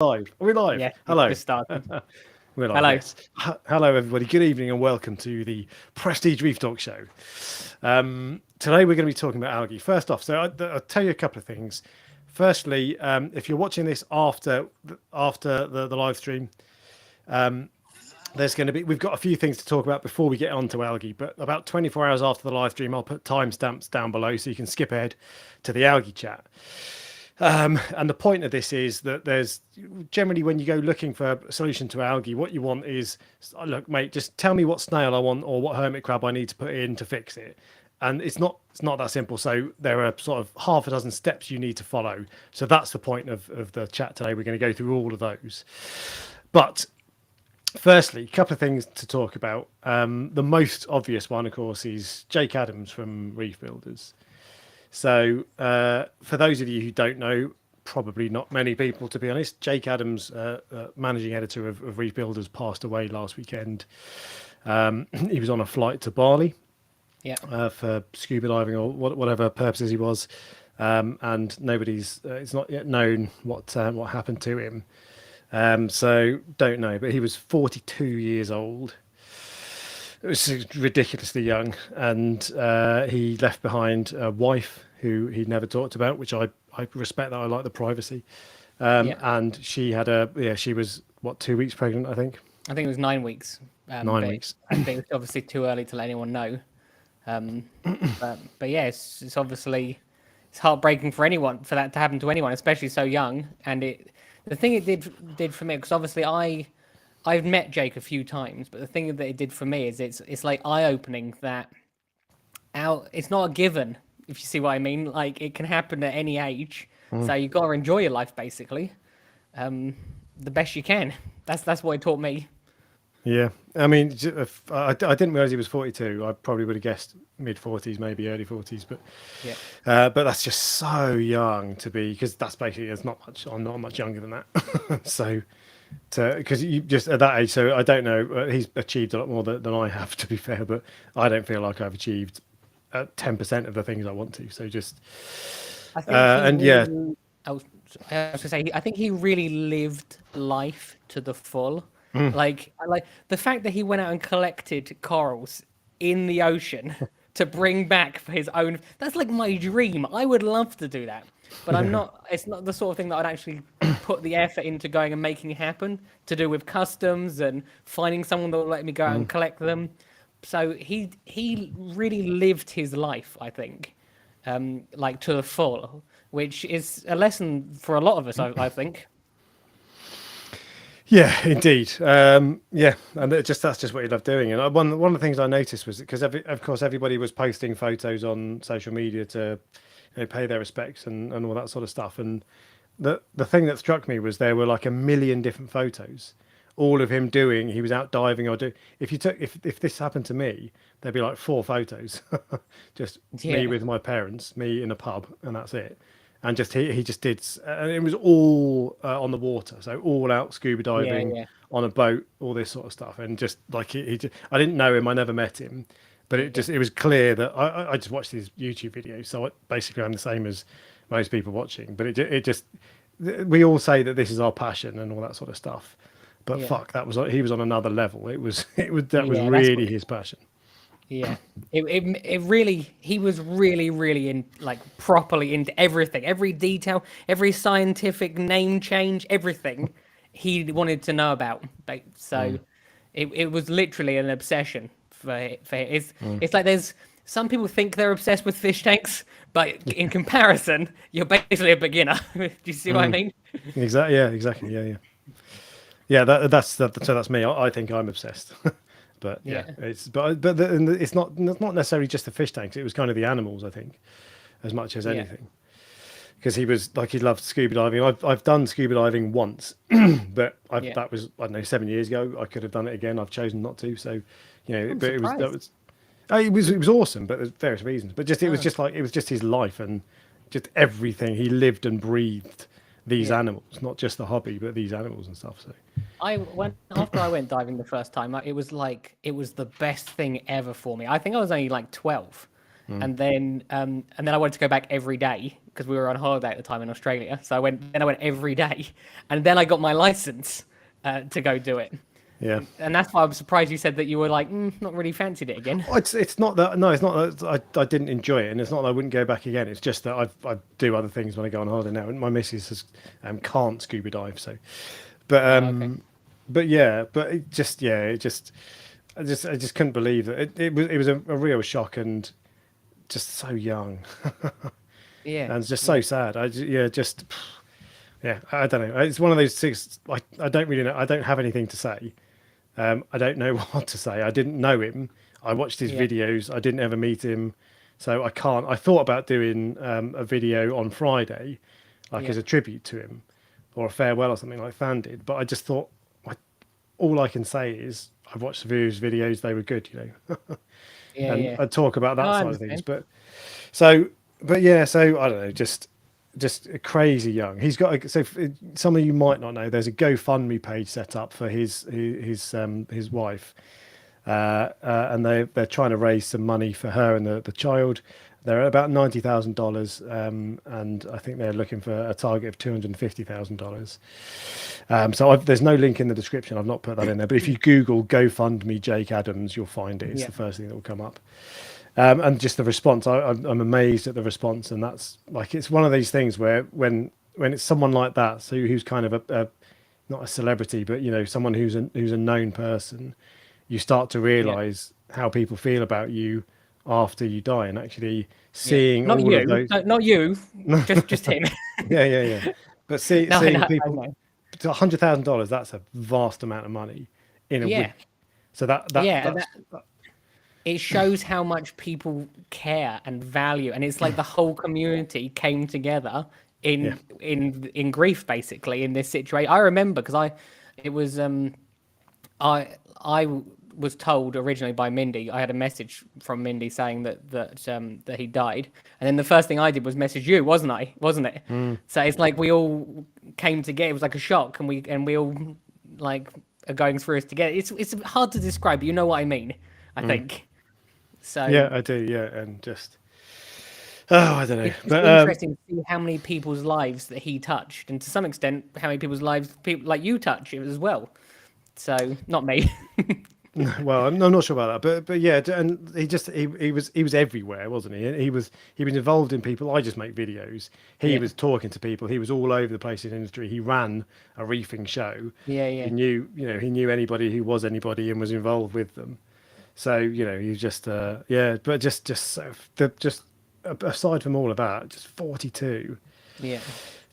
live. Are we live? Yeah, Hello. just started. We're live, Hello. yes. Hello, everybody. Good evening and welcome to the Prestige Reef Dork Show. Today we're going to be talking about algae. First off, I'll tell you a couple of things. Firstly, if you're watching this after the live stream, we've got a few things to talk about before we get on to algae, but about 24 hours after the live stream, I'll put timestamps down below so you can skip ahead to the algae chat. And the point of this is that there's generally, when you go looking for a solution to algae, what you want is, look, mate, just tell me what snail I want or what hermit crab I need to put in to fix it. And it's not that simple. So there are sort of half a dozen steps you need to follow. So that's the point of the chat today. We're going to go through all of those. But firstly, a couple of things to talk about. The most obvious one, of course, is Jake Adams from Reef Builders. So for those of you who don't know, probably not many people, to be honest, Jake Adams, managing editor of Reef Builders, passed away last weekend. He was on a flight to Bali for scuba diving or whatever purposes he was. And it's not yet known what happened to him. So don't know, but he was 42 years old. It was ridiculously young, and he left behind a wife who he'd never talked about, which I respect that. I like the privacy. And she had she was 2 weeks pregnant, I think. I think it was 9 weeks. 9 weeks. I think it's obviously too early to let anyone know. But yeah, it's obviously it's heartbreaking for anyone for that to happen to anyone, especially so young. And the thing it did for me, because obviously I've met Jake a few times, but the thing that it did for me is it's like eye-opening that it's not a given, if you see what I mean. Like, it can happen at any age, so you got to enjoy your life, basically, the best you can. That's what it taught me. Yeah, I mean, I didn't realize he was 42. I probably would have guessed mid-40s, maybe early 40s, but but that's just so young to be, because that's basically, I'm not much younger than that. So because you just at that age, so I don't know, he's achieved a lot more than I have, to be fair, but I don't feel like I've achieved 10% of the things I want to. So just I think I was going to say, I think he really lived life to the full. Like the fact that he went out and collected corals in the ocean to bring back for his own. That's like my dream. I would love to do that, but I'm not. It's not the sort of thing that I'd actually put the effort into going and making it happen. To do with customs and finding someone that will let me go out and collect them. So he really lived his life, I think, like to the full, which is a lesson for a lot of us, I think. Yeah, indeed. And that's just what he loved doing. And one of the things I noticed was because of course everybody was posting photos on social media to pay their respects and all that sort of stuff. And the thing that struck me was there were like a million different photos, all of him doing. He was out diving or do. If this happened to me, there'd be like 4 photos, just me with my parents, me in a pub, and that's it. And just he just did, and it was all on the water, so all out scuba diving on a boat, all this sort of stuff. And just like I didn't know him, I never met him, but it was clear that I just watched his YouTube videos, so basically I'm the same as most people watching. But we all say that this is our passion and all that sort of stuff, but fuck, he was on another level. That was really his passion. Yeah, it really, he was really in, like, properly into everything, every detail, every scientific name change, everything he wanted to know about. So it was literally an obsession for it's like there's some people think they're obsessed with fish tanks, but in comparison, you're basically a beginner. Do you see what I mean? Exactly. Yeah. Exactly. Yeah. Yeah. That's me. I think I'm obsessed. But it's not necessarily just the fish tanks. It was kind of the animals, I think, as much as anything. Because he was like, he loved scuba diving. I've done scuba diving once, but that was, I don't know, 7 years ago. I could have done it again. I've chosen not to. So, but it was awesome, but there's various reasons. But it was just his life and just everything. He lived and breathed these animals, not just the hobby, but these animals and stuff. So. After I went diving the first time, it was the best thing ever for me. I think I was only like 12, and then I wanted to go back every day because we were on holiday at the time in Australia. So I went every day, and then I got my license to go do it. Yeah. And that's why I'm surprised you said that you were like, not really fancied it again. Oh, it's not that. No, it's not that I didn't enjoy it, and it's not that I wouldn't go back again. It's just that I do other things when I go on holiday now, and my missus has, can't scuba dive, so. But Okay. but yeah, but it just I just couldn't believe that it was a real shock, and just so young, Yeah. and it's just so sad. I don't know. It's one of those things. I don't really know. I don't have anything to say. I don't know what to say. I didn't know him. I watched his videos. I didn't ever meet him, so I can't. I thought about doing a video on Friday, like as a tribute to him, or a farewell or something like Fan did. But I just thought, all I can say is I've watched his videos. They were good, you know. And I'd talk about that side of things. But so I don't know. Just crazy young. He's got some of you might not know. There's a GoFundMe page set up for his wife, and they're trying to raise some money for her and the child. They're at about $90,000, and I think they're looking for a target of $250,000. So there's no link in the description. I've not put that in there. But if you Google GoFundMe Jake Adams, you'll find it. It's the first thing that will come up. And just the response, I'm amazed at the response, and that's like it's one of these things where when it's someone like that, so who's kind of a not a celebrity, but you know someone who's a known person, you start to realise how people feel about you after you die, and actually seeing not all you, of those, not you, just him. yeah. But seeing people, $100,000, that's a vast amount of money in a week. So it shows how much people care and value, and it's like the whole community came together in grief, basically, in this situation. I remember because I was told originally by Mindy. I had a message from Mindy saying that he died, and then the first thing I did was message you, wasn't it? So it's like we all came together. It was like a shock, and we all like are going through it together. It's hard to describe, but you know what I mean, I think. So yeah, I do, and just I don't know. It's interesting to see how many people's lives that he touched, and to some extent, how many people's lives people like you touch it as well. So not me. Well, I'm not sure about that, but yeah, and he was everywhere, wasn't he? He was involved in people. I just make videos. He was talking to people. He was all over the place in the industry. He ran a reefing show. He knew anybody who was anybody and was involved with them. So he was just but just aside from all of that, just 42. Yeah.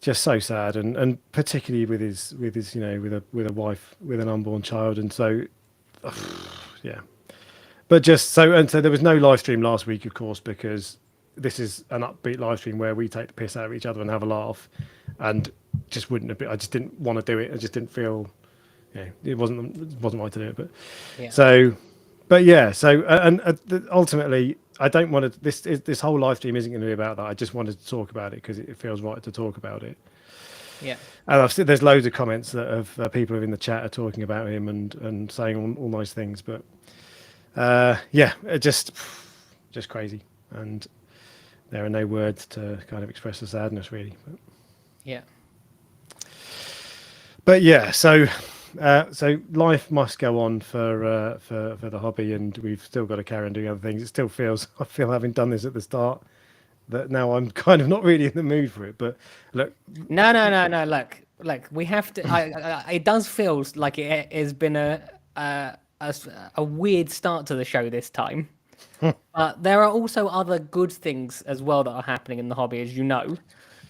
Just so sad, and particularly with his with a wife with an unborn child, and so but so there was no live stream last week, of course, because this is an upbeat live stream where we take the piss out of each other and have a laugh, and just wouldn't have been, I just didn't want to do it. I just didn't feel it wasn't right to do it, but ultimately I don't want to, this whole live stream isn't going to be about that. I just wanted to talk about it because it feels right to talk about it. Yeah. And I've seen there's loads of comments that of people in the chat are talking about him and saying all nice things, but it just crazy, and there are no words to kind of express the sadness, really. But so life must go on for the hobby, and we've still got to carry on doing other things. It still feels, I feel, having done this at the start, that now I'm kind of not really in the mood for it. But look, no. Look, we have to. It does feel like it has been a weird start to the show this time. But there are also other good things as well that are happening in the hobby, as you know.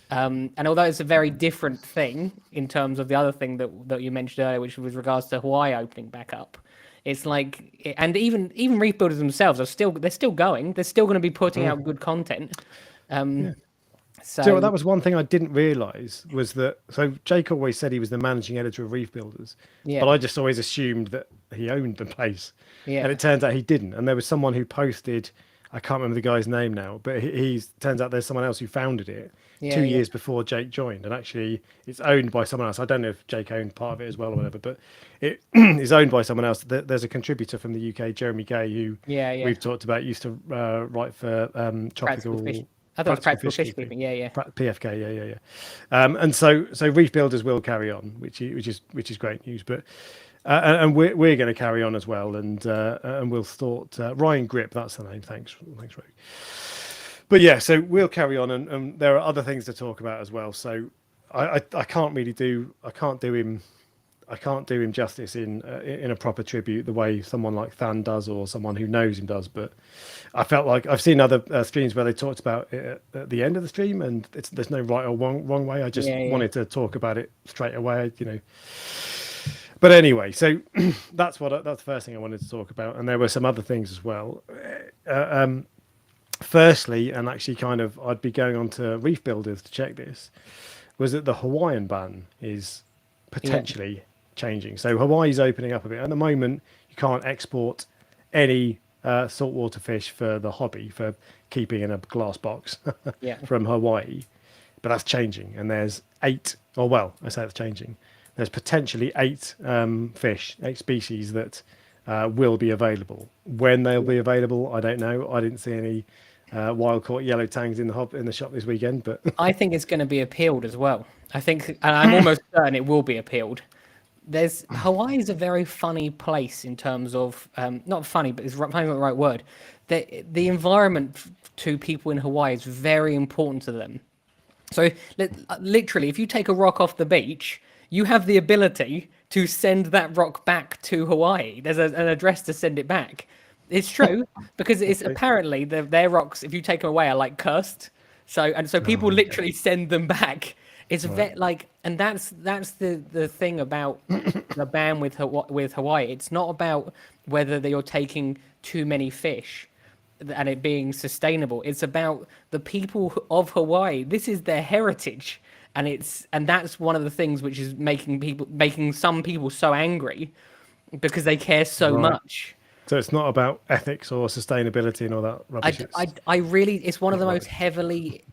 And although it's a very different thing in terms of the other thing that you mentioned earlier, which was regards to Hawaii opening back up, it's like, and even Reef Builders themselves they're still going. They're still going to be putting out good content. So that was one thing I didn't realise was that. So Jake always said he was the managing editor of Reef Builders, but I just always assumed that he owned the place, and it turns out he didn't. And there was someone who posted, I can't remember the guy's name now, but he turns out there's someone else who founded it 2 years before Jake joined, and actually it's owned by someone else. I don't know if Jake owned part of it as well or whatever, but it is owned by someone else. There's a contributor from the UK, Jeremy Gay, who we've talked about, used to write for Tropical I thought it was practical fish keeping. Yeah. PFK, yeah. And so Reef Builders will carry on, which is great news. But and we're going to carry on as well, and we'll thought Ryan Grip, that's the name. Thanks, Ray. But yeah, so we'll carry on, and there are other things to talk about as well. So I can't do him justice in a proper tribute the way someone like Than does, or someone who knows him does. But I felt like I've seen other streams where they talked about it at the end of the stream, and there's no right or wrong way. I just wanted to talk about it straight away, But anyway, so that's the first thing I wanted to talk about, and there were some other things as well. Firstly, and actually I'd be going on to Reef Builders to check this, was that the Hawaiian ban is potentially changing. So Hawaii's opening up a bit. At the moment, you can't export any saltwater fish for the hobby, for keeping in a glass box from Hawaii. But that's changing. And there's 8, or well, I say it's changing. There's potentially 8 species that will be available. When they'll be available, I don't know. I didn't see any wild caught yellow tangs in the shop this weekend, but I think it's going to be appealed as well. I think, and I'm almost certain it will be appealed. Hawaii is a very funny place in terms of not funny, but it's not the right word. The environment to people in Hawaii is very important to them. So literally, if you take a rock off the beach, you have the ability to send that rock back to Hawaii. There's an address to send it back. It's true, because it's apparently their rocks, if you take them away, are like cursed. So people literally send them back. It's and that's the thing about the ban with Hawaii. It's not about whether you're taking too many fish and it being sustainable. It's about the people of Hawaii. This is their heritage, and that's one of the things which is making some people so angry, because they care so much. So it's not about ethics or sustainability and all that rubbish. It's one of the most heavily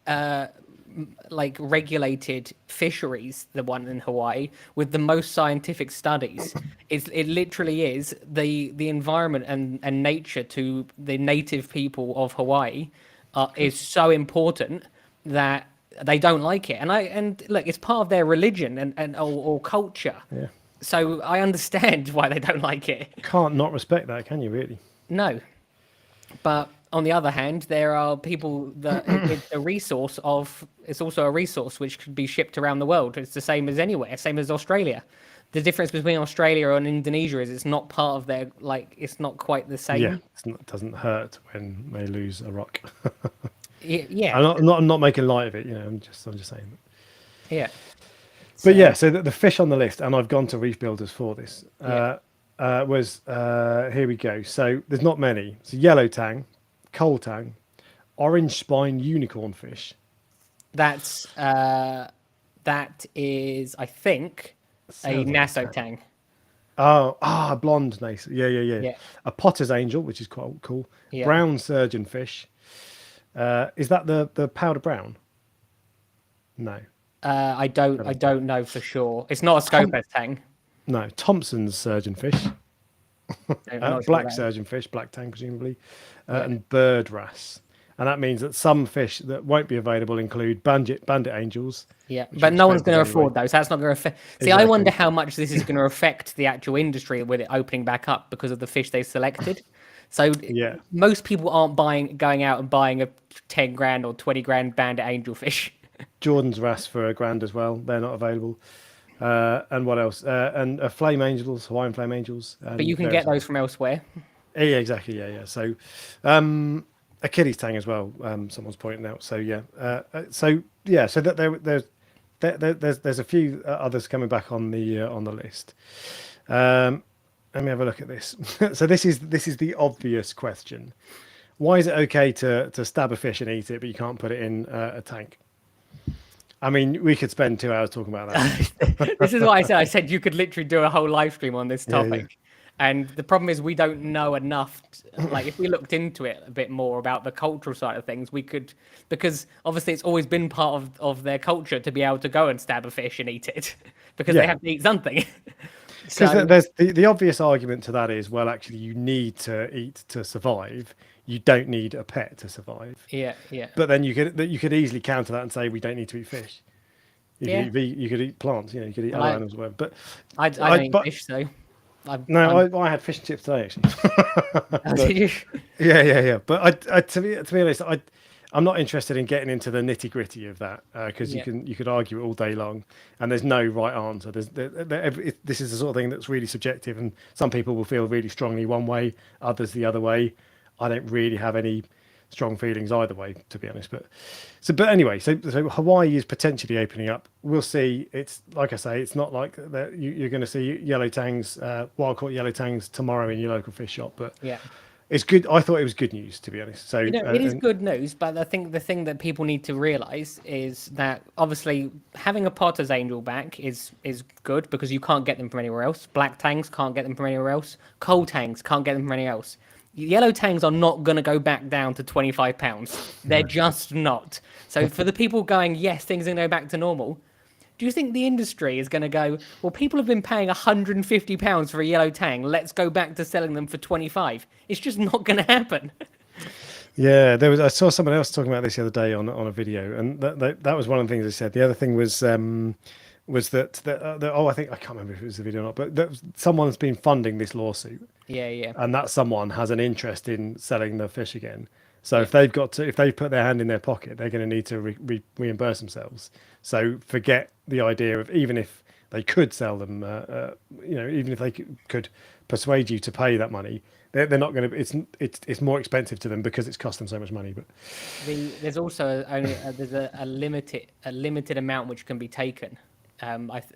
regulated fisheries, the one in Hawaii, with the most scientific studies. It literally is the environment and nature to the native people of Hawaii is so important that they don't like it. And look, it's part of their religion or culture. Yeah. So I understand why they don't like it. Can't not respect that, can you, really? No. But on the other hand, there are people that it's also a resource which could be shipped around the world. It's the same as anywhere, same as Australia. The difference between Australia and Indonesia is it's not part of their, it's not quite the same. Yeah, it doesn't hurt when they lose a rock. Yeah. I'm not making light of it, I'm just saying. Yeah. But yeah, so the fish on the list, and I've gone to Reef Builders for this, was, here we go. So there's not many. So yellow tang, coal tang, orange spine unicorn fish. That is, I think, a Nassau tang. Blonde Nassau. Yeah. A potter's angel, which is quite cool. Yeah. Brown surgeon fish. Is that the powder brown? No. I don't know for sure. It's not a Scopus tang. No, Thompson's surgeonfish. Black surgeonfish, black tang presumably, and bird wrasse. And that means that some fish that won't be available include bandit angels. Yeah, but no one's going to afford those. That's not going to affect. See, exactly. I wonder how much this is going to affect the actual industry with it opening back up because of the fish they selected. So most people aren't going out and buying a 10 grand or 20 grand bandit angel fish. Jordan's wrasse for $1,000 as well. They're not available. And what else? And flame angels, Hawaiian flame angels. But you can get those from elsewhere. Yeah, exactly. Yeah. So, Achilles tang as well. Someone's pointing out. So So that there's a few others coming back on the list. Let me have a look at this. So this is the obvious question. Why is it okay to stab a fish and eat it, but you can't put it in a tank? I mean, we could spend 2 hours talking about that. This is what I said. I said you could literally do a whole live stream on this topic. Yeah. And the problem is we don't know enough. If we looked into it a bit more about the cultural side of things, we could, because obviously it's always been part of their culture to be able to go and stab a fish and eat it because they have to eat something. Because there's the obvious argument to that is, well, actually, you need to eat to survive. you don't need a pet to survive. Yeah, yeah. But then you could easily counter that and say we don't need to eat fish. You could eat plants, you could eat other animals, or whatever. But I don't eat fish, so I had fish and chips today actually. Did you? Yeah. But to be honest, I'm not interested in getting into the nitty gritty of that because you could argue it all day long, and there's no right answer. This is the sort of thing that's really subjective, and some people will feel really strongly one way, others the other way. I don't really have any strong feelings either way, to be honest. But anyway, so Hawaii is potentially opening up. We'll see. It's like I say, it's not like that you're going to see yellow tangs, wild caught yellow tangs tomorrow in your local fish shop. But yeah, it's good. I thought it was good news, to be honest. So it is good news. But I think the thing that people need to realize is that obviously having a Potter's angel back is good because you can't get them from anywhere else. Black tangs can't get them from anywhere else. Coal tangs can't get them from anywhere else. Yellow tangs are not going to go back down to £25. They're just not. So for the people going, yes, things are going to go back to normal. Do you think the industry is going to go, well, people have been paying £150 for a yellow tang. Let's go back to selling them for 25. It's just not going to happen. Yeah, I saw someone else talking about this the other day on a video, and that was one of the things they said. The other thing was that I think I can't remember if it was the video or not, but someone's been funding this lawsuit. Yeah. And that someone has an interest in selling the fish again. So if they put their hand in their pocket, they're going to need to reimburse themselves. So forget the idea of even if they could sell them, even if they could persuade you to pay that money, they're not going to. It's more expensive to them because it's cost them so much money. But there's also there's a limited amount which can be taken,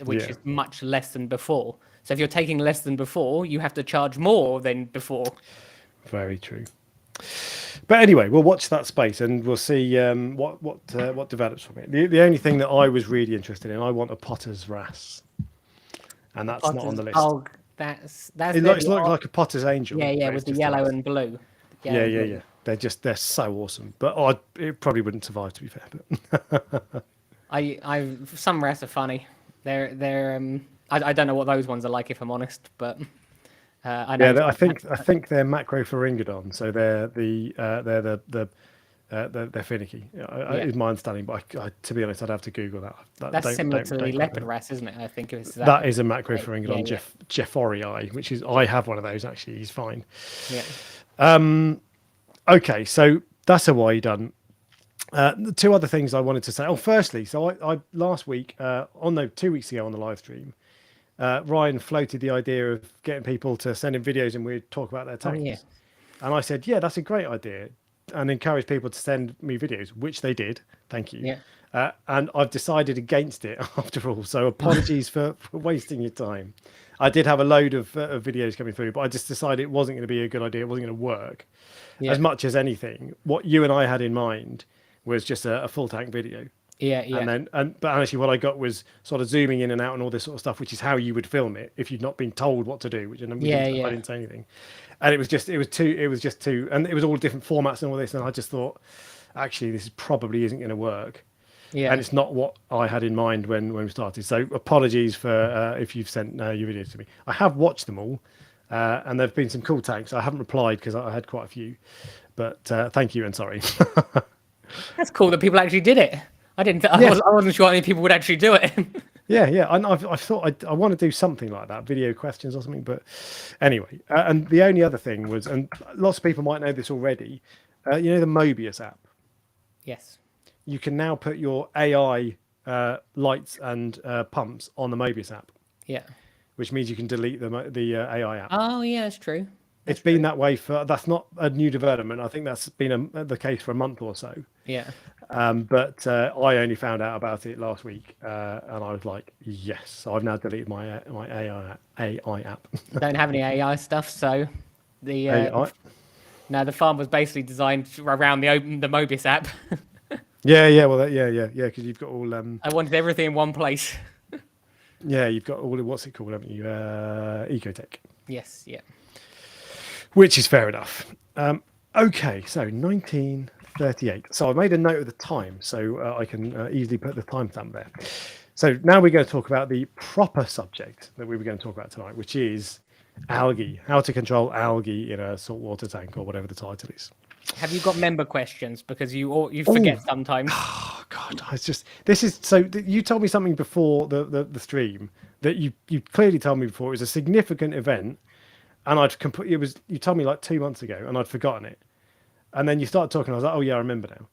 which is much less than before. So if you're taking less than before, you have to charge more than before. Very true. But anyway, we'll watch that space and we'll see what develops from it. The only thing that I was really interested in, I want a Potter's wrass, and that's not on the list. Oh, that's it looks like a Potter's angel. Yeah, with the yellow and blue. Yeah. They're so awesome, but it probably wouldn't survive, to be fair. But some wrasse are funny. I don't know what those ones are like, if I'm honest, but I know. Yeah, I think they're macropharingodon, so they're they're finicky. Is my understanding, but to be honest, I'd have to Google that. That's similar to the leopard wrasse, isn't it? I think it's that is a macropharingodon Jefforii, which is I have one of those actually. He's fine. Yeah. Okay, so that's Hawaii done. The two other things I wanted to say. Oh, firstly, so I last week, 2 weeks ago on the live stream, Ryan floated the idea of getting people to send in videos and we'd talk about their tanks. Oh, yeah. And I said, yeah, that's a great idea, and encourage people to send me videos, which they did. Thank you. Yeah. And I've decided against it after all. So apologies for wasting your time. I did have a load of videos coming through, but I just decided it wasn't going to be a good idea. It wasn't going to work as much as anything. What you and I had in mind was just a full tank video. Yeah. But actually what I got was sort of zooming in and out and all this sort of stuff, which is how you would film it if you'd not been told what to do, which I didn't say anything. And it was just too, and it was all different formats and all this. And I just thought, actually, this probably isn't going to work. Yeah. And it's not what I had in mind when we started. So apologies for if you've sent your videos to me. I have watched them all, and there've been some cool tanks. I haven't replied because I had quite a few, but thank you and sorry. That's cool that people actually did it. I wasn't sure how many people would actually do it. Yeah. And I've thought I want to do something like that, video questions or something. But anyway, and the only other thing was, and lots of people might know this already, the Mobius app. Yes. You can now put your AI lights and pumps on the Mobius app. Yeah. Which means you can delete the AI app. Oh, yeah, that's true. It's been that way that's not a new development. I think that's been the case for a month or so. Yeah. But I only found out about it last week, and I was like, yes. So I've now deleted my AI app. I don't have any AI stuff, so the farm was basically designed around the Mobius app. Yeah. Well, because you've got all. I wanted everything in one place. Yeah, you've got all. What's it called, haven't you? Ecotech. Yes. Yeah. Which is fair enough. Okay, so 1938. So I made a note of the time, so I can easily put the timestamp there. So now we're going to talk about the proper subject that we were going to talk about tonight, which is algae. How to control algae in a saltwater tank, or whatever the title is. Have you got member questions? Because you forget sometimes. Oh God, this is so. You told me something before the stream that you clearly told me before. It was a significant event, and you told me like 2 months ago, and I'd forgotten it. And then you started talking. I was like, oh yeah, I remember now.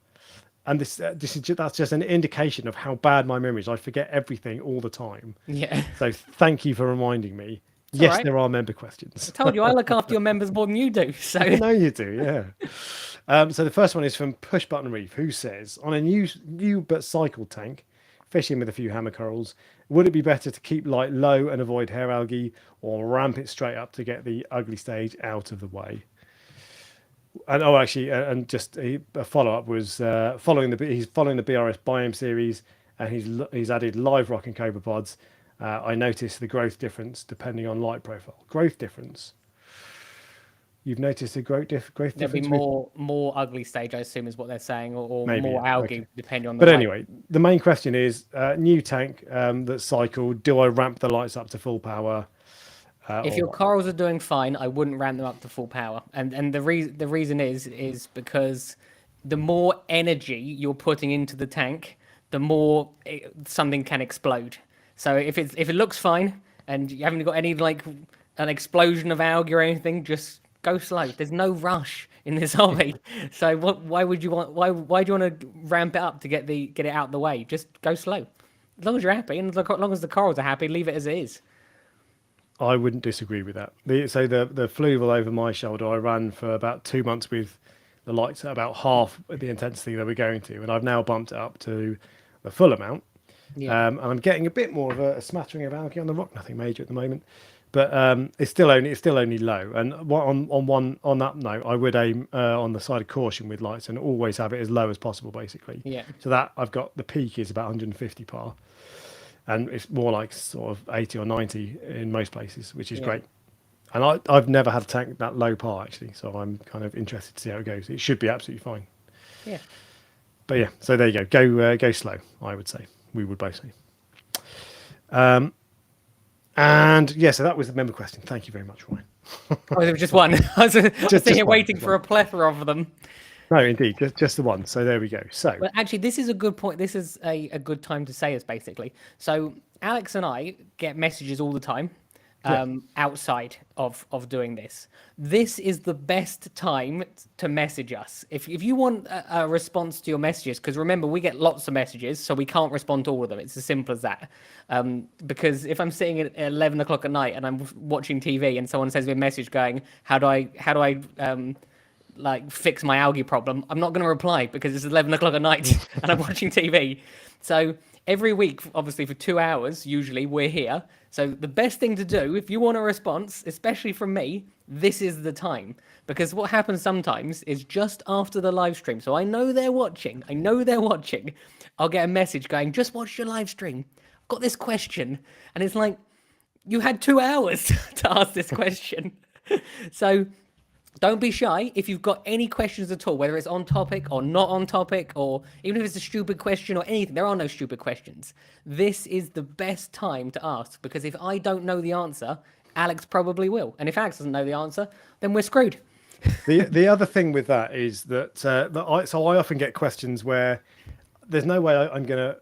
And that's just an indication of how bad my memory is. I forget everything all the time. Yeah. So thank you for reminding me. It's Yes, all right. there are member questions. I told you I look after your members more than you do. So I know you do, yeah. So the first one is from Push Button Reef, who says, on a new but cycled tank, fishing with a few hammer corals, would it be better to keep light low and avoid hair algae, or ramp it straight up to get the ugly stage out of the way? And and just a follow up was he's following the BRS Biome series, and he's added live rock and cobra pods. I noticed the growth difference depending on light profile. Growth difference. You've noticed a growth difference. there'll be more ugly stage, I assume, is what they're saying, or Maybe, more yeah, algae, okay. depending on the But light. anyway, the main question is new tank that's cycled. Do I ramp the lights up to full power? If your corals are doing fine, I wouldn't ramp them up to full power. And the reason is because the more energy you're putting into the tank, the more something can explode. So if it looks fine and you haven't got any like an explosion of algae or anything, just go slow. There's no rush in this hobby. So why do you want to ramp it up to get it out of the way? Just go slow. As long as you're happy and as long as the corals are happy, leave it as it is. I wouldn't disagree with that. The fluval over my shoulder, I ran for about 2 months with the lights at about half the intensity that we're going to, and I've now bumped it up to the full amount. Yeah. And I'm getting a bit more of a smattering of algae on the rock, nothing major at the moment, but it's still only low. And on that note, I would aim on the side of caution with lights and always have it as low as possible, basically. Yeah. So that I've got the peak is about 150 par. And it's more like sort of 80 or 90 in most places, which is great. And I've never had a tank that low par, actually, so I'm kind of interested to see how it goes. It should be absolutely fine. Yeah. But yeah, so there you go. Go slow, I would say. We would both say. And yeah, so that was the member question. Thank you very much, Ryan. Oh, there was just one. I was sitting here waiting for a plethora of them. No, indeed, just the one. So there we go. So, Well, actually, this is a good point. This is a good time to say this, basically. So Alex and I get messages all the time outside of doing this. This is the best time to message us. If you want a response to your messages, because remember, we get lots of messages, so we can't respond to all of them. It's as simple as that. Because if I'm sitting at 11 o'clock at night and I'm watching TV and someone sends me a message going, how do I like fix my algae problem, I'm not going to reply because it's 11 o'clock at night and I'm watching TV. So every week, obviously for 2 hours, usually we're here. So the best thing to do, if you want a response, especially from me, this is the time. Because what happens sometimes is just after the live stream. So I know they're watching. I'll get a message going, just watch your live stream. I've got this question. And it's like, you had 2 hours to ask this question. So don't be shy if you've got any questions at all, whether it's on topic or not on topic, or even if it's a stupid question or anything. There are no stupid questions. This is the best time to ask, because if I don't know the answer, Alex probably will. And if Alex doesn't know the answer, then we're screwed. the other thing with that is that I often get questions where there's no way I'm gonna,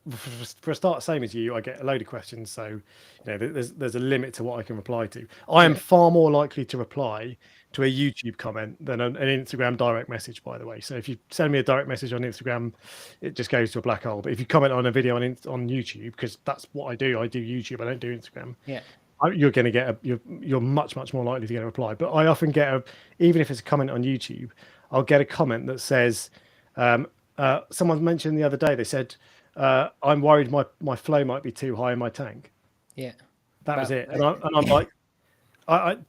for a start, same as you, I get a load of questions, so there's a limit to what I can reply to. I am far more likely to reply to a YouTube comment than an Instagram direct message, by the way. So if you send me a direct message on Instagram, it just goes to a black hole. But if you comment on a video on YouTube, because that's what I do YouTube, I don't do Instagram. Yeah. You're going to get you're much more likely to get a reply. But I often get even if it's a comment on YouTube, I'll get a comment that says, someone mentioned the other day, they said, I'm worried my flow might be too high in my tank. Yeah. That was it. And I'm like,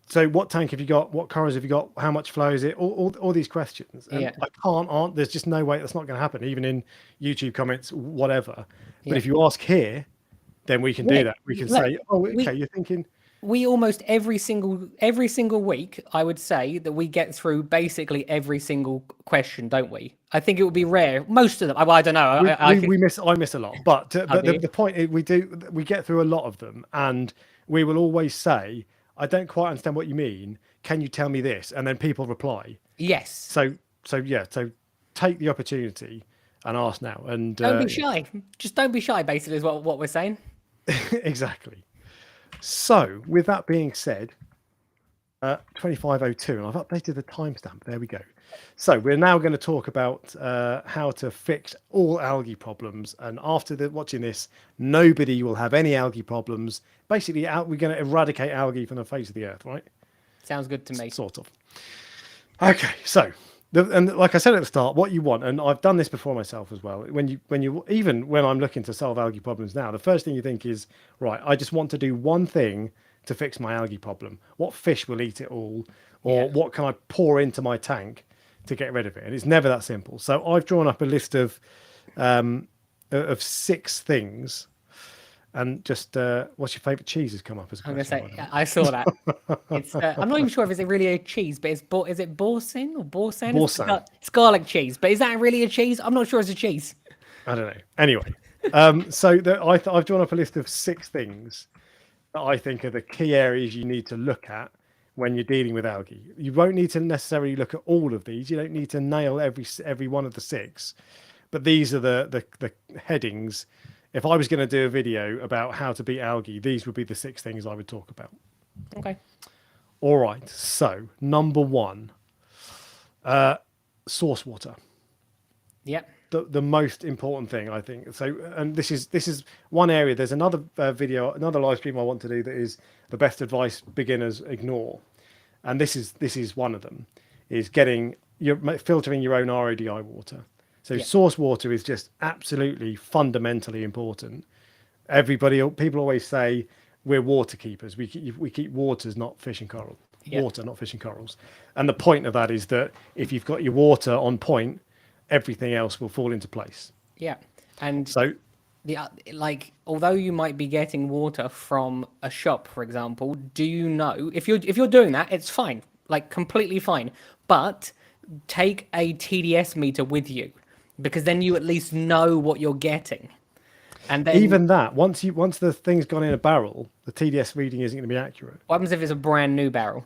so what tank have you got? What corals have you got? How much flow is it? All these questions. And I can't. There's just no way that's not going to happen, even in YouTube comments, whatever. But if you ask here, then we can do that. We can say, oh, okay, you're thinking. We almost every single week, I would say that we get through basically every single question, don't we? I think it would be rare. Most of them. I don't know. I miss a lot, but the point is we get through a lot of them, and we will always say, I don't quite understand what you mean. Can you tell me this? And then people reply. Yes. So so take the opportunity and ask now. And don't be shy. Just don't be shy. Basically, is what we're saying. exactly. So with that being said, 2502, and I've updated the timestamp. There we go. So we're now going to talk about how to fix all algae problems. And after watching this, nobody will have any algae problems. Basically, we're going to eradicate algae from the face of the earth, right? Sounds good to me. Sort of. Okay, so and like I said at the start, what you want, and I've done this before myself as well. When you even when I'm looking to solve algae problems now, the first thing you think is, right, I just want to do one thing to fix my algae problem. What fish will eat it all, or what can I pour into my tank to get rid of it? And it's never that simple. So I've drawn up a list of 6 things. And just what's your favourite cheese has come up as a question? I'm gonna say I saw that. It's I'm not even sure if it's really a cheese, but is it boursin or boursin? Boursin. It's garlic cheese, but is that really a cheese? I'm not sure it's a cheese. I don't know. Anyway, so I've drawn up a list of 6 things that I think are the key areas you need to look at when you're dealing with algae. You won't need to necessarily look at all of these. You don't need to nail every one of the 6, but these are the headings. If I was going to do a video about how to beat algae, these would be the 6 things I would talk about. Okay. All right. So number 1, source water. Yep. The most important thing, I think. So, and this is one area. There's another video, another live stream I want to do that is the best advice beginners ignore, and this is one of them. Is filtering your own RODI water. So source water is just absolutely fundamentally important. People always say we're water keepers. We keep waters, not fishing coral. Water, not fishing corals. And the point of that is that if you've got your water on point, everything else will fall into place. Yeah, and so although you might be getting water from a shop, for example, do you know if you're doing that, it's fine, like completely fine. But take a TDS meter with you, because then you at least know what you're getting. And then even that, once the thing's gone in a barrel, the TDS reading isn't going to be accurate. What happens if it's a brand new barrel?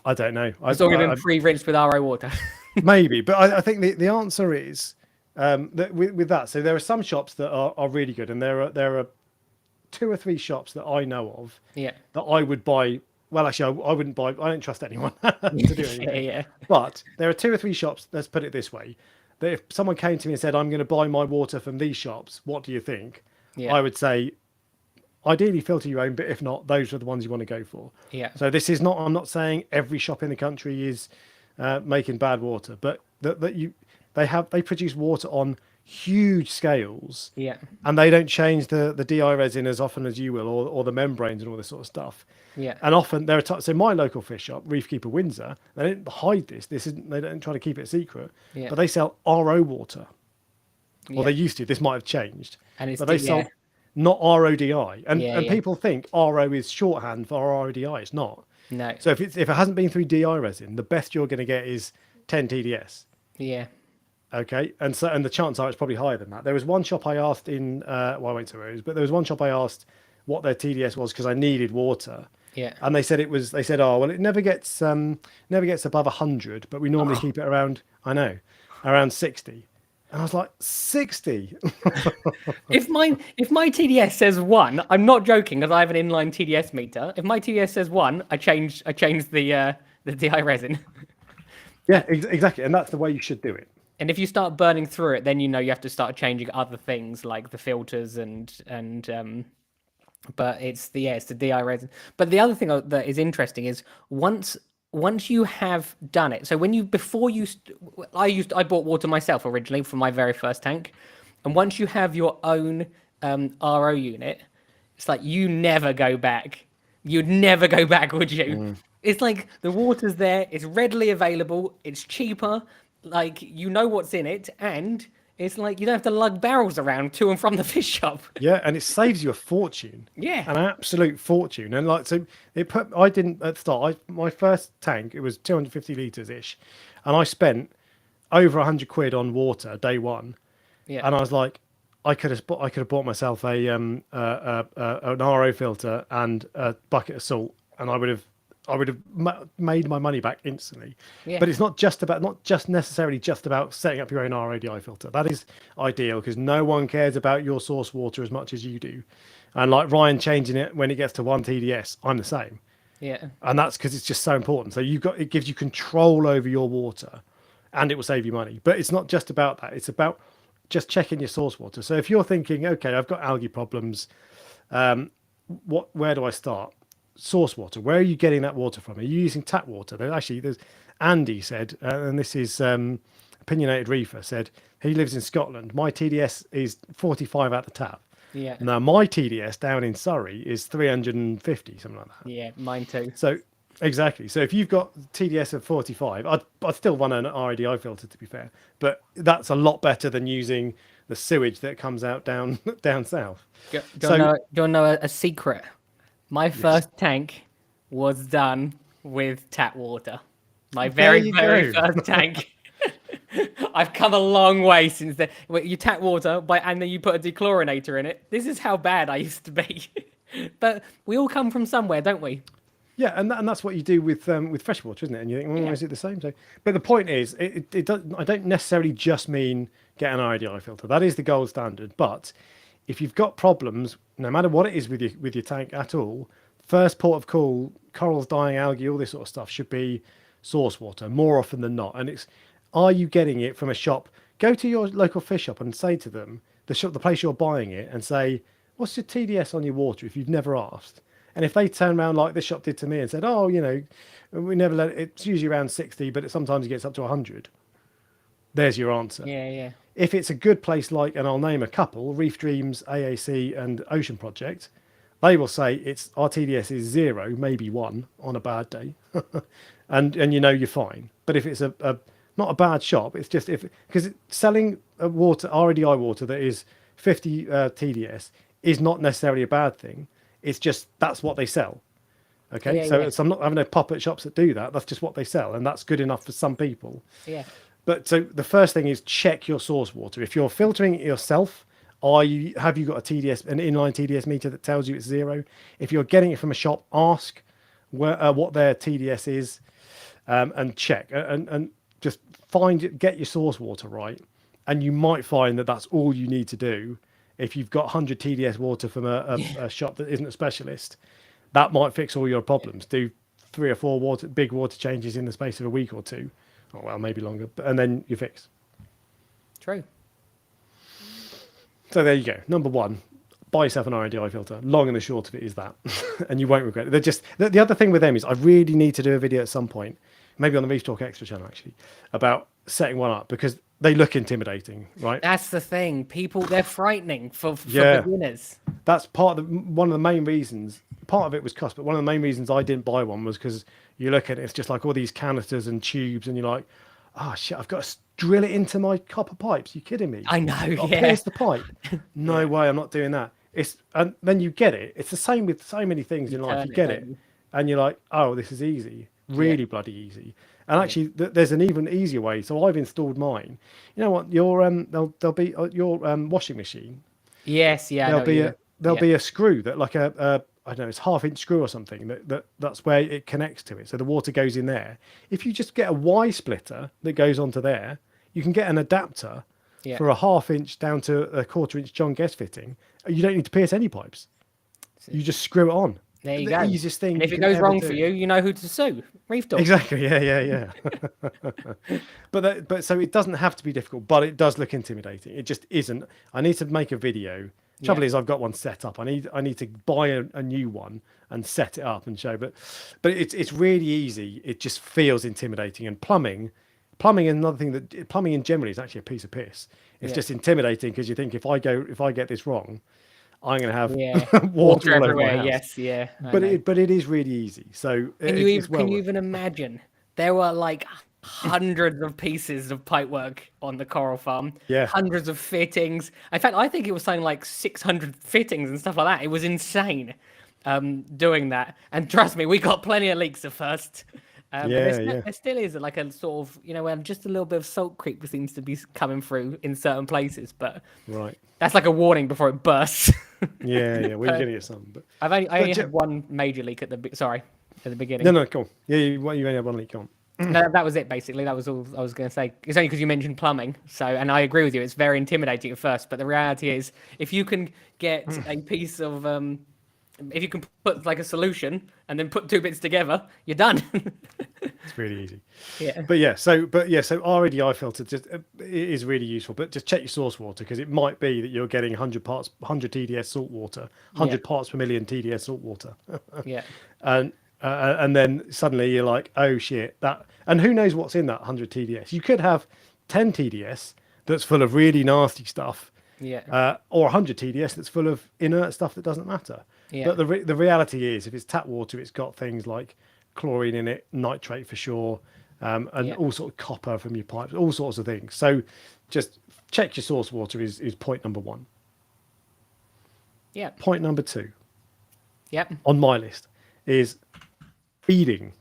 I don't know. It's all been pre-rinsed with RO water. Maybe, but I think the answer is that with that. So there are some shops that are really good, and there are 2 or 3 shops that I know of that I would buy. Well, actually, I wouldn't buy. I don't trust anyone to do anything. But there are 2 or 3 shops. Let's put it this way: that if someone came to me and said, "I'm going to buy my water from these shops, what do you think?" I would say, ideally filter your own, but if not, those are the ones you want to go for. So this is not. I'm not saying every shop in the country is making bad water, but they produce water on huge scales, and they don't change the DI resin as often as you will, or the membranes and all this sort of stuff. And often there are times. So my local fish shop, Reef Keeper Windsor, they don't hide this. They don't try to keep it a secret, but they sell RO water. Or they used to. This might have changed, but they sell not RODI, and people think RO is shorthand for RODI. It's not. No. So if it hasn't been through DI resin, the best you're going to get is 10 TDS. Okay, and the chances are it's probably higher than that. There was one shop I asked in, I won't say where it is, but there was one shop I asked what their TDS was because I needed water. And they said oh well, it never gets above 100, but we normally keep it around around 60. And I was like, 60. If my TDS says 1, I'm not joking, because I have an inline TDS meter. If my TDS says 1, I change the DI resin. Yeah, exactly, and that's the way you should do it. And if you start burning through it, then you have to start changing other things like the filters and but it's the DI resin. But the other thing that is interesting is once you have done it. So I bought water myself originally for my very first tank, and once you have your own RO unit, it's like you never go back. You'd never go back, would you? It's like the water's there, it's readily available, it's cheaper, like you know what's in it, and it's like you don't have to lug barrels around to and from the fish shop. Yeah, and it saves you a fortune. Yeah, an absolute fortune. And I didn't at the start. My first tank, it was 250 litres ish, and I spent over 100 quid on water day one. Yeah, and I was like, I could have bought myself an RO filter and a bucket of salt, and I would have I would have made my money back instantly. Yeah. But it's not just necessarily just about setting up your own RADI filter. That is ideal because no one cares about your source water as much as you do. And like Ryan changing it when it gets to 1 TDS, I'm the same. Yeah. And that's because it's just so important. So it gives you control over your water, and it will save you money. But it's not just about that. It's about just checking your source water. So if you're thinking, okay, I've got algae problems, where do I start? Source water. Where are you getting that water from? Are you using tap water? There's Andy said, and this is opinionated reefer said he lives in Scotland. My TDS is 45 at the tap. Yeah. Now my TDS down in Surrey is 350, something like that. Yeah, mine too. So exactly. So if you've got TDS of 45, I'd still run an RADI filter, to be fair, but that's a lot better than using the sewage that comes out down south. Do you know a secret? My first tank was done with tap water. My very first tank. I've come a long way since then. You tap water, and then you put a dechlorinator in it. This is how bad I used to be. But we all come from somewhere, don't we? Yeah, and that's what you do with fresh water, isn't it? And you think, well, is it the same? So, but the point is, it doesn't. I don't necessarily just mean get an RADI filter. That is the gold standard. But if you've got problems, no matter what it is with your tank at all, first port of call, corals dying, algae, all this sort of stuff should be source water more often than not. And are you getting it from a shop? Go to your local fish shop and say to them, the place you're buying it, and say, what's your TDS on your water if you've never asked? And if they turn around like this shop did to me and said, oh, we never let it's usually around 60, but sometimes it gets up to 100. There's your answer. Yeah, yeah. If it's a good place like, and I'll name a couple, Reef Dreams, AAC, and Ocean Project, they will say our TDS is 0, maybe 1 on a bad day, and you're fine. But if it's not a bad shop, it's just because selling water, RADI water that is 50 TDS is not necessarily a bad thing. It's just that's what they sell. Okay, so I'm not having no pop-up shops that do that. That's just what they sell, and that's good enough for some people. Yeah. But so the first thing is check your source water. If you're filtering it yourself, have you got an inline TDS meter that tells you it's 0? If you're getting it from a shop, ask what their TDS is, and check and just get your source water right, and you might find that that's all you need to do. If you've got 100 TDS water from a shop that isn't a specialist, that might fix all your problems. Do 3 or 4 big water changes in the space of a week or two, or well, maybe longer, and then you fix. True. So there you go. Number 1, buy yourself an RADI filter. Long and the short of it is that, and you won't regret it. They're just the other thing with them is I really need to do a video at some point, maybe on the Reef Dork Extra channel actually, about setting one up because they look intimidating, right? That's the thing. People, they're frightening for beginners. That's one of the main reasons. Part of it was cost, but one of the main reasons I didn't buy one was because you look at it, it's just like all these canisters and tubes, and you're like, oh shit, I've got to drill it into my copper pipes. You kidding me? I know. I'll pierce the pipe. No way, I'm not doing that. And then you get it. It's the same with so many things in life. You get it, and you're like, oh, this is easy, really bloody easy. And actually, there's an even easier way. So I've installed mine. You know what? There'll be your washing machine. Yes, yeah. There'll be a screw that like I don't know, it's 1/2-inch screw or something that's where it connects to it. So the water goes in there. If you just get a Y splitter that goes onto there, you can get an adapter for a 1/2-inch down to a 1/4-inch John Guest fitting. You don't need to pierce any pipes. You just screw it on. There you go. Easiest thing. And if it goes wrong for you, you know who to sue. Reef Dork. Exactly. Yeah. but so it doesn't have to be difficult, but it does look intimidating. It just isn't. I need to make a video. Trouble is, I've got one set up. I need to buy a new one and set it up and show. But it's really easy. It just feels intimidating. And plumbing is another thing that plumbing in general is actually a piece of piss. It's just intimidating because you think if I get this wrong, I'm going to have water all over my house. Yes, yeah. But it is really easy. So can you even imagine? There were like hundreds of pieces of pipework on the coral farm. Yeah. Hundreds of fittings. In fact, I think it was something like 600 fittings and stuff like that. It was insane doing that. And trust me, we got plenty of leaks at first. There still is like a sort of, where just a little bit of salt creep seems to be coming through in certain places. But that's like a warning before it bursts. Yeah, we're going to get some. But I only had one major leak at the. Sorry. at the beginning. No, go on. Yeah, you only have one leak. Go on. No, that was it basically. That was all I was going to say. It's only because you mentioned plumbing. So, and I agree with you. It's very intimidating at first, but the reality is, if you can get a piece of, if you can put like a solution and then put two bits together, you're done. It's really easy. Yeah. So RADI filter just is really useful, but just check your source water, because it might be that you're getting 100 TDS salt water, 100 parts per million TDS salt water. Yeah. And then suddenly you're like, oh shit, and who knows what's in that 100 TDS? You could have 10 TDS that's full of really nasty stuff, or 100 TDS that's full of inert stuff that doesn't matter. But the reality is, if it's tap water, it's got things like chlorine in it, nitrate for sure, and all sort of copper from your pipes, all sorts of things. So just check your source water is point number one. Yeah. Point number two. Yep. On my list is feeding.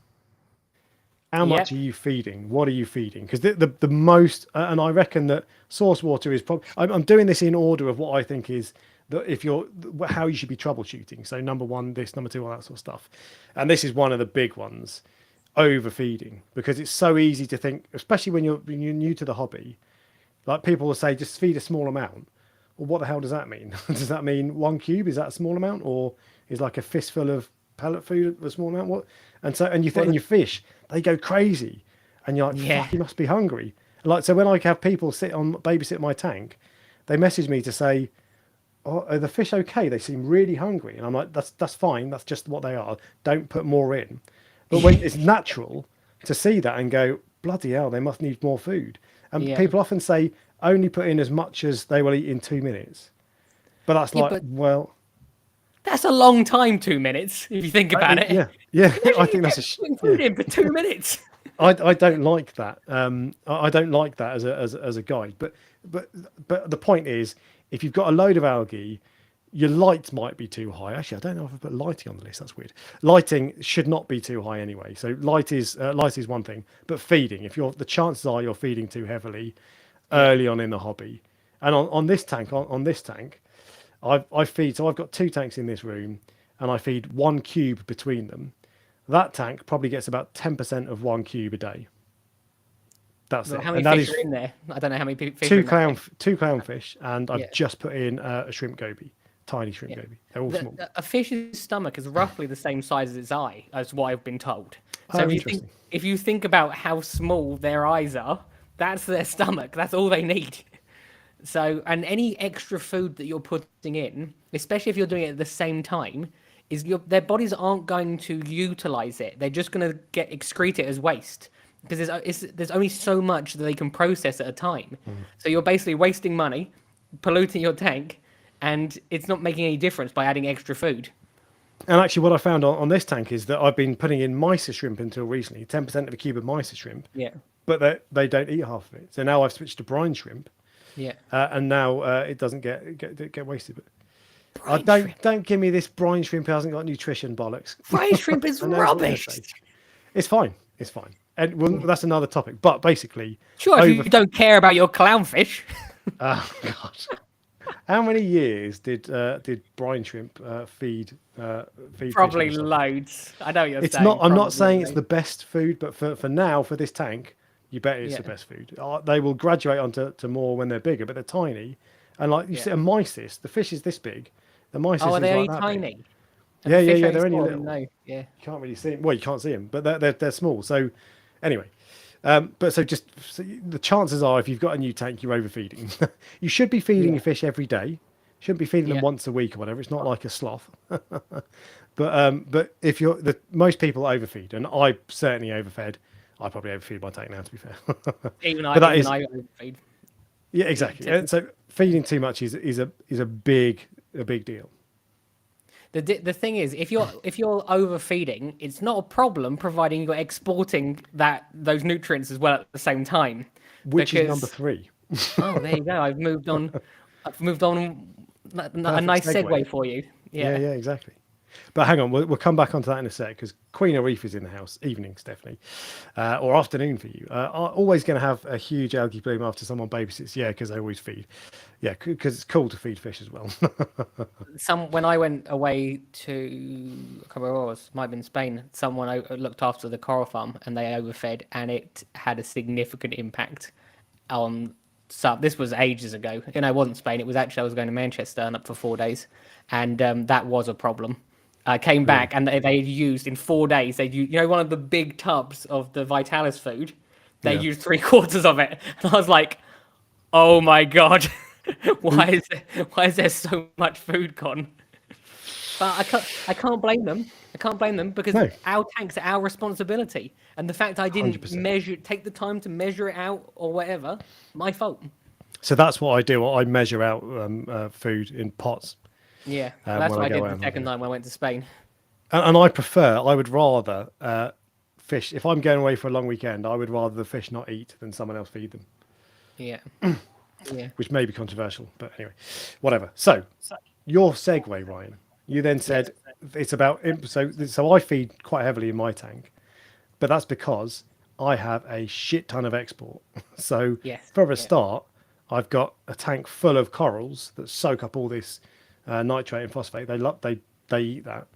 How much are you feeding? What are you feeding? Because the most, and I reckon that source water is probably, I'm doing this in order of what I think is how you should be troubleshooting. So number one, this, number two, all that sort of stuff. And this is one of the big ones, overfeeding, because it's so easy to think, especially when you're new to the hobby, like people will say, just feed a small amount. Well, what the hell does that mean? Does that mean 1 cube? Is that a small amount? Or is like a fistful of pellet food a small amount? What? And you think, and your fish, they go crazy, and you're like, fuck, you must be hungry. Like, so when I have people babysit my tank, they message me to say, oh, are the fish okay? They seem really hungry. And I'm like, that's fine. That's just what they are. Don't put more in. But when it's natural to see that and go, bloody hell, they must need more food. And people often say, only put in as much as they will eat in 2 minutes. But that's well... That's a long time, 2 minutes, if you think about it. Yeah. I think that's food in for 2 minutes. I don't like that. I don't like that as a guide. But the point is, if you've got a load of algae, your light might be too high. Actually, I don't know if I put lighting on the list. That's weird. Lighting should not be too high anyway. So light is one thing. But feeding, the chances are you're feeding too heavily early on in the hobby. And on this tank, I feed. So I've got 2 tanks in this room, and I feed 1 cube between them. That tank probably gets about 10% of 1 cube a day. That's it. How many fish are in there? I don't know how many fish. Two clownfish, and I've just put in a shrimp goby, tiny shrimp goby. They're all small. A fish's stomach is roughly the same size as its eye, as what I've been told. So if you think about how small their eyes are, that's their stomach. That's all they need. So, and any extra food that you're putting in, especially if you're doing it at the same time, their bodies aren't going to utilize it. They're just going to excrete it as waste, because there's only so much that they can process at a time. So you're basically wasting money, polluting your tank, and it's not making any difference by adding extra food. And actually, what I found on this tank is that I've been putting in mysis shrimp until recently, 10% of a cube of mysis shrimp. Yeah. But they don't eat half of it. So now I've switched to brine shrimp. Yeah. And now it doesn't get wasted. But don't give me this brine shrimp hasn't got nutrition bollocks. Brine shrimp is rubbish. It's fine. And that's another topic. But basically, sure, if you don't care about your clownfish. Oh God. How many years did brine shrimp feed? Probably loads. I know you're saying. I'm not saying it's the best food, but for now, for this tank, you bet it's the best food. They will graduate onto more when they're bigger, but they're tiny. And like you see a mysis, the fish is this big. The mysis is are they like only tiny? Big. Yeah, they're only little. No. Yeah. You can't really see them. Well, you can't see them, but they're small. So anyway, the chances are, if you've got a new tank, you're overfeeding. You should be feeding your fish every day. You shouldn't be feeding them once a week or whatever. It's not like a sloth. But if most people overfeed, and I certainly overfed. I probably overfeed my tank now, to be fair. Even I overfeed. Yeah, exactly. And so feeding too much is a big deal. The thing is, if you're overfeeding, it's not a problem, providing you're exporting those nutrients as well at the same time. Which is number 3. Oh, there you go. I've moved on. A nice segue for you. Yeah, exactly. But hang on, we'll come back onto that in a sec because Queen of Reef is in the house. Evening, Stephanie, or afternoon for you. Always going to have a huge algae bloom after someone babysits. Yeah, because they always feed. Yeah, because it's cool to feed fish as well. When I went away to, I can't remember where it was, might have been Spain, someone looked after the coral farm and they overfed, and it had a significant impact on some. This was ages ago. You know, it wasn't Spain. It was actually, I was going to Manchester and up for 4 days, and that was a problem. I came back and they used in 4 days. They used, you know, one of the big tubs of the Vitalis food. They used 3/4 of it, and I was like, "Oh my god, why is there so much food gone?" But I can't blame them. I can't blame them because our tanks are our responsibility, and the fact I didn't 100%. take the time to measure it out or whatever, my fault. So that's what I do. I measure out food in pots. Yeah, that's what I did the second time when I went to Spain. And I would rather fish, if I'm going away for a long weekend, I would rather the fish not eat than someone else feed them. Yeah. Yeah. Which may be controversial, but anyway, whatever. So your segue, Ryan, you then said it's about, so I feed quite heavily in my tank, but that's because I have a shit ton of export. So for a start, I've got a tank full of corals that soak up all this nitrate and phosphate. They eat that,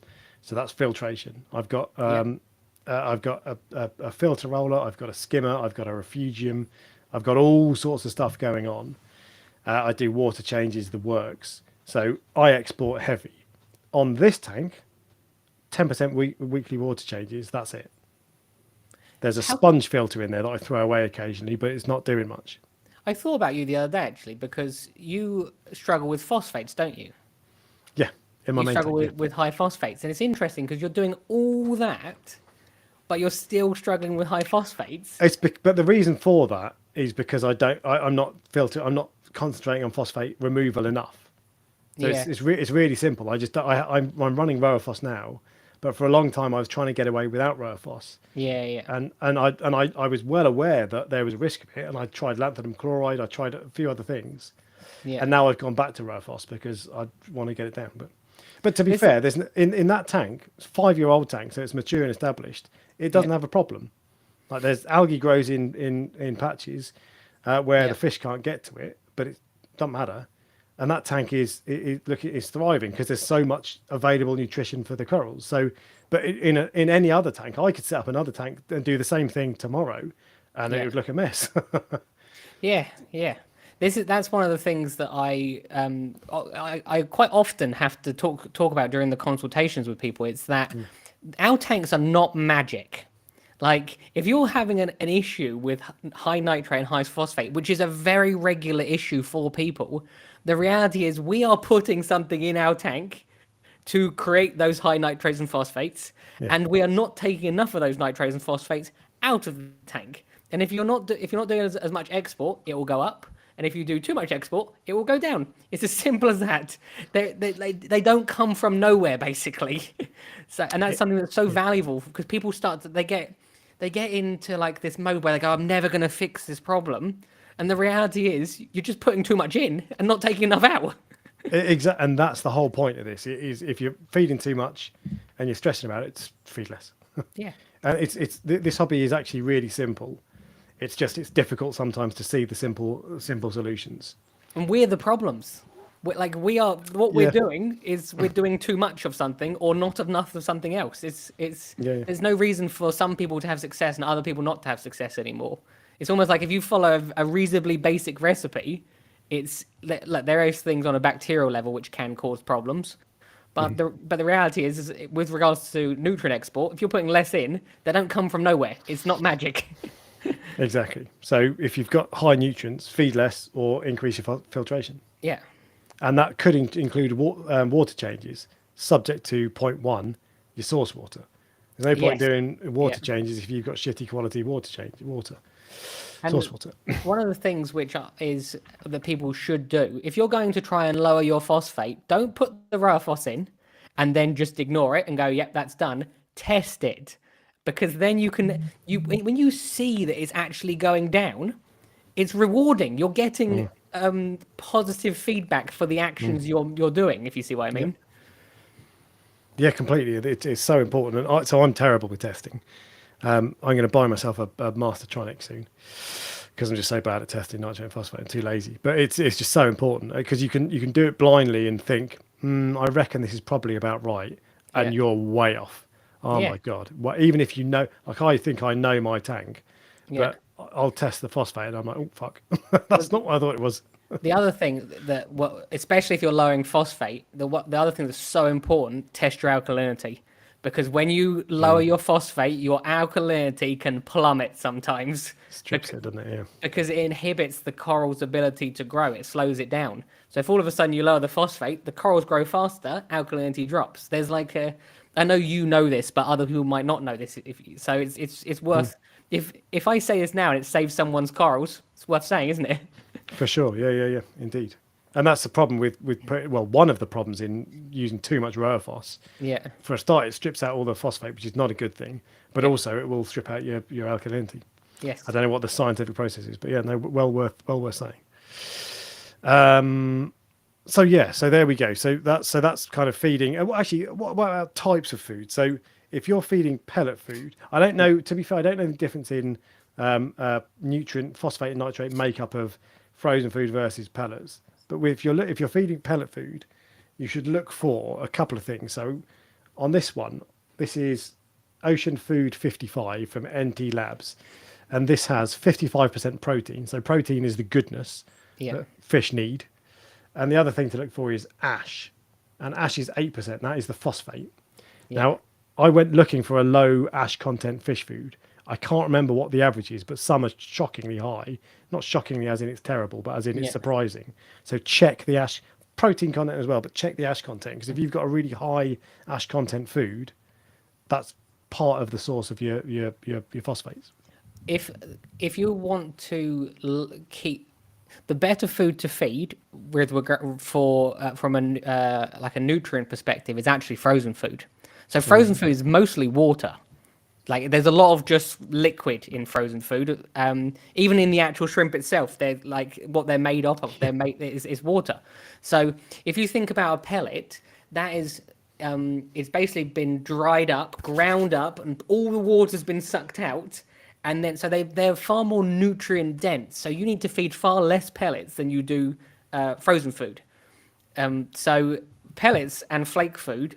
so that's filtration. I've got a filter roller. I've got a skimmer. I've got a refugium. I've got all sorts of stuff going on. I do water changes, the works. So I export heavy. On this tank, 10% weekly water changes. That's it. There's a sponge filter in there that I throw away occasionally, but it's not doing much. I thought about you the other day actually, because you struggle with phosphates, don't you? Yeah, in my you main struggle tank, with high phosphates, and it's interesting because you're doing all that, but you're still struggling with high phosphates. But the reason for that is because I'm not concentrating on phosphate removal enough. So it's really simple. I'm running Rowaphos now, but for a long time I was trying to get away without Rowaphos. Yeah. And I was well aware that there was a risk of it, and I tried lanthanum chloride, I tried a few other things. Yeah. And now I've gone back to Rowaphos because I want to get it down. But to be fair, there's in that tank, it's a 5-year-old tank, so it's mature and established. It doesn't have a problem. Like there's algae grows in patches where the fish can't get to it, but it doesn't matter. And that tank is thriving because there's so much available nutrition for the corals. So, but in any other tank, I could set up another tank and do the same thing tomorrow, and it would look a mess. Yeah. That's one of the things that I quite often have to talk about during the consultations with people. It's that our tanks are not magic. Like if you're having an issue with high nitrate and high phosphate, which is a very regular issue for people, the reality is we are putting something in our tank to create those high nitrates and phosphates, and we are not taking enough of those nitrates and phosphates out of the tank. And if you're not doing as much export, it will go up. And if you do too much export, it will go down. It's as simple as that. They don't come from nowhere, basically. So, and that's something that's so valuable because people they get into like this mode where they go, I'm never going to fix this problem. And the reality is you're just putting too much in and not taking enough out. Exactly. And that's the whole point of this is if you're feeding too much and you're stressing about it, feed less. Yeah. And this hobby is actually really simple. It's difficult sometimes to see the simple solutions. And we're the problems. We're doing is we're doing too much of something or not enough of something else. There's no reason for some people to have success and other people not to have success anymore. It's almost like if you follow a reasonably basic recipe, there is things on a bacterial level which can cause problems. But the reality is with regards to nutrient export, if you're putting less in, they don't come from nowhere. It's not magic. Exactly. So if you've got high nutrients, feed less or increase your filtration. Yeah. And that could include water changes, subject to point 1, your source water. There's no point doing water changes if you've got shitty quality source water. One of the things is that people should do, if you're going to try and lower your phosphate, don't put the Rowaphos in and then just ignore it and go, yep, that's done. Test it. Because then when you see that it's actually going down, it's rewarding. You're getting positive feedback for the actions you're doing, if you see what I mean. Yeah, completely. It's so important, and so I'm terrible with testing. I'm going to buy myself a Mastertronic soon because I'm just so bad at testing nitrogen phosphate and too lazy. But it's just so important because you can do it blindly and think, I reckon this is probably about right, and you're way off. Oh my God! Well, even if you know, like I think I know my tank, but I'll test the phosphate and I'm like, oh fuck, that's not what I thought it was. The other thing that, especially if you're lowering phosphate, the other thing that's so important, test your alkalinity. Because when you lower your phosphate, your alkalinity can plummet sometimes. Strips it, doesn't it? Yeah. Because it inhibits the coral's ability to grow. It slows it down. So if all of a sudden you lower the phosphate, the corals grow faster, alkalinity drops. There's like I know you know this, but other people might not know this. So it's worth, if I say this now and it saves someone's corals, it's worth saying, isn't it? For sure, yeah, indeed. And that's the problem with one of the problems in using too much Rowaphos. Yeah. For a start, it strips out all the phosphate, which is not a good thing, but also it will strip out your alkalinity. Yes. I don't know what the scientific process is, but yeah, no, well worth saying. So there we go. So that's kind of feeding. Actually, what about types of food? So if you're feeding pellet food, I don't know. To be fair, I don't know the difference in nutrient, phosphate, and nitrate makeup of frozen food versus pellets. But if you're feeding pellet food, you should look for a couple of things. So on this one, this is Ocean Food 55 from NT Labs, and this has 55% protein. So protein is the goodness that fish need. And the other thing to look for is ash, and ash is 8%. That is the phosphate. Now, I went looking for a low ash content fish food. I can't remember what the average is, but some are shockingly high. Not shockingly as in it's terrible, but as in it's surprising. So check the ash protein content as well, but check the ash content, because if you've got a really high ash content food, that's part of the source of your phosphates. If you want to keep the better food to feed from a nutrient perspective is actually frozen food. So frozen food is mostly water. Like there's a lot of just liquid in frozen food. Even in the actual shrimp itself, they're like what they're made up of. Is water. So if you think about a pellet, that is it's basically been dried up, ground up, and all the water's been sucked out. And then so they're far more nutrient dense. So you need to feed far less pellets than you do frozen food. So pellets and flake food.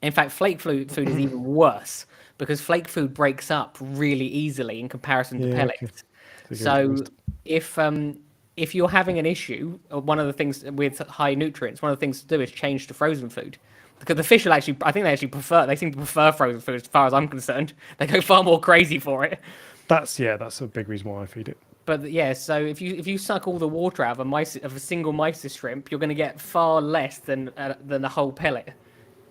In fact, flake food is even worse, because flake food breaks up really easily in comparison to pellets. Okay. So if you're having an issue, one of the things with high nutrients, one of the things to do is change to frozen food. Because the fish I think they seem to prefer frozen food as far as I'm concerned. They go far more crazy for it. That's a big reason why I feed it. But yeah, so if you suck all the water out of a single mysis shrimp, you're going to get far less than a whole pellet.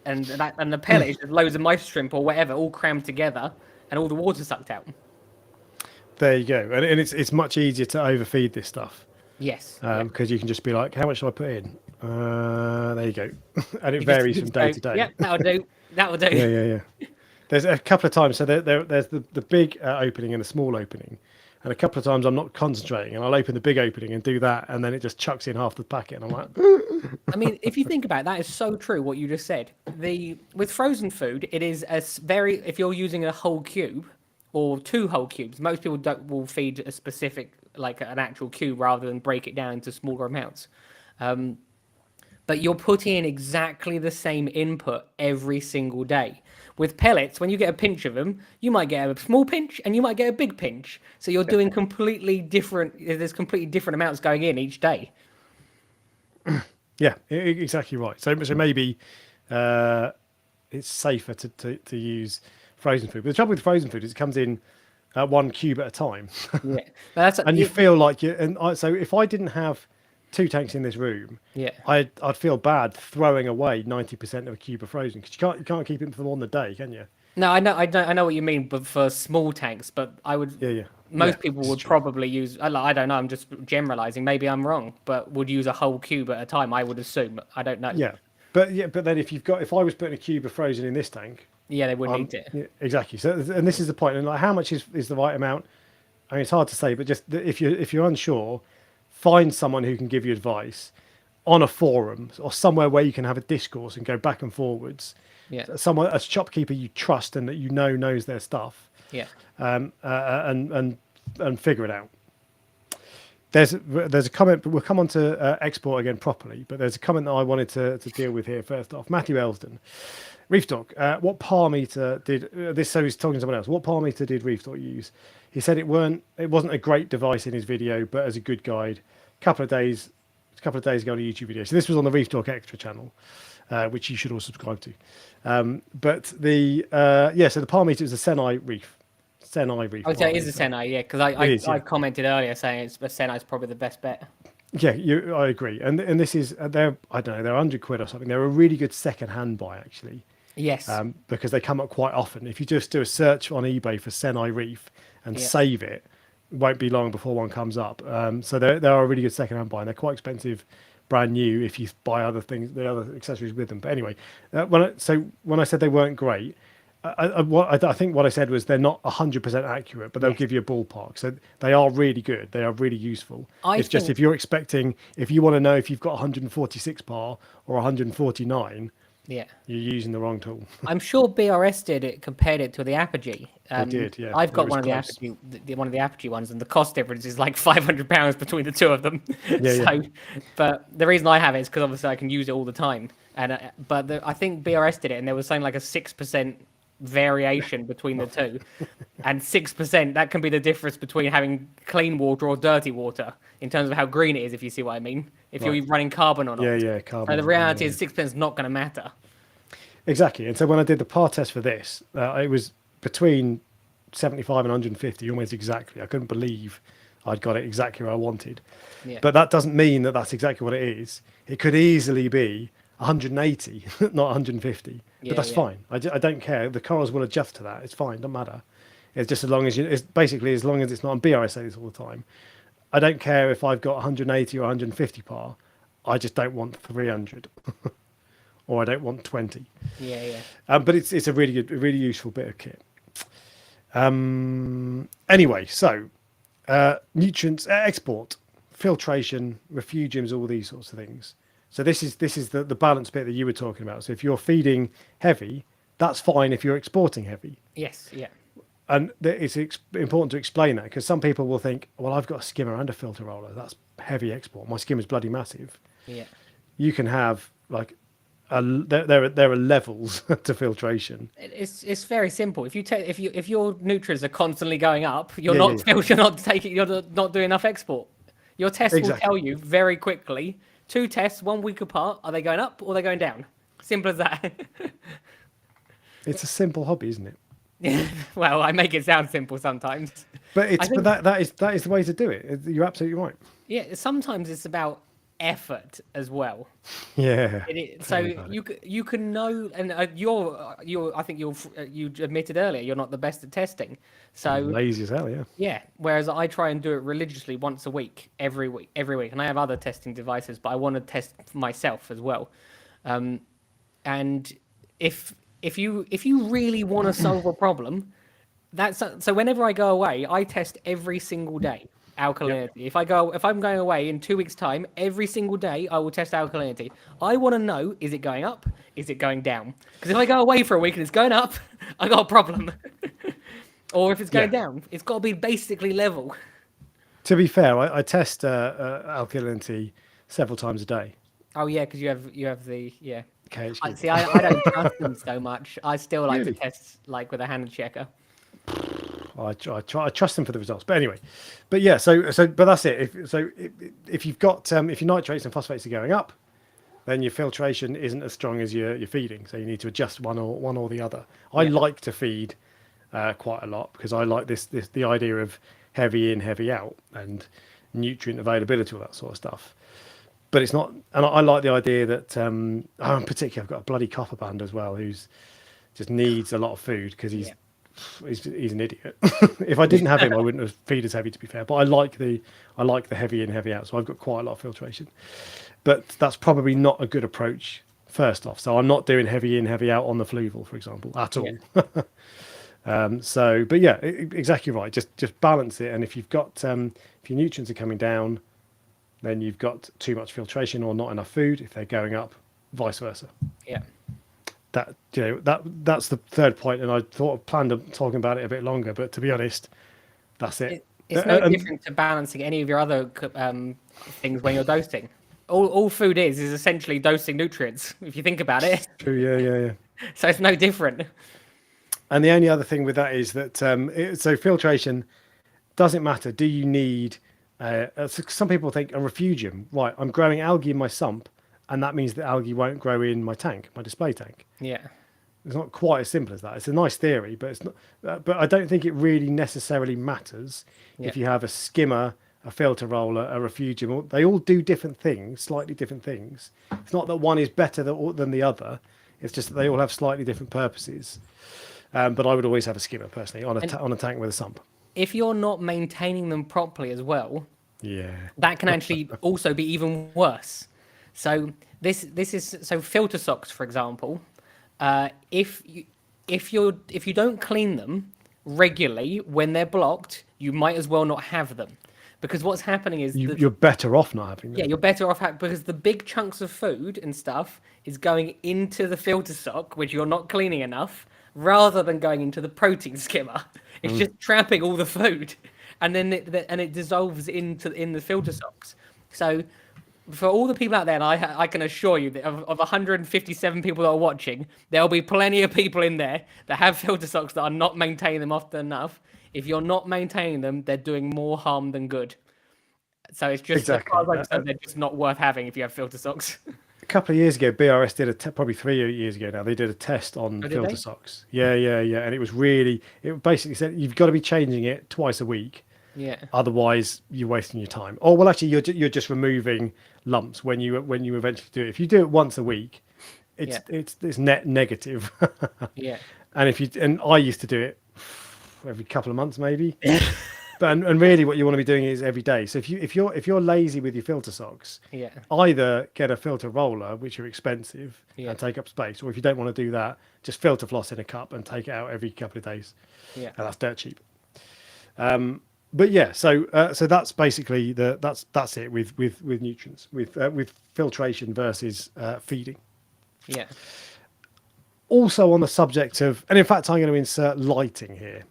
And the pellet is just loads of mysis shrimp or whatever, all crammed together, and all the water sucked out. There you go, and it's much easier to overfeed this stuff. Yes, because you can just be like, how much should I put in? There you go, and it varies from day to day. Yeah, that'll do. Yeah. There's a couple of times, so there's the big opening and the small opening, and a couple of times I'm not concentrating, and I'll open the big opening and do that, and then it just chucks in half the packet, and I'm like. I mean, if you think about it, that is so true what you just said. With frozen food, it is if you're using a whole cube or 2 whole cubes, most people will feed a specific, like an actual cube rather than break it down into smaller amounts. But you're putting in exactly the same input every single day. With pellets, when you get a pinch of them, you might get a small pinch and you might get a big pinch. So you're doing there's completely different amounts going in each day. Yeah, exactly right. So maybe it's safer to use frozen food. But the trouble with frozen food is it comes in 1 cube at a time. Yeah, and you feel like so if I didn't have 2 tanks in this room, I'd feel bad throwing away 90% of a cube of frozen, because you can't keep it for more than a day, can you? No, I know what you mean, but for small tanks. But I would. Yeah. Most people would probably use. I don't know. I'm just generalizing. Maybe I'm wrong, but would use a whole cube at a time. I would assume. I don't know. Yeah, but then if I was putting a cube of frozen in this tank, they wouldn't eat it. Yeah, exactly. So, and this is the point. And like, how much is the right amount? I mean, it's hard to say, but just if you're unsure, find someone who can give you advice on a forum or somewhere where you can have a discourse and go back and forwards. Yeah. Someone, a shopkeeper you trust and that you know knows their stuff. Yeah. And figure it out. There's a comment, but we'll come on to export again properly. But there's a comment that I wanted to deal with here first off. Matthew Elsden, Reef Dork, what par meter did this? So he's talking to someone else. What par meter did Reef Dork use? He said it wasn't a great device in his video, but as a good guide. A couple of days ago on a YouTube video. So this was on the Reef Dork Extra channel, which you should all subscribe to. But so the par meter is a Senai Reef. Senai Reef. Oh, so it is a Senai, yeah, because I commented earlier saying Senai is probably the best bet. Yeah, I agree. And this is they're I don't know, they're £100 or something. They're a really good second-hand buy actually. Yes. Because they come up quite often. If you just do a search on eBay for Senai Reef and save it, it won't be long before one comes up. So they are a really good second-hand buy, and they're quite expensive brand new if you buy other things, the other accessories with them. But anyway, when I said they weren't great, I think what I said was they're not 100% accurate, but they'll give you a ballpark. So they are really good. They are really useful. Just if you want to know if you've got 146 par or 149, you're using the wrong tool. I'm sure BRS compared it to the Apogee. They did, yeah. I've got one of the Apogee ones, and the cost difference is like £500 between the two of them. But the reason I have it is because obviously I can use it all the time. And I think BRS did it, and there was something like a 6% variation between the two, and 6% that can be the difference between having clean water or dirty water in terms of how green it is, if you see what I mean, if you're running carbon or not. Carbon. So the reality is 6% is not going to matter. Exactly. And so when I did the par test for this, it was between 75 and 150 almost exactly. I couldn't believe I'd got it exactly where I wanted. But that doesn't mean that that's exactly what it is. It could easily be 180, not 150. But that's fine. I don't care. The corals will adjust to that. It's fine. Doesn't matter. It's just as long as as long as it's not on BR. I say this all the time. I don't care if I've got 180 or 150 par. I just don't want 300, or I don't want 20. But it's a really good, really useful bit of kit. Anyway, so nutrients, export, filtration, refugiums, all these sorts of things. So this is the balance bit that you were talking about. So if you're feeding heavy, that's fine if you're exporting heavy. Yes, yeah. And it's important to explain that, because some people will think, well, I've got a skimmer and a filter roller. That's heavy export. My skimmer's bloody massive. Yeah. You can have there are levels to filtration. It's very simple. If your nutrients are constantly going up, you're not doing enough export. Your test will tell you very quickly. 2 tests, 1 week apart. Are they going up or are they going down? Simple as that. It's a simple hobby, isn't it? Well, I make it sound simple sometimes. But that is the way to do it. You're absolutely right. Yeah, sometimes it's about effort as well. Yeah. So you can know, and I think you admitted earlier you're not the best at testing. So I'm lazy as hell, yeah. Yeah. Whereas I try and do it religiously once a week, every week, and I have other testing devices, but I want to test myself as well. And if you really want to solve a problem, so whenever I go away, I test every single day. Alkalinity. Yep. If I'm going away in 2 weeks' time, every single day I will test alkalinity. I want to know, is it going up? Is it going down? Because if I go away for a week and it's going up, I got a problem. Or if it's going down, it's got to be basically level. To be fair, I test alkalinity several times a day. Oh yeah, because you have the KHQ. See, I don't trust them so much. I still like to test like with a hand checker. I trust them for the results, but anyway, but that's it. If you've got if your nitrates and phosphates are going up, then your filtration isn't as strong as your feeding, so you need to adjust one or the other. I like to feed quite a lot because I like the idea of heavy in, heavy out, and nutrient availability, all that sort of stuff. But it's not, and I like the idea that in particular I've got a bloody copper band as well who's just needs a lot of food because he's an idiot. If I didn't have him, I wouldn't have feed as heavy, to be fair. But I like the heavy in, heavy out. So I've got quite a lot of filtration. But that's probably not a good approach first off. So I'm not doing heavy in, heavy out on the fluval, for example, at all. But yeah, exactly right. Just balance it. And if you've got if your nutrients are coming down, then you've got too much filtration or not enough food. If they're going up, vice versa. Yeah. that's the third point, and I thought I planned on talking about it a bit longer, but to be honest, that's it. It's no different to balancing any of your other things when you're dosing. All food is essentially dosing nutrients, if you think about it. True, yeah. So it's no different. And the only other thing with that is that so filtration doesn't matter. Do you need? Some people think a refugium. Right, I'm growing algae in my sump, and that means that algae won't grow in my tank, my display tank. Yeah. It's not quite as simple as that. It's a nice theory, but it's not. But I don't think it really necessarily matters if you have a skimmer, a filter roller, a refugium. They all do different things, slightly different things. It's not that one is better than the other. It's just that they all have slightly different purposes. But I would always have a skimmer personally on a tank with a sump. If you're not maintaining them properly as well, that can actually also be even worse. So this is filter socks, for example. If you don't clean them regularly when they're blocked, you might as well not have them, because what's happening is you're better off not having them. Yeah, you're better off because the big chunks of food and stuff is going into the filter sock, which you're not cleaning enough, rather than going into the protein skimmer. It's just trapping all the food, and then it dissolves in the filter socks. So for all the people out there, and I can assure you that of 157 people that are watching, there'll be plenty of people in there that have filter socks that are not maintaining them often enough. If you're not maintaining them, they're doing more harm than good. So it's just, as far as I'm concerned, they're just not worth having if you have filter socks. A couple of years ago, BRS did probably 3 years ago now, they did a test on filter socks. Yeah. And it basically said you've got to be changing it twice a week. Yeah. Otherwise, you're wasting your time. Or well, actually, you're just removing lumps when you eventually do it. If you do it once a week, it's net negative. Yeah. And I used to do it every couple of months maybe. But really, what you want to be doing is every day. So if you're lazy with your filter socks, either get a filter roller, which are expensive and take up space, or if you don't want to do that, just filter floss in a cup and take it out every couple of days. Yeah, and that's dirt cheap. But yeah, so that's basically that's it with nutrients, with filtration versus feeding. Yeah. Also on the subject of, and in fact, I'm going to insert lighting here,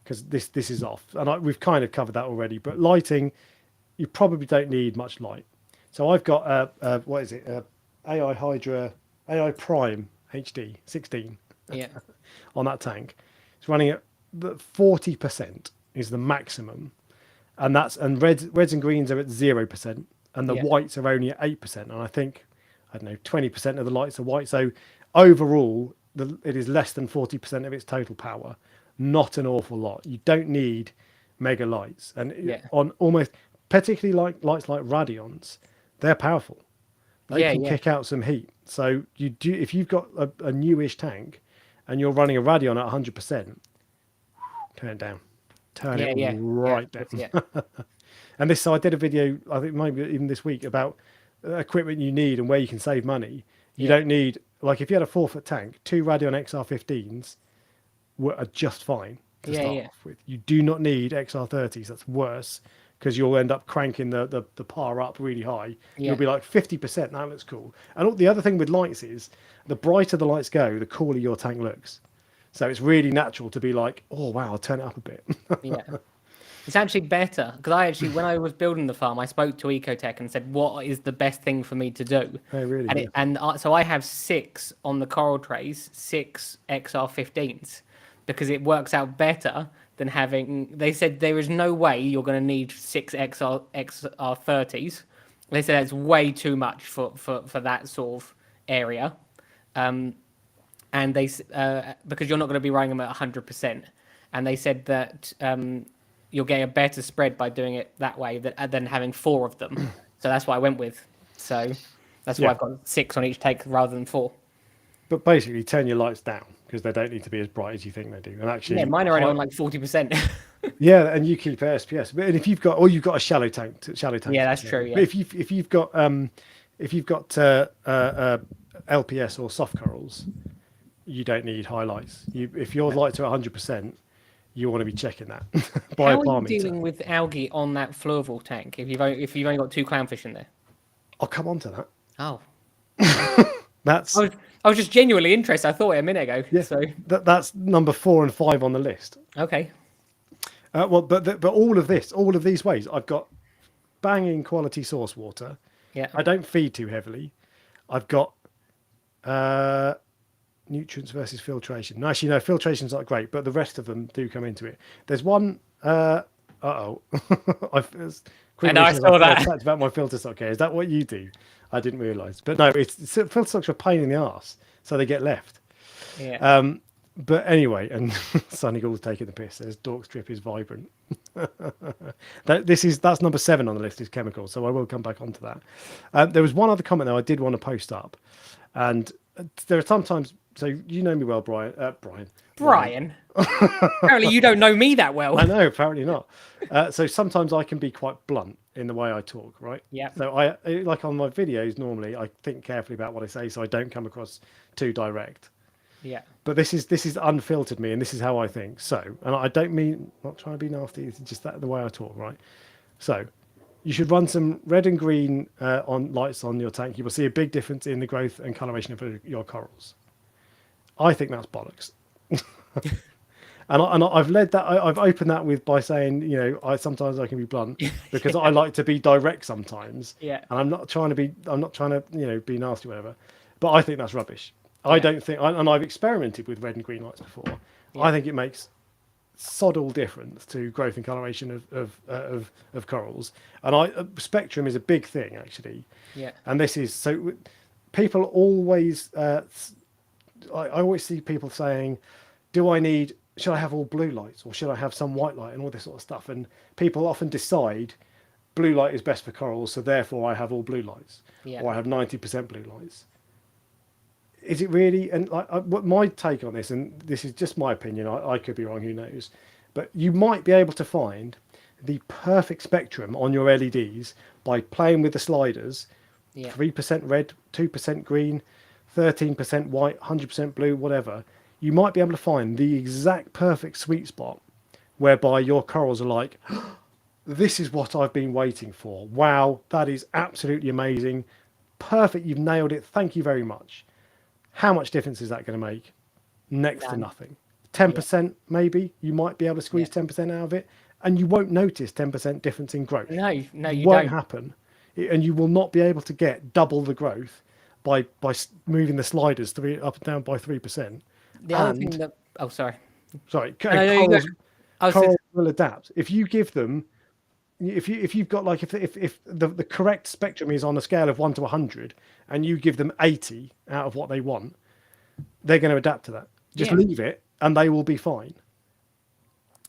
because this is off, and we've kind of covered that already. But lighting, you probably don't need much light. So I've got what is it? AI Prime HD 16. Yeah. On that tank, it's running at 40% is the maximum, and reds and greens are at 0%, and the whites are only at 8%. And I think 20% of the lights are white. So overall, it is less than 40% of its total power. Not an awful lot. You don't need mega lights, and on almost particularly lights like Radions, they're powerful. They can kick out some heat. So if you've got a newish tank and you're running a Radion at 100%, turn it down. Turn it right down. Yeah. And so I did a video, I think maybe even this week, about equipment you need and where you can save money. You don't need, like if you had a 4-foot tank, 2 Radion XR15s are just fine to start off with. You do not need XR30s. That's worse, because you'll end up cranking the par up really high. You'll be like 50%. That looks cool. And the other thing with lights is, the brighter the lights go, the cooler your tank looks. So it's really natural to be like, oh wow, I'll turn it up a bit. Yeah. It's actually better, because when I was building the farm, I spoke to Ecotech and said, what is the best thing for me to do? Oh, really? So I have 6 on the coral trays, 6 XR15s, because it works out better than having. They said there is no way you're going to need 6 XR30s. They said that's way too much for that sort of area, and they because you're not going to be running them at 100%. And they said that you'll get a better spread by doing it that way than having 4 of them. So that's what I went with. So that's why I've got 6 on each take rather than 4. But basically, turn your lights down, because they don't need to be as bright as you think they do. And actually, mine are only on like 40%. Yeah, and you keep SPS. But if you've got a shallow tank. Yeah, that's true. Yeah. But if you've got LPS or soft corals, you don't need highlights. If your lights are 100%, you want to be checking that. How are you dealing with algae on that fluval tank if you've only got 2 clownfish in there? I'll come on to that. Oh. That's I was just genuinely interested. I thought it a minute ago. yeah. So That's number 4 and 5 on the list. okay. Well, but all of these ways, I've got banging quality source water. Yeah. I don't feed too heavily. I've got nutrients versus filtration. No, actually, no, filtration's not great, but the rest of them do come into it. There's one. Uh-oh. I know, I saw that. Talked about my filter stock here. Is that what you do? I didn't realise. But no, filter stocks are a pain in the arse, so they get left. Yeah. But anyway, and Sunnygall's taking the piss. Says Dork strip is vibrant. That's number 7 on the list is chemicals. So I will come back onto that. There was one other comment though I did want to post up, and there are sometimes. So you know me well, Brian. Brian. Apparently you don't know me that well. I know, apparently not. So sometimes I can be quite blunt in the way I talk, right? Yeah. So I like on my videos normally I think carefully about what I say so I don't come across too direct. Yeah. But this is unfiltered me, and this is how I think. So, and I don't mean not trying to be nasty. It's just that the way I talk, right? So, you should run some red and green on lights on your tank. You will see a big difference in the growth and coloration of your corals. I think that's bollocks. and I've led that. I've opened that by saying, sometimes I can be blunt because I like to be direct sometimes. Yeah. And I'm not trying to be nasty, or whatever. But I think that's rubbish. I don't think, and I've experimented with red and green lights before. Yeah. I think it makes sod all difference to growth and coloration of corals. And spectrum is a big thing actually. Yeah. And this is so people always. I always see people saying, should I have all blue lights or should I have some white light and all this sort of stuff? And people often decide blue light is best for corals, so therefore I have all blue lights, or I have 90% blue lights. Is it really? And what my take on this, and this is just my opinion, I could be wrong, who knows, but you might be able to find the perfect spectrum on your LEDs by playing with the sliders, 3% red, 2% green, 13% white, 100% blue, whatever. You might be able to find the exact perfect sweet spot whereby your corals are like, this is what I've been waiting for. Wow, that is absolutely amazing. Perfect, you've nailed it. Thank you very much. How much difference is that going to make? Next to nothing. 10% maybe. You might be able to squeeze 10% out of it, and you won't notice 10% difference in growth. No, you won't don't. happen, and you will not be able to get double the growth by moving the sliders up and down by 3%. The other thing that corals will adapt if you give them. If you've got if the correct spectrum is on a scale of 1 to 100 and you give them 80 out of what they want, they're going to adapt to that. Just leave it and they will be fine.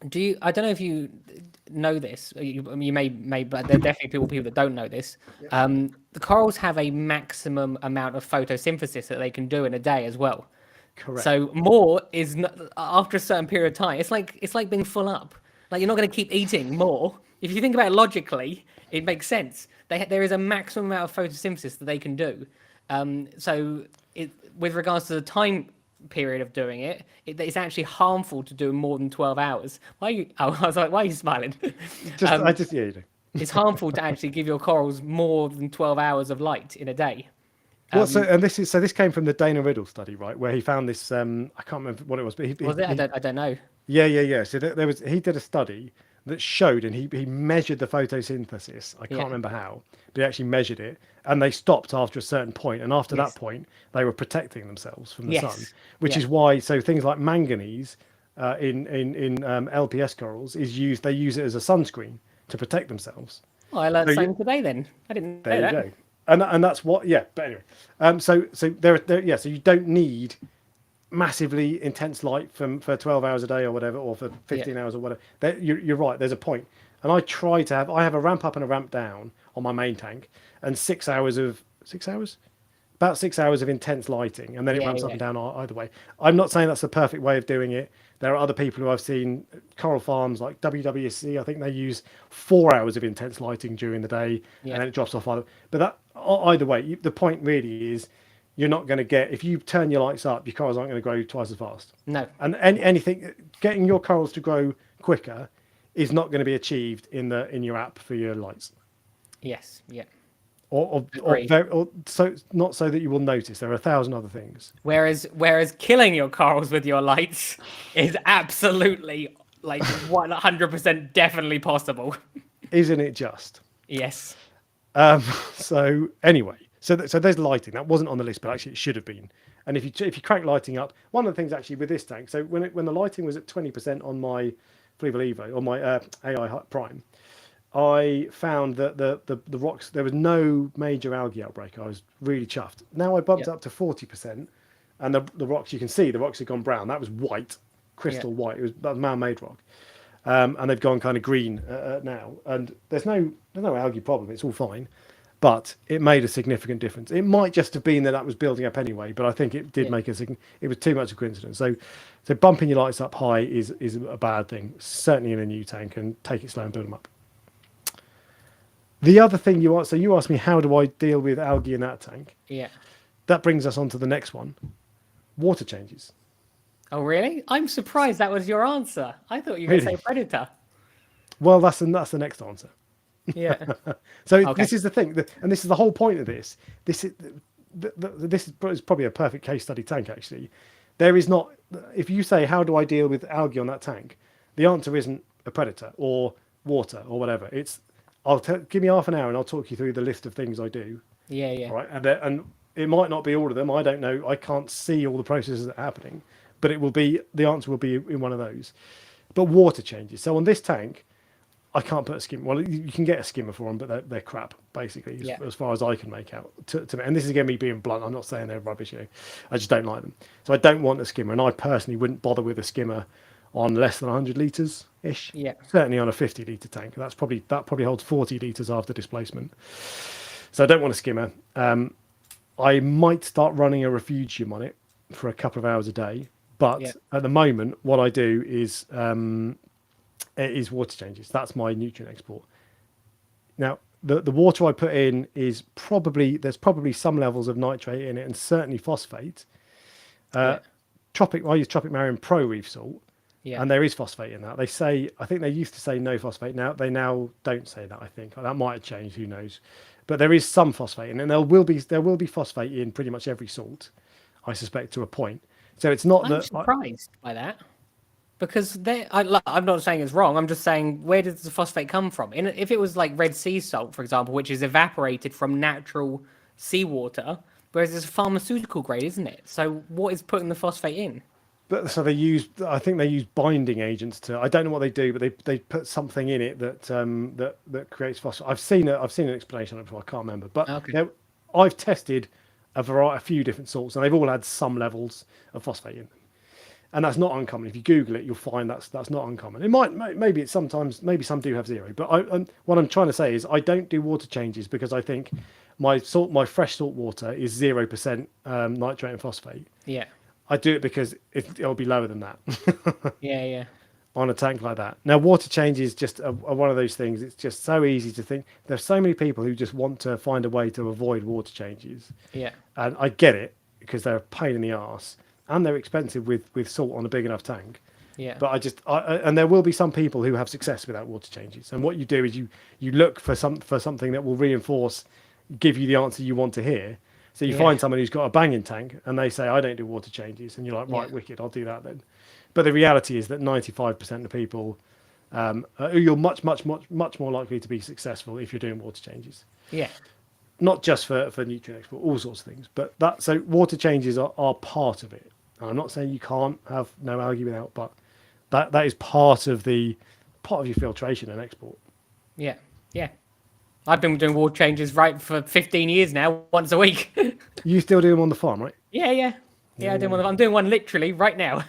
I don't know if you know this. You may, but there are definitely people that don't know this. The corals have a maximum amount of photosynthesis that they can do in a day as well. Correct. So more is not, after a certain period of time. It's like being full up. Like you're not going to keep eating more. If you think about it logically, it makes sense. There is a maximum amount of photosynthesis that they can do. With regards to the time period of doing it's actually harmful to do more than 12 hours. Why are you? Oh, I was like, why are you smiling? You do. It's harmful to actually give your corals more than 12 hours of light in a day. This came from the Dana Riddle study, right? Where he found this. I can't remember what it was, but I don't know. Yeah. So he did a study that showed, and he measured the photosynthesis. I can't remember how, but he actually measured it, and they stopped after a certain point, and after that point, they were protecting themselves from the sun, which is why. So things like manganese in LPS corals is used. They use it as a sunscreen to protect themselves. Well, I learned something today. Then I didn't know that. There you go. And that's what. Yeah, but anyway, so you don't need massively intense light for 12 hours a day or whatever, or for 15 hours or whatever. You're right, there's a point. And I have a ramp up and a ramp down on my main tank, and about 6 hours of intense lighting, and then it ramps up and down either way. I'm not saying that's the perfect way of doing it. There are other people who I've seen, coral farms like WWC, I think they use 4 hours of intense lighting during the day, and then it drops off. But either way, the point really is, you're not going to get, if you turn your lights up, your corals aren't going to grow twice as fast. No. And anything, getting your corals to grow quicker is not going to be achieved in your app for your lights. Yes. Yeah. or so not so that you will notice. There are 1,000 other things. Whereas killing your corals with your lights is absolutely like 100% definitely possible. Isn't it just? Yes. So anyway, so there's lighting. That wasn't on the list, but actually it should have been. And if you crank lighting up, one of the things actually with this tank, so when the lighting was at 20% on my Fujifilm Evo, on my AI Prime, I found that the rocks, there was no major algae outbreak. I was really chuffed. Now I bumped up to 40%, and the rocks, you can see the rocks have gone brown. That was white, crystal white. That was man-made rock, and they've gone kind of green now. And there's no algae problem. It's all fine, but it made a significant difference. It might just have been that was building up anyway, but I think it did make it was too much of a coincidence. So bumping your lights up high is a bad thing, certainly in a new tank, and take it slow and build them up. The other thing you asked me, how do I deal with algae in that tank? Yeah. That brings us on to the next one, water changes. Oh, really? I'm surprised that was your answer. I thought you were going to say predator. Well, that's the next answer. Yeah. So this is the thing, and this is the whole point of this. This is probably a perfect case study tank, actually. There is not, if you say, how do I deal with algae on that tank? The answer isn't a predator or water or whatever. It's, give me half an hour and I'll talk you through the list of things I do. Yeah, yeah. All right, and it might not be all of them. I don't know. I can't see all the processes that are happening, but the answer will be in one of those. But water changes. So on this tank, I can't put a skimmer. Well, you can get a skimmer for them, but they're crap, basically, as far as I can make out. To me. And this is again me being blunt. I'm not saying they're rubbish. I just don't like them. So I don't want a skimmer, and I personally wouldn't bother with a skimmer on less than 100 litres ish. Yeah. Certainly on a 50 litre tank. That probably holds 40 litres after displacement. So I don't want a skimmer. I might start running a refugium on it for a couple of hours a day, but at the moment, what I do is water changes. That's my nutrient export. Now, the water I put in is there's probably some levels of nitrate in it, and certainly phosphate. I use Tropic Marion Pro Reef Salt. Yeah. And there is phosphate in that. I think they used to say no phosphate. Now they don't say that. I think that might have changed. Who knows? But there is some phosphate in it, and there will be phosphate in pretty much every salt, I suspect, to a point. So it's not I'm surprised by that, because I'm not saying it's wrong. I'm just saying, where does the phosphate come from? If it was like Red Sea salt, for example, which is evaporated from natural seawater, whereas it's a pharmaceutical grade, isn't it? So what is putting the phosphate in? But so I think they use binding agents to. I don't know what they do, but they put something in it that creates phosphate. I've seen an explanation on it before. I can't remember, but I've tested a few different salts, and they've all had some levels of phosphate in them, and that's not uncommon. If you Google it, you'll find that's not uncommon. It maybe some do have zero, but what I'm trying to say is I don't do water changes because I think my fresh salt water is 0% nitrate and phosphate. Yeah. I do it because it'll be lower than that. Yeah. On a tank like that. Now, water change is just one of those things. It's just so easy to think. There's so many people who just want to find a way to avoid water changes. Yeah. And I get it, because they're a pain in the arse and they're expensive with salt on a big enough tank. Yeah. But and there will be some people who have success without water changes. And what you do is you look for something that will give you the answer you want to hear. So you find someone who's got a banging tank and they say, I don't do water changes. And you're like, right, wicked, I'll do that then. But the reality is that 95% of people, you're much more likely to be successable if you're doing water changes. Yeah. Not just for nutrient export, all sorts of things. But so water changes are part of it. And I'm not saying you can't have no algae without, but that is part of your filtration and export. Yeah. Yeah. I've been doing water changes for 15 years now, once a week. You still do them on the farm, right? Yeah. I'm doing one literally right now.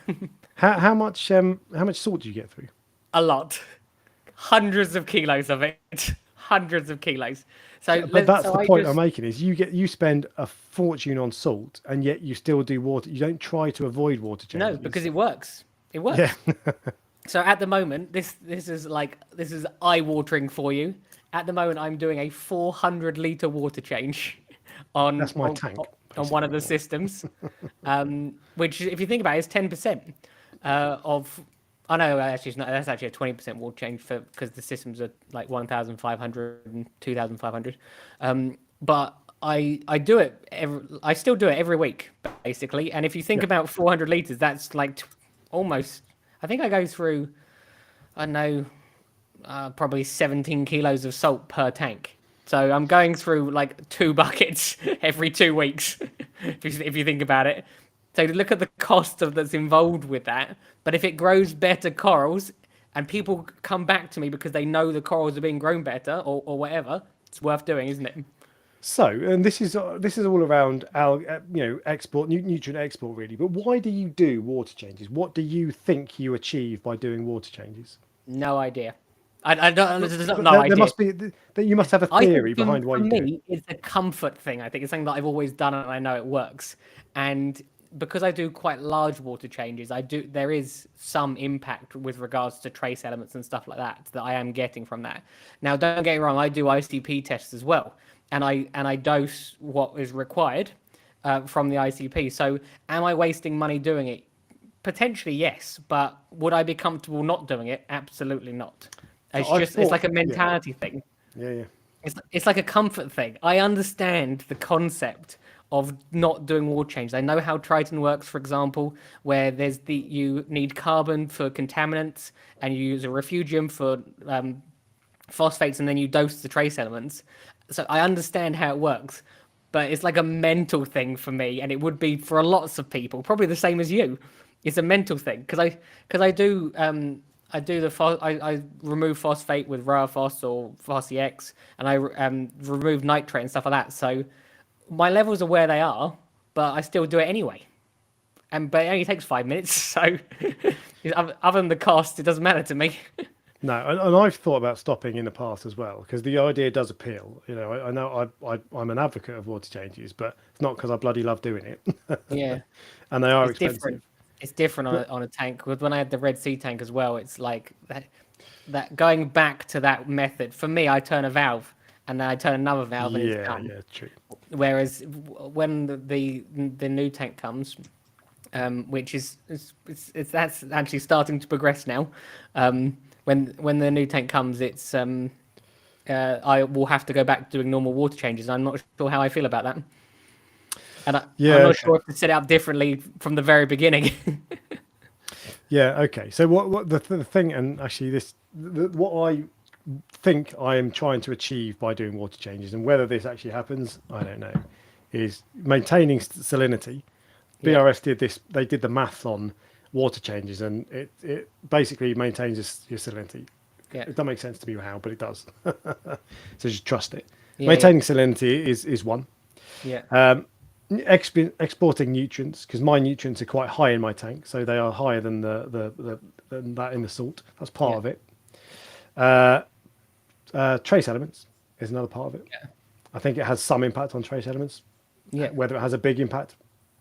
How much salt do you get through? A lot. Hundreds of kilos of it. Hundreds of kilos. But that's the point I'm making is you spend a fortune on salt, and yet you still do water. You don't try to avoid water changes. No, because it works. It works. Yeah. So at the moment, this is eye-watering for you. At the moment, I'm doing a 400-litre water change on tank on one of the systems, which, if you think about it, is 10% of. Oh no, actually, it's not. That's actually a 20% water change because the systems are like 1,500 and 2,500. but I do it. I still do it every week, basically. And if you think about 400 liters, that's like almost. I think I go through. I know, probably 17 kilos of salt per tank. So I'm going through like 2 buckets every 2 weeks, if you think about it. So look at the cost that's involved with that. But if it grows better corals, and people come back to me because they know the corals are being grown better, or whatever, it's worth doing, isn't it? So, and this is all around export, nutrient export, really. But why do you do water changes? What do you think you achieve by doing water changes? No idea. I don't. There's no There idea. must be that you must have a theory behind why for you do it. me, it's a comfort thing. I think it's something that I've always done and I know it works. And because I do quite large water changes, there is some impact with regards to trace elements and stuff like that I am getting from that. Now, don't get me wrong, I do ICP tests as well, and I dose what is required from the ICP. So, am I wasting money doing it? Potentially, yes, but would I be comfortable not doing it? Absolutely not. It's like a mentality thing. Yeah. It's like a comfort thing. I understand the concept of not doing water change. I know how Triton works, for example, where you need carbon for contaminants and you use a refugium for phosphates, and then you dose the trace elements. So I understand how it works, but it's like a mental thing for me, and it would be for lots of people, probably the same as you. It's a mental thing because I remove phosphate with Phos or Phos-Ex, and I remove nitrate and stuff like that. So my levels are where they are, but I still do it anyway. But it only takes 5 minutes, so other than the cost, it doesn't matter to me. No, and I've thought about stopping in the past as well, because the idea does appeal. I know I'm an advocate of water changes, but it's not because I bloody love doing it. Yeah, and they are it's expensive. different. It's different on a tank. When I had the Red Sea tank as well, it's like that going back to that method. For me, I turn a valve and then I turn another valve and it's done. Yeah, true. Whereas when the new tank comes, which that's actually starting to progress now. When the new tank comes, it's I will have to go back to doing normal water changes. I'm not sure how I feel about that. And I'm not sure if to set it up differently from the very beginning. Yeah. Okay. So what the thing, and actually what I think I am trying to achieve by doing water changes, and whether this actually happens, I don't know, is maintaining salinity. BRS did this. They did the maths on water changes, and it basically maintains your salinity. Yeah. It doesn't make sense to me how, but it does. So just trust it. Maintaining salinity is one. Yeah. Exporting nutrients, because my nutrients are quite high in my tank, so they are higher than than that in the salt. That's part of it. Trace elements is another part of it. Yeah. I think it has some impact on trace elements. Yeah. Whether it has a big impact,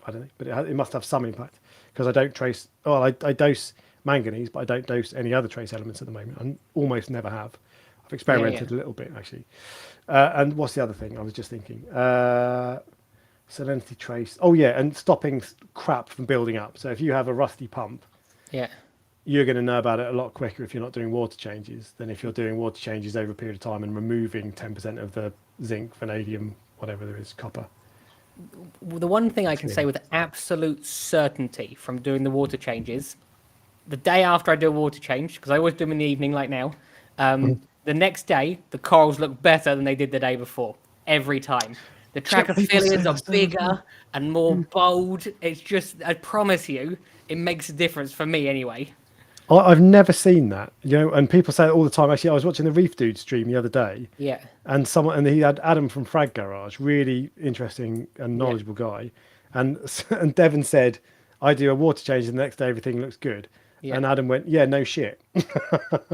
I don't know, but it must have some impact, because I don't trace. Oh, I dose manganese, but I don't dose any other trace elements at the moment. I almost never have. I've experimented a little bit actually. And what's the other thing? I was just thinking. Salinity trace. Oh yeah, and stopping crap from building up. So if you have a rusty pump, you're going to know about it a lot quicker if you're not doing water changes than if you're doing water changes over a period of time and removing 10% of the zinc, vanadium, whatever there is, copper. The one thing I can say with absolute certainty from doing the water changes, the day after I do a water change, because I always do them in the evening like now, the next day the corals look better than they did the day before every time. The trachyphyllias are bigger and more bold. It's just, I promise you, it makes a difference for me anyway. I've never seen that, and people say it all the time. Actually, I was watching the Reef Dude stream the other day. Yeah. And he had Adam from Frag Garage, really interesting and knowledgeable guy. And Devon said, I do a water change and the next day everything looks good. Yeah. And Adam went, yeah, no shit.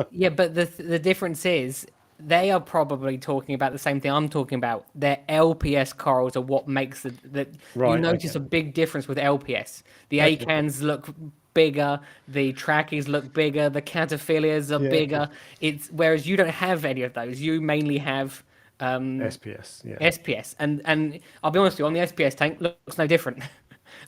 Yeah, but the difference is, they are probably talking about the same thing I'm talking about. Their LPS corals are what makes you notice a big difference with LPS. The acans look bigger, the trackies look bigger, the cataphilias are bigger. Whereas you don't have any of those. You mainly have SPS. Yeah. SPS, and I'll be honest with you, on the SPS tank looks no different.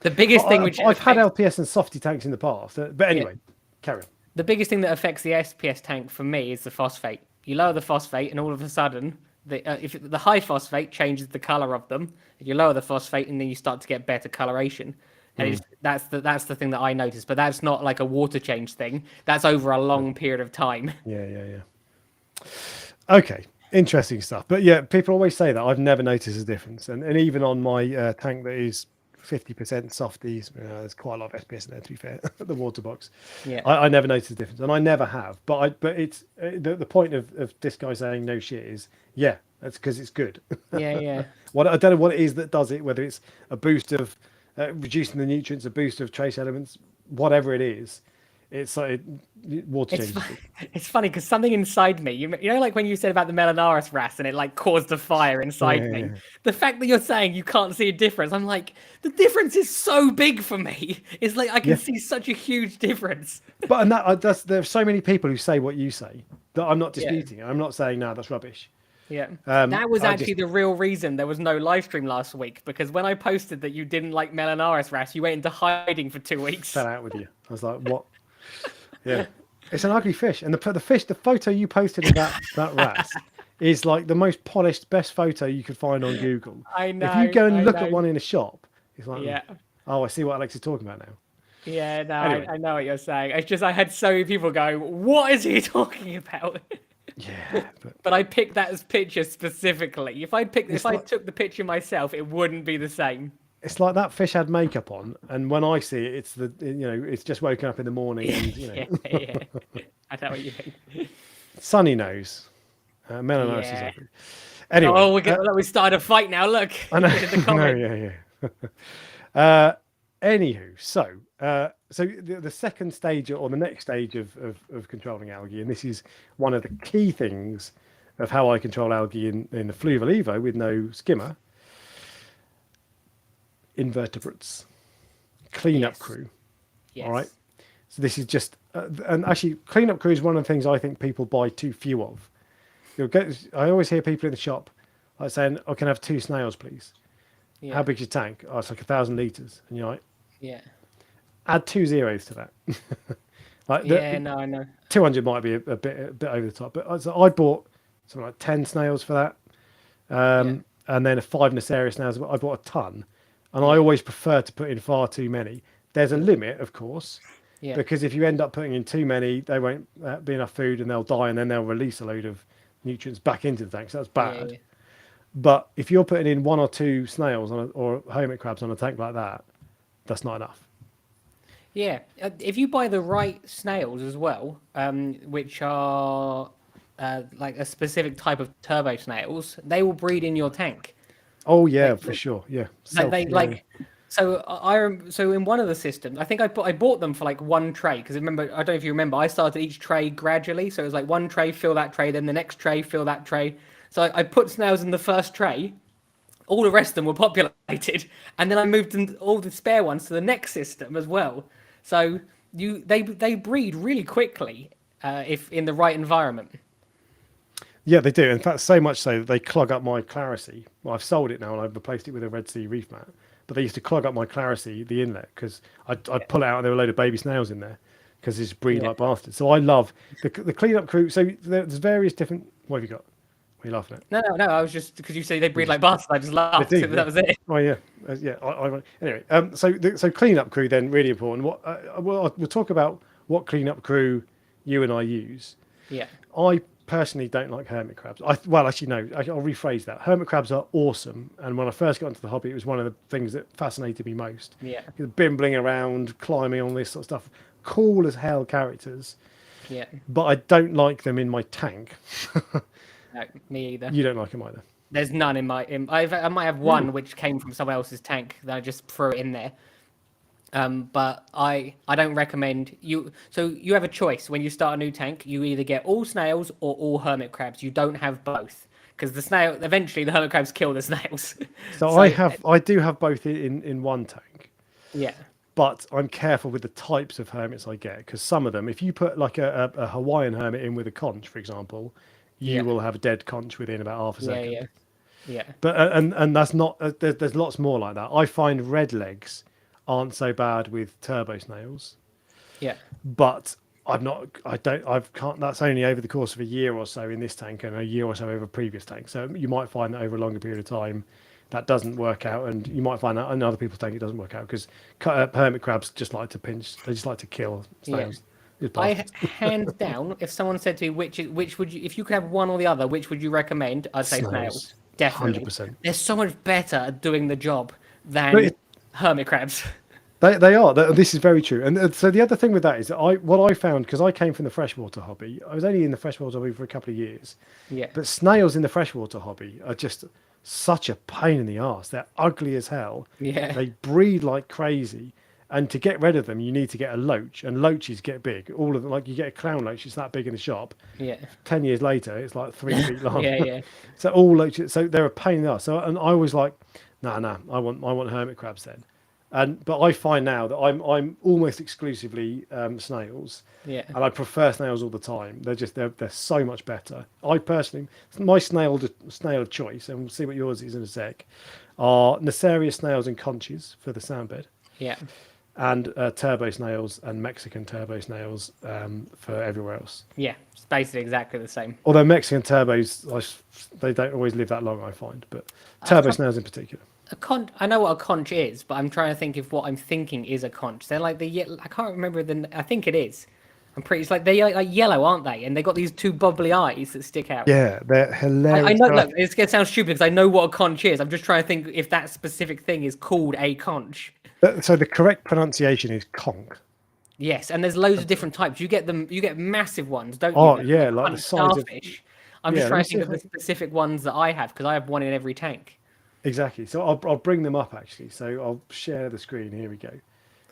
The biggest thing which I've had LPS and softy tanks in the past, but anyway, carry on. The biggest thing that affects the SPS tank for me is the phosphate. You lower the phosphate, and all of a sudden, if the high phosphate changes the color of them, if you lower the phosphate, and then you start to get better coloration. And that's the thing that I noticed. But that's not like a water change thing. That's over a long period of time. Yeah. Okay, interesting stuff. But yeah, people always say that. I've never noticed a difference, and even on my tank that is 50% softies, there's quite a lot of SPS in there, to be fair. The water box, Yeah, I never noticed a difference, and I never have. But it's the point of this guy saying no shit is, yeah, that's because it's good. yeah. What I don't know what it is that does it, whether it's a boost of reducing the nutrients, a boost of trace elements, whatever it is. It's like water changes. It's funny because something inside me, you know, like when you said about the Melanaris wrasse and it like caused a fire inside me. Yeah. The fact that you're saying you can't see a difference, I'm like, the difference is so big for me. It's like I can see such a huge difference. But there's so many people who say what you say that I'm not disputing. I'm not saying no, that's rubbish. Yeah, that was actually the real reason there was no live stream last week, because when I posted that you didn't like Melanaris wrasse, you went into hiding for 2 weeks. Fell out with you. I was like, what? Yeah, it's an ugly fish, and the photo you posted of that wrasse is like the most polished, best photo you could find on Google. I know. If you go and look at one in a shop, it's like, yeah. Oh, I see what Alex is talking about now. Yeah, no, anyway. I know what you're saying. It's just I had so many people go, "What is he talking about?" Yeah, but I picked that as picture specifically. If I took the picture myself, it wouldn't be the same. It's like that fish had makeup on, and when I see it, it's just woken up in the morning, and yeah. I know what you mean. Sunny nose, Melanaris is ugly. Anyway, we started a fight now. Look, I know. Yeah. Anywho, so the second stage or the next stage of controlling algae, and this is one of the key things of how I control algae in the Fluval Evo with no skimmer. Invertebrates, cleanup crew. Yes. All right. So this is just, and actually, cleanup crew is one of the things I think people buy too few of. I always hear people in the shop like saying, "I can have 2 snails, please." Yeah. How big's your tank? Oh, it's like 1,000 liters, and you're like, yeah. Add 2 zeros to that. No, I know. 200 might be a bit over the top, but I bought something like 10 snails for that, and then a 5 Nacera snails. I bought a ton. And I always prefer to put in far too many. There's a limit, of course, because if you end up putting in too many, they won't be enough food and they'll die, and then they'll release a load of nutrients back into the tank. So that's bad. Yeah. But if you're putting in 1 or 2 snails or hermit crabs on a tank like that, that's not enough. Yeah. If you buy the right snails as well, which are like a specific type of turbo snails, they will breed in your tank. Oh yeah, for sure. Yeah. So in one of the systems, I think I bought them for like 1 tray, because remember, I don't know if you remember, I started each tray gradually, so it was like 1 tray, fill that tray, then the next tray, fill that tray. So I put snails in the first tray, all the rest of them were populated, and then I moved all the spare ones to the next system as well. So they breed really quickly if in the right environment. Yeah, they do. In fact, so much so that they clog up my Clarity. Well, I've sold it now and I've replaced it with a Red Sea reef mat. But they used to clog up my Clarity, the inlet, because I'd pull it out and there were a load of baby snails in there because it's breed like bastards. So I love the cleanup crew. So there's various different. What have you got? What are you laughing at? No. I was just, because you say they breed like bastards, I just laughed. So that was it. Oh yeah, anyway, so cleanup crew then really important. We'll talk about what cleanup crew you and I use. Yeah. I personally don't like hermit crabs. I'll rephrase that. Hermit crabs are awesome, and when I first got into the hobby, it was one of the things that fascinated me most. Yeah, bimbling around, climbing on this sort of stuff, cool as hell characters. Yeah, but I don't like them in my tank. No, me either. You don't like them either. There's none in my. I might have one which came from someone else's tank that I just threw it in there. But I don't recommend you. So you have a choice when you start a new tank. You either get all snails or all hermit crabs. You don't have both, because eventually the hermit crabs kill the snails. So I do have both in one tank. Yeah. But I'm careful with the types of hermits I get, because some of them, if you put like a Hawaiian hermit in with a conch, for example, you will have a dead conch within about half a second. Yeah. But and that's not. There's lots more like that. I find red legs aren't so bad with turbo snails. Yeah. But can't, that's only over the course of a year or so in this tank and a year or so over a previous tank. So you might find that over a longer period of time, that doesn't work out. And you might find that in other people's tank, it doesn't work out because hermit crabs just like to pinch. They just like to kill snails. Yeah. Hands down, if someone said to you, which would you, if you could have one or the other, which would you recommend? I'd say snails. Definitely. 100%. They're so much better at doing the job than hermit crabs. They are. This is very true. And so the other thing with that is that what I found, because I came from the freshwater hobby, I was only in the freshwater hobby for a couple of years. Yeah. But snails in the freshwater hobby are just such a pain in the arse. They're ugly as hell. Yeah. They breed like crazy. And to get rid of them, you need to get a loach. And loaches get big. All of them, like you get a clown loach, it's that big in the shop. Yeah. 10 years later, it's like 3 feet long. Yeah. So all loaches, so they're a pain in the arse. So, and I was like, no, I want hermit crabs then. But I find now that I'm almost exclusively snails. Yeah. And I prefer snails all the time. They're so much better. I personally, my snail of choice, and we'll see what yours is in a sec, are Nacerius snails and conches for the sandbed. Yeah. And turbo snails and Mexican turbo snails for everywhere else. Yeah, it's basically exactly the same. Although Mexican turbos, they don't always live that long, I find. But turbo snails in particular. I know what a conch is, but I'm trying to think if what I'm thinking is a conch. They're like I can't remember I think it is. It's like they're like yellow, aren't they? And they got these two bubbly eyes that stick out. Yeah, they're hilarious. I know. Look, it's gonna sound stupid because I know what a conch is. I'm just trying to think if that specific thing is called a conch. So the correct pronunciation is conch. Yes, and there's loads of different types. You get massive ones, don't you? Oh yeah, like the size starfish. I'm just trying to think of the specific ones that I have because I have one in every tank. Exactly. So I'll bring them up actually. So I'll share the screen. Here we go.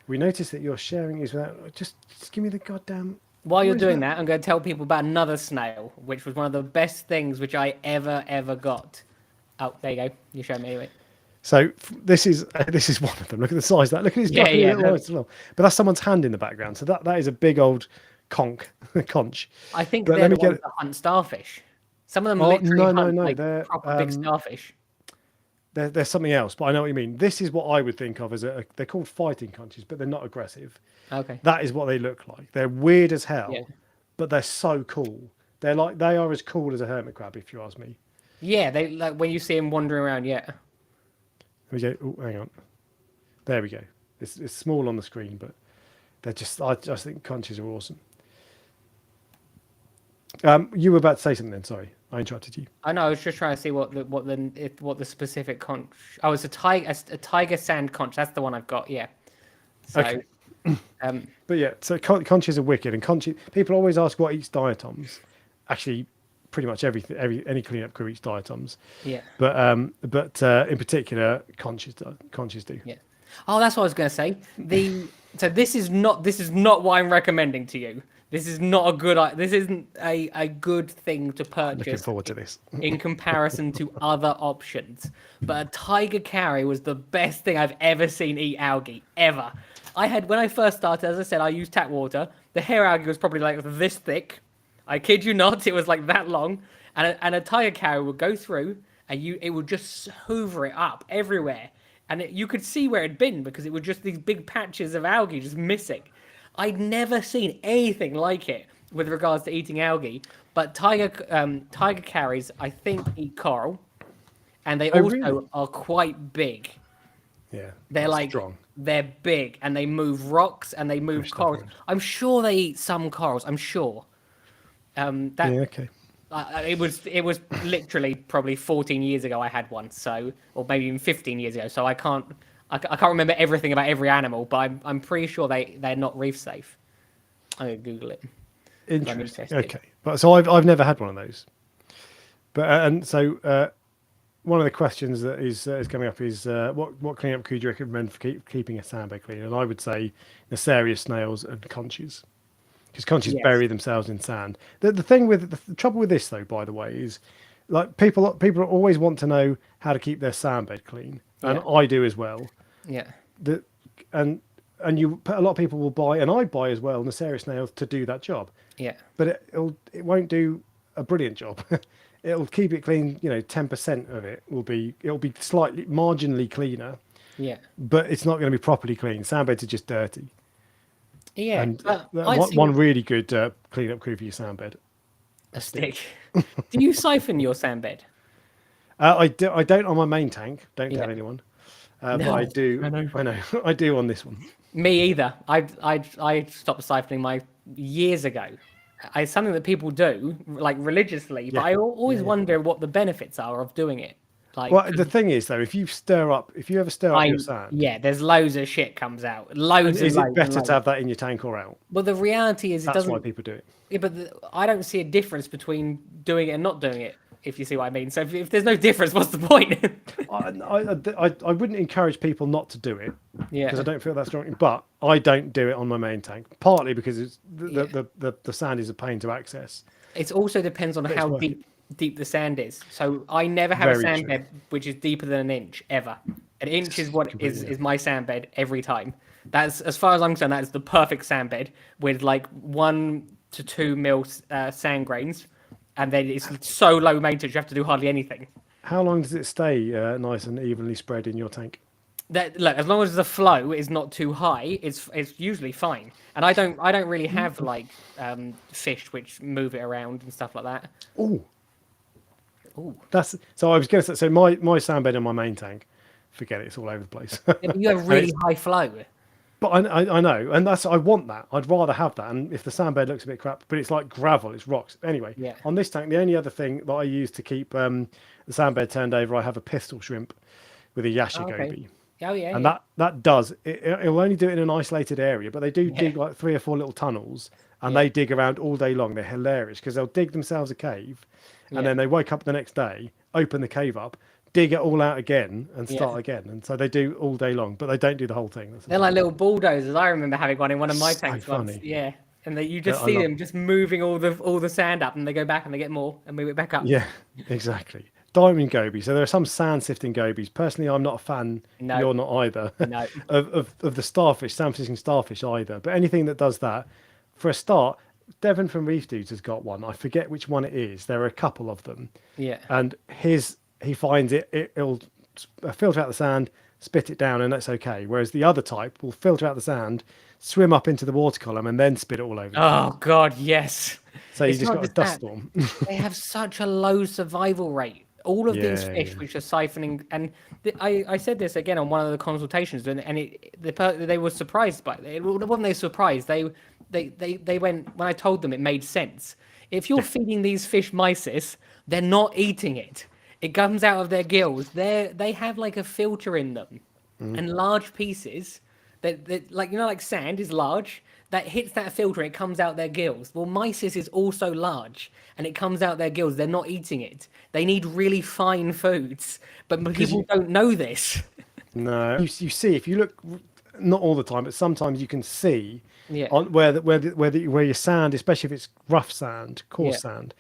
We notice that your sharing is without. Just give me the goddamn. While you're doing that, I'm going to tell people about another snail, which was one of the best things which I ever got. Oh, there you go. You show me anyway. So this is one of them. Look at the size of that. Look at his little eyes as well. But that's someone's hand in the background. So that is a big old conch. I think they're the ones that hunt starfish. Some of them literally hunt like they're proper big starfish. They're something else, but I know what you mean. This is what I would think of as they're called fighting conches, but they're not aggressive. Okay. That is what they look like. They're weird as hell, yeah. But they're so cool. They are as cool as a hermit crab, if you ask me. Yeah, they like when you see them wandering around. Yeah. There we go. Oh, hang on. There we go. It's small on the screen, but they're just. I just think conches are awesome. You were about to say something then. Sorry, I interrupted you. I know. I was just trying to see what the specific conch. Oh, it's a tiger sand conch. That's the one I've got. Yeah. So, okay. But yeah, so conches are wicked, and people always ask what eats diatoms. Actually, pretty much any cleanup crew eats diatoms. Yeah. But in particular, conches do. Yeah. Oh, that's what I was going to say. So this is not what I'm recommending to you. This is not a good. This isn't a good thing to purchase. Looking forward to this. In comparison to other options, but a tiger carry was the best thing I've ever seen eat algae ever. When I first started, as I said, I used tap water. The hair algae was probably like this thick. I kid you not, it was like that long, and a tiger carry would go through, and it would just hoover it up everywhere, and you could see where it'd been because it was just these big patches of algae just missing. I'd never seen anything like it with regards to eating algae, but tiger carries, I think, eat coral, and they also are quite big. Yeah, they're like strong. They're big, and they move rocks and they move corals. I'm sure they eat some corals. I'm sure. Okay. It was literally probably 14 years ago I had one, so or maybe even 15 years ago. So I can't remember everything about every animal, but I'm pretty sure they're not reef safe. I'm gonna Google it. Interesting. Okay, but so I've never had one of those. But and so one of the questions that is coming up is what cleanup crew do you recommend for keeping a sandbed clean? And I would say Nacerius snails and conches. Because conches bury themselves in sand. The thing with the trouble with this, though, by the way, is like people always want to know how to keep their sandbed clean, and I do as well. Yeah. And a lot of people will buy, and I buy as well, Nacerius snails to do that job. Yeah. But it won't do a brilliant job. It'll keep it clean. 10% of it'll be slightly marginally cleaner. Yeah. But it's not going to be properly clean. Sandbeds are just dirty. Yeah, And but I one think really good clean up crew for your sand bed. a stick. Do you siphon your sand bed? I don't on my main tank. Don't tell Yeah. anyone. But I No, do. I know. I know. I do on this one. Me either. I stopped siphoning my years ago. It's something that people do like religiously, but Yeah. I Yeah. always Yeah. wonder what the benefits are of doing it. Like, Well, the thing is though, if you ever stir up your sand, yeah, there's loads of shit comes out, and loads and is it loads and better to loads. have that in your tank or out? But the reality is, it That's why doesn't. people do it. Yeah, but I don't see a difference between doing it and not doing it. If you see what I mean. So if there's no difference, what's the point? I wouldn't encourage people not to do it Yeah. because I don't feel that's wrong. But I don't do it on my main tank, partly because it's Yeah. the sand is a pain to access. It also depends on But it's how worth it. deep the sand is. So I never have a Very sand true. bed which is deeper than an inch ever. An inch is what Completely. is my sand bed every time. That's, as far as I'm concerned, that is the perfect sand bed with like 1 to 2 mil sand grains, and then it's so low maintenance you have to do hardly anything. How long does it stay nice and evenly spread in your tank? That, look, as long as the flow is not too high, it's usually fine. And I don't really have like fish which move it around and stuff like that. Oh, Ooh. that's so. I was going to say, so my sand bed in my main tank, forget it, it's all over the place. Yeah, but you have really high flow. But I know, and I want that. I'd rather have that. And if the sand bed looks a bit crap, but it's like gravel, it's rocks. Anyway, Yeah. on this tank, the only other thing that I use to keep the sand bed turned over, I have a pistol shrimp with a yashi Okay. goby. Oh yeah. And Yeah. that does it'll only do it in an isolated area, but they do dig like 3 or 4 little tunnels, and they dig around all day long. They're hilarious because they'll dig themselves a cave, and then they wake up the next day, open the cave up, dig it all out again, and start again. And so they do all day long, but they don't do the whole thing. That's the They're thing. like little bulldozers. I remember having one in one of my So tanks once. funny. Yeah. And you just I see love them just moving all the sand up, and they go back and they get more and move it back up. Yeah, exactly. Diamond gobies. So there are some sand sifting gobies. Personally, I'm not a fan. No. You're not either. No. of the starfish, sand sifting starfish either. But anything that does that, for a start, Devon from Reef Dudes has got one. I forget which one it is. There are a couple of them. Yeah. And he finds it'll filter out the sand, spit it down, and that's okay. Whereas the other type will filter out the sand, swim up into the water column, and then spit it all over. Oh God, yes. So you It's just not got a just dust that. storm. They have such a low survival rate. All of these Yeah, fish yeah. which are siphoning, and I said this again on one of the consultations, and they were surprised by it. Wasn't they surprised? They went when I told them it made sense. If you're feeding these fish mysis, they're not eating it. It comes out of their gills. They have like a filter in them, and large pieces that like like sand is large. That hits that filter and it comes out their gills. Well, mysis is also large and it comes out their gills. They're not eating it. They need really fine foods, but people don't know this. No, you see if you look, not all the time, but sometimes you can see Yeah. on where your sand, especially if it's rough sand, coarse sand,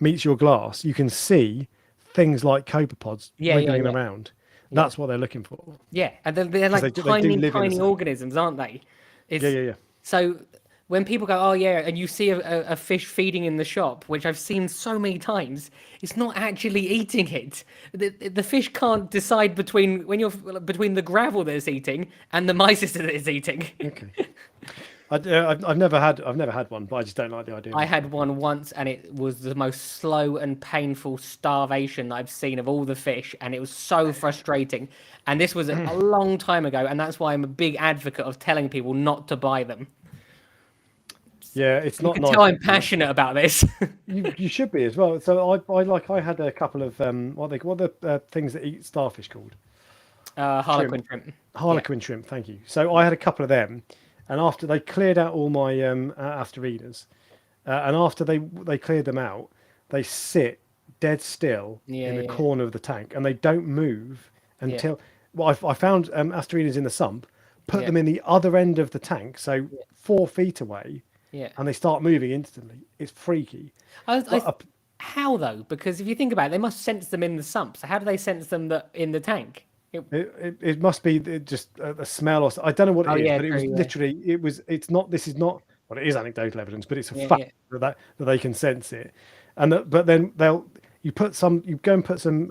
meets your glass, you can see things like copepods wriggling around. That's what they're looking for. Yeah, and they're like they do tiny, live in the tiny sand. organisms, aren't they? It's, Yeah. So when people go, oh yeah, and you see a fish feeding in the shop, which I've seen so many times, it's not actually eating it. The fish can't decide between the gravel that it's eating and the mysis that it's eating. Okay. I've never had one, but I just don't like the idea. I had one once, and it was the most slow and painful starvation that I've seen of all the fish, and it was so frustrating. And this was a long time ago, and that's why I'm a big advocate of telling people not to buy them. Yeah, it's You not can nice. tell I'm passionate about this. You should be as well. So I had a couple of what are the things that eat starfish called? Harlequin shrimp. Harlequin shrimp. Thank you. So I had a couple of them, and after they cleared out all my asterinas, and after they cleared them out, they sit dead still in the corner of the tank, and they don't move until. Well, I found asterinas in the sump, put them in the other end of the tank, so 4 feet away. Yeah. And they start moving instantly. It's freaky. How though? Because if you think about it, they must sense them in the sump. So how do they sense them in the tank? It must be just a smell or I don't know what it is, but it was literally it's not. This is not. Well, it is anecdotal evidence, but it's a fact that they can sense it. And but then you go and put some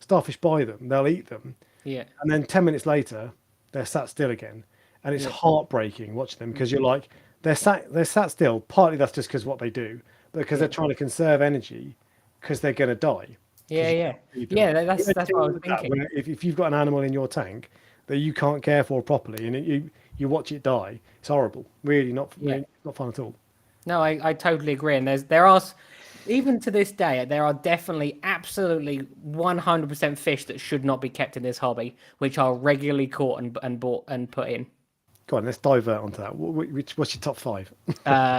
starfish by them. They'll eat them. Yeah. And then 10 minutes later, they're sat still again. and it's heartbreaking watching them because you're like they're sat still. Partly that's just because what they do, but because they're trying to conserve energy because they're going to die. Yeah. That's what I was thinking. If you've got an animal in your tank that you can't care for properly, and you watch it die, it's horrible. Really not fun at all. No, I totally agree. And there are, even to this day, there are definitely absolutely 100% fish that should not be kept in this hobby, which are regularly caught and bought and put in. Go on, let's divert onto that. What's your top 5?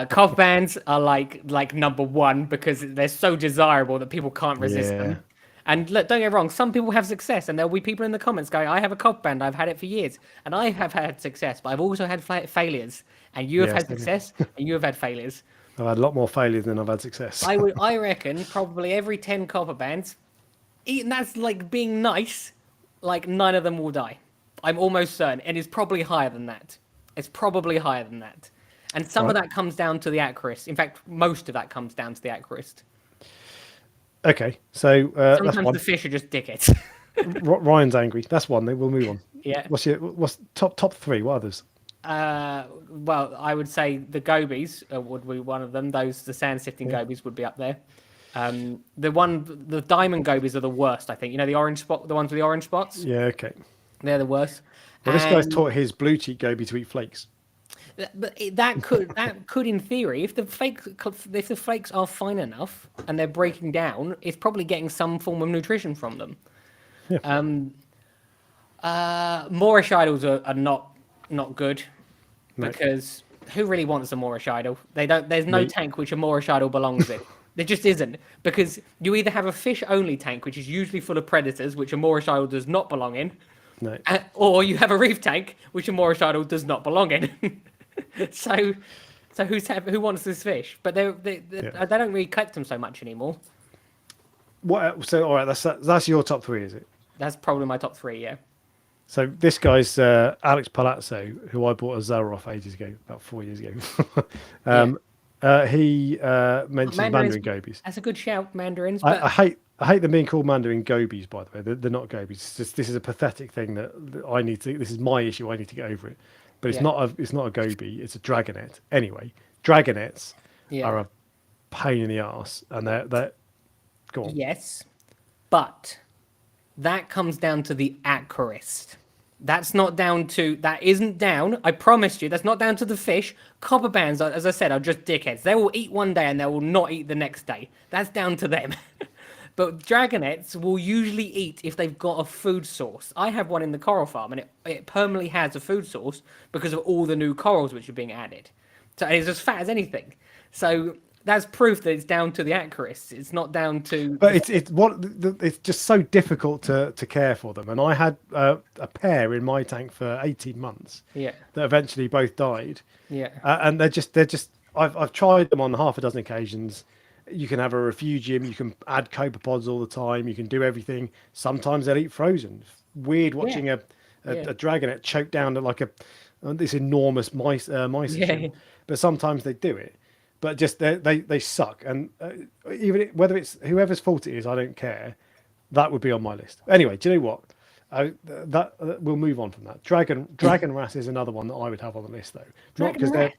Cob bands are like number 1 because they're so desirable that people can't resist them. And look, don't get me wrong, some people have success, and there'll be people in the comments going, I have a cob band, I've had it for years, and I have had success, but I've also had failures, and you have had success, and you have had failures. I've had a lot more failures than I've had success. I reckon probably every 10 copper bands, and that's like being nice, like 9 of them will die. I'm almost certain, and it's probably higher than that. It's probably higher than that. And some of that comes down to the aquarist. In fact, most of that comes down to the aquarist. Okay, so sometimes the fish are just dickheads. Ryan's angry. That's one. Then we'll move on. Yeah. What's top 3? What others? Well, I would say the gobies would be one of them. The sand sifting gobies would be up there. The diamond gobies are the worst, I think. You know, the ones with the orange spots. Yeah. Okay. They're the worst. Well, this guy's taught his blue cheek goby to eat flakes. But that could in theory, if the flakes are fine enough and they're breaking down, it's probably getting some form of nutrition from them. Yeah. Moorish idols are not good because who really wants a Moorish idol? There's no tank which a Moorish idol belongs in. There just isn't, because you either have a fish only tank which is usually full of predators, which a Moorish idol does not belong in. No. Or you have a reef tank which a Moorish idol does not belong in. So who wants this fish? But they don't really collect them so much anymore. What? So all right, that's your top 3, is it? That's probably my top 3, yeah. So this guy's Alex Palazzo, who I bought a Zara off ages ago, about 4 years ago. He mentions Mandarin gobies. That's a good shout, mandarins. But I hate them being called Mandarin gobies. By the way, they're not gobies. It's just, this is a pathetic thing that I need to. This is my issue. I need to get over it. But it's not a goby. It's a dragonet. Anyway, dragonets are a pain in the ass, and they're go on. Yes, but that comes down to the aquarist. That isn't down. I promised you, that's not down to the fish. Copper bands, as I said, are just dickheads. They will eat one day and they will not eat the next day. That's down to them. But dragonets will usually eat if they've got a food source. I have one in the coral farm, and it permanently has a food source because of all the new corals which are being added. So it's as fat as anything. So that's proof that it's down to the aquarists. It's not down to. But it's just so difficult to care for them. And I had a pair in my tank for 18 months. Yeah. That eventually both died. Yeah. And they're just. I've tried them on half a dozen occasions. You can have a refugium. You can add copepods all the time. You can do everything. Sometimes they'll eat frozen. Weird watching a dragonet choke down to like this enormous mice. But sometimes they do it. But just they suck, and whether it's whoever's fault it is, I don't care. That would be on my list. Anyway, do you know what? We'll move on from that. Dragon wrasse is another one that I would have on the list, though. Not because they're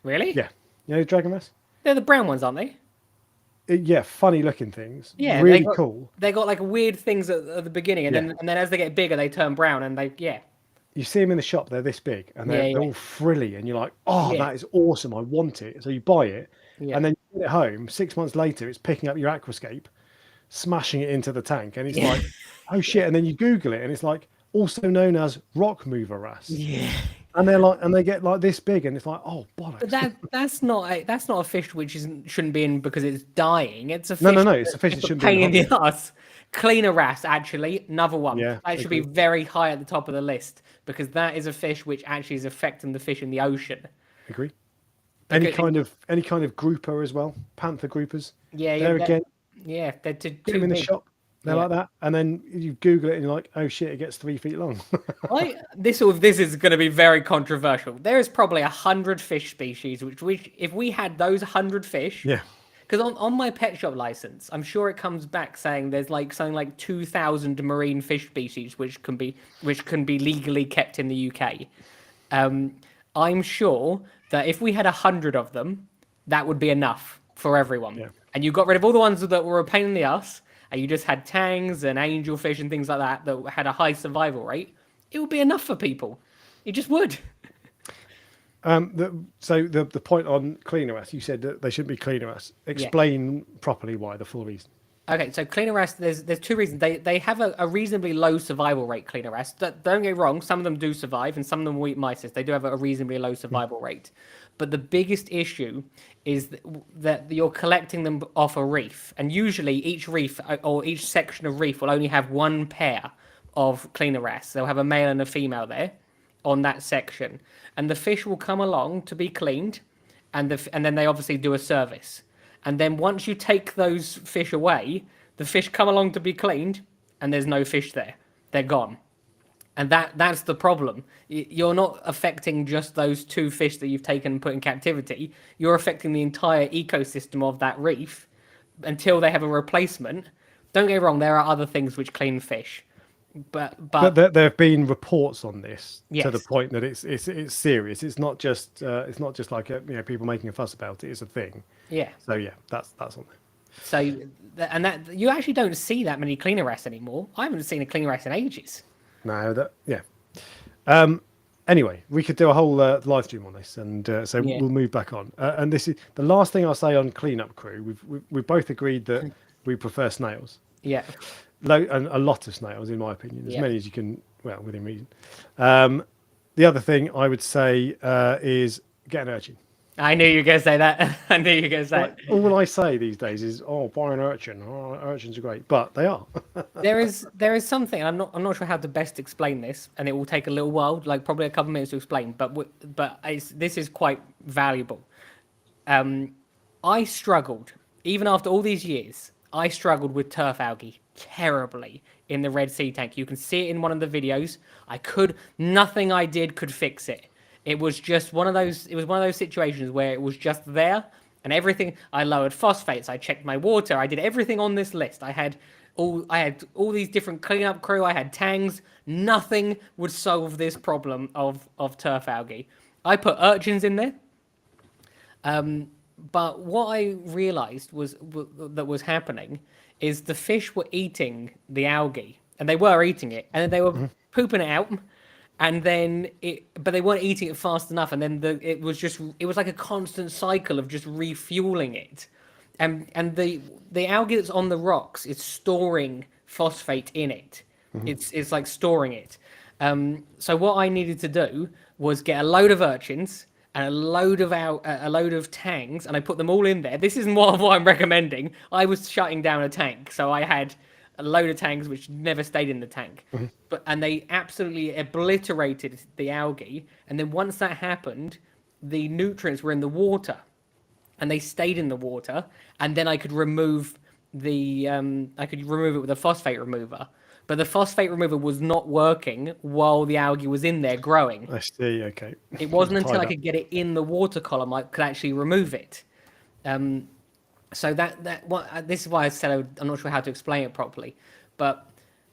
really. Yeah, you know dragon wrasse. They're the brown ones, aren't they? Yeah, funny looking things. Yeah, really cool. They got like weird things at the beginning, and then as they get bigger, they turn brown, and You see them in the shop; they're this big, and they're all frilly, and you're like, "Oh, that is awesome! I want it." So you buy it, and then you get it home. 6 months later, it's picking up your aquascape, smashing it into the tank, and it's like, "Oh shit!" And then you Google it, and it's like also known as rock mover wrasse. Yeah. And they're like, and they get like this big, and it's like, "Oh, bollocks!" But that's not a fish which shouldn't be in because it's dying. It's a fish. No. It's a fish that shouldn't be in the ass. Cleaner wrasse, actually, another one. Yeah, that should be very high at the top of the list because that is a fish which actually is affecting the fish in the ocean. Agree. Any kind of grouper as well, panther groupers. Yeah, they're too get them in the shop. They're like that, and then you Google it and you're like, "Oh shit, it gets 3 feet long." This is going to be very controversial. There is probably 100 fish species which if we had those 100 fish, because on my pet shop license, I'm sure it comes back saying there's like something like 2,000 marine fish species which can be legally kept in the UK. I'm sure that if we had 100 of them, that would be enough for everyone. Yeah. And you got rid of all the ones that were a pain in the ass, and you just had tangs and angelfish and things like that had a high survival rate, it would be enough for people. It just would. So the point on cleaner wrasse, you said that they shouldn't be cleaner wrasse. Explain properly why, the full reason. Okay, so cleaner wrasse, there's two reasons. They have a reasonably low survival rate, cleaner wrasse. Don't get me wrong, some of them do survive, and some of them will eat mysis. They do have a reasonably low survival rate. But the biggest issue is that you're collecting them off a reef. And usually each reef or each section of reef will only have one pair of cleaner wrasse. They'll have a male and a female there on that section. And the fish will come along to be cleaned, and then they obviously do a service. And then once you take those fish away, the fish come along to be cleaned, and there's no fish there. They're gone. And that's the problem. You're not affecting just those two fish that you've taken and put in captivity. You're affecting the entire ecosystem of that reef until they have a replacement. Don't get me wrong, there are other things which clean fish. But there have been reports on this yes. to the point that it's serious. It's not just like people making a fuss about it. It's a thing. Yeah. So yeah, that's on there. So that you actually don't see that many cleaner wrasse anymore. I haven't seen a cleaner wrasse in ages. No, anyway, we could do a whole live stream on this, and we'll move back on. And this is the last thing I'll say on cleanup crew. We've both agreed that we prefer snails. Yeah. And a lot of snails, in my opinion, as many as you can, within reason. The other thing I would say is get an urchin. I knew you were going to say that. I knew you were going to say that. All I say these days is, buy an urchin. Oh, urchins are great, but they are. there is something. I'm not sure how to best explain this, and it will take a little while, like probably a couple of minutes to explain. But this is quite valuable. I struggled, even after all these years. I struggled with turf algae terribly in the Red Sea tank. You can see it in one of the videos. Nothing I did could fix it. It was just one of those situations where it was just there, and everything. I lowered phosphates, I checked my water, I did everything on this list. I had all these different cleanup crew, I had tangs. Nothing would solve this problem of turf algae. I put urchins in there. But what I realized was happening is the fish were eating the algae, and they were eating it, and then they were pooping it out, but they weren't eating it fast enough, and then it was like a constant cycle of just refueling it, and the algae that's on the rocks is storing phosphate in it. It's like storing it. So what I needed to do was get a load of urchins and a load of tangs, and I put them all in there. This isn't what I'm recommending. I was shutting down a tank, so I had a load of tangs which never stayed in the tank. And they absolutely obliterated the algae. And then once that happened, the nutrients were in the water, and they stayed in the water. And then I could remove it with a phosphate remover. But the phosphate remover was not working while the algae was in there growing. I see. Okay. It wasn't until I could get it in the water column I could actually remove it. So this is why I said I'm not sure how to explain it properly. But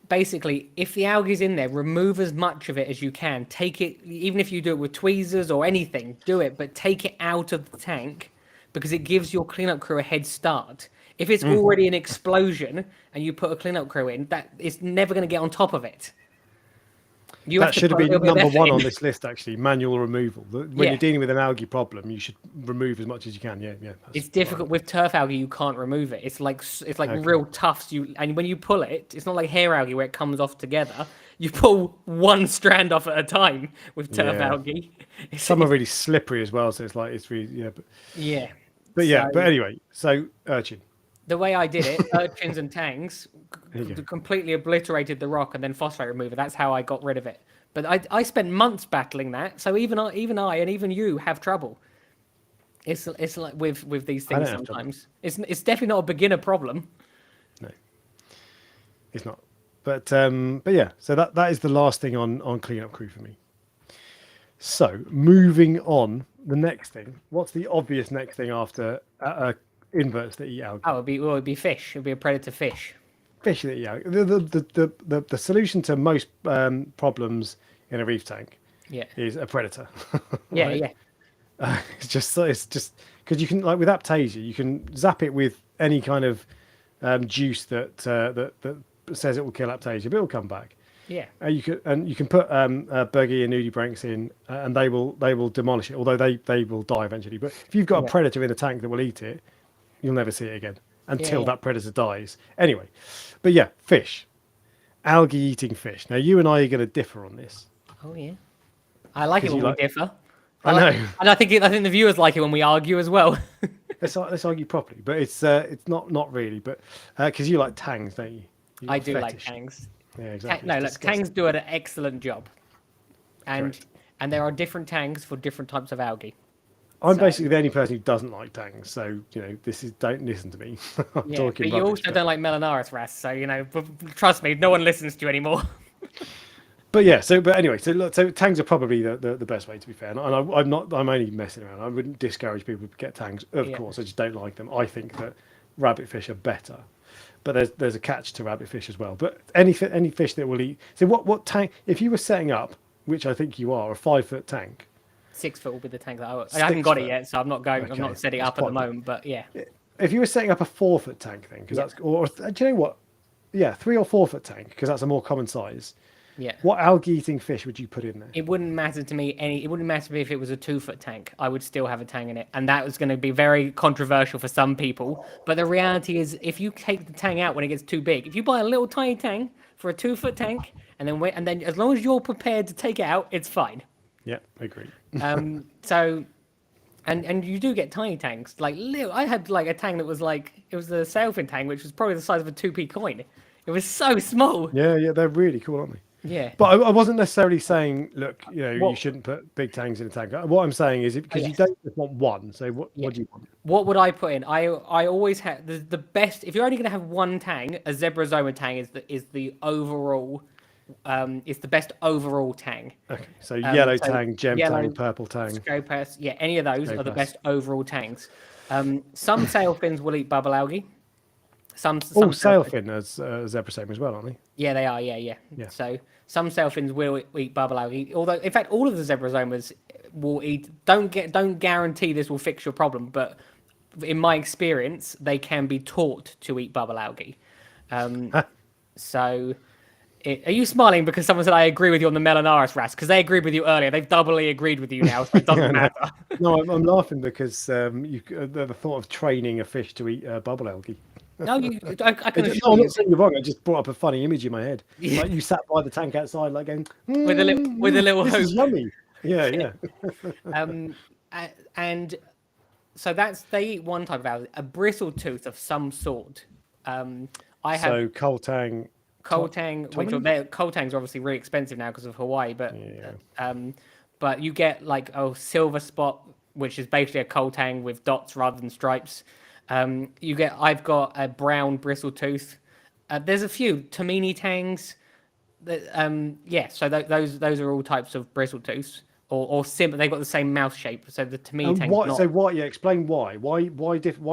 basically, if the algae is in there, remove as much of it as you can. Take it, even if you do it with tweezers or anything, do it. But take it out of the tank, because it gives your cleanup crew a head start. If it's already an explosion and you put a cleanup crew in, that it's never going to get on top of it. That should have been number one on this list, actually. Manual removal. When you're dealing with an algae problem, you should remove as much as you can. Yeah. It's difficult with turf algae. You can't remove it. It's like real tufts. And when you pull it, it's not like hair algae where it comes off together. You pull one strand off at a time with turf algae. Some are really slippery as well, so it's really But anyway, so urchin. The way I did it, urchins and tangs completely obliterated the rock, and then phosphate remover. That's how I got rid of it. But I spent months battling that. So even I and even you have trouble. It's like with these things sometimes. It's definitely not a beginner problem. No, it's not. But yeah. So that is the last thing on cleanup crew for me. So moving on, the next thing. What's the obvious next thing after inverts that eat algae? It would be fish. It would be a predator fish. Fish that eat algae. The solution to most problems in a reef tank is a predator. Yeah, right? yeah, It's just because you can, like with Aptasia, you can zap it with any kind of juice that says it will kill Aptasia, but it will come back. yeah, You can put Buggy and nudibranchs in, and they will demolish it. Although they will die eventually. But if you've got a yeah, predator in a tank that will eat it, you'll never see it again yeah, until yeah. that predator dies. Anyway, but yeah, fish, algae eating fish. Now you and I are going to differ on this Oh yeah. I like it because when you we like. differ. I Like, know. and I think the viewers like it when we argue as well. Let's argue properly, but it's not really, but because you like tangs, don't you? You got I a do like fetish. tangs. Yeah, exactly. No, It's look, disgusting. tangs do an excellent job, and Correct. and there are different tangs for different types of algae. I'm So basically the only person who doesn't like tangs, so don't listen to me. I'm yeah, talking but you rubbish. also don't like Melanaris wrasse, so trust me, no one listens to you anymore. But yeah, but anyway, so tangs are probably the best way, to be fair. And I'm only messing around. I wouldn't discourage people to get tangs, of Yeah. course. I just don't like them. I think that rabbitfish are better, but there's a catch to rabbitfish as well. But any fish that will eat. So what tank? If you were setting up, which I think you are, a 5-foot tank. 6 foot will be the tank that I haven't got it yet, so I'm not Okay, I'm not setting it that's up at the quite big. moment. But yeah, If you were setting up a 4-foot tank, then because Yeah. that's do you know what? Yeah, 3 or 4-foot tank because that's a more common size. yeah. What algae eating fish would you put in there? It wouldn't matter to me It wouldn't matter to me if it was a 2-foot tank. I would still have a tang in it, and that was going to be very controversial for some people. But the reality is, if you take the tang out when it gets too big, if you buy a little tiny tang for a 2-foot tank, and then as long as you're prepared to take it out, it's fine. Yeah, agreed. So, and you do get tiny tanks. Like little, I had like a tang that was like it was the sailfin tang, which was probably the size of a 2p coin. It was so small. Yeah, they're really cool, aren't they? Yeah. But I wasn't necessarily saying, look, Well- you shouldn't put big tanks in a tank. What I'm saying is, because you yes. don't just want one. So what do you want? What would I put in? I always have the best. If you're only going to have one tang, a Zebrasoma tang is the overall. It's the best overall tang. Okay, so yellow so tang, gem yellow, tang, purple tang. Scopas, yeah, any of those are the Scopas. best overall tangs. Some sailfins will eat bubble algae. Some Sailfin as zebrasome as well, aren't they? Yeah, they are. Yeah. Yeah. So some sailfins will eat bubble algae. Although, in fact, all of the zebrasomas will eat. Don't guarantee this will fix your problem, but in my experience, they can be taught to eat bubble algae. So, are you smiling because someone said I agree with you on the Melanaris wrasse? Because they agreed with you earlier. They've doubly agreed with you now, so it doesn't matter. No, I'm laughing because the thought of training a fish to eat bubble algae. No, I can No, assure I'm you. not saying you're wrong. I just brought up a funny image in my head. Yeah. Like you sat by the tank outside, like going With a little this is hope. yummy. Yeah. And so they eat one type of algae, a bristle tooth of some sort. I have So coal tang. coltang, coltangs are obviously really expensive now because of Hawaii, but you get like a silver spot, which is basically a coltang with dots rather than stripes. I've got a brown bristle tooth. There's a few Tamini tangs. So those are all types of bristle tooths or sim. They've got the same mouth shape. So the Tamini tangs. So why? Yeah, explain why. Why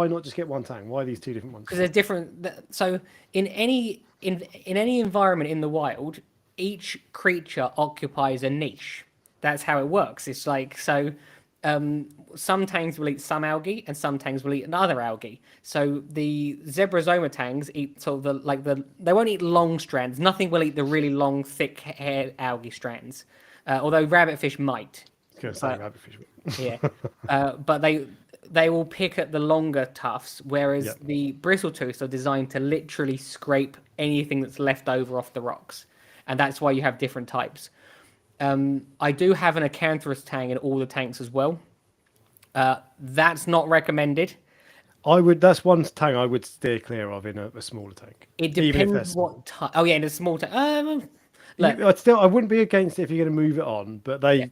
not just get one tang? Why are these two different ones? Because they're different. So in any environment in the wild, each creature occupies a niche. That's how it works. It's like so. Some tangs will eat some algae, and some tangs will eat another algae. So the zebrasoma tangs eat sort of they won't eat long strands. Nothing will eat the really long, thick haired algae strands. Although rabbitfish might. I was going to say rabbitfish. Yeah, but they will pick at the longer tufts, whereas the bristletoothed are designed to literally scrape anything that's left over off the rocks, and that's why you have different types. I do have an acanthurus tang in all the tanks as well. That's not recommended. That's one tang I would steer clear of in a smaller tank. It depends what type. Oh yeah, in a small tank. I wouldn't be against it if you're going to move it on, but they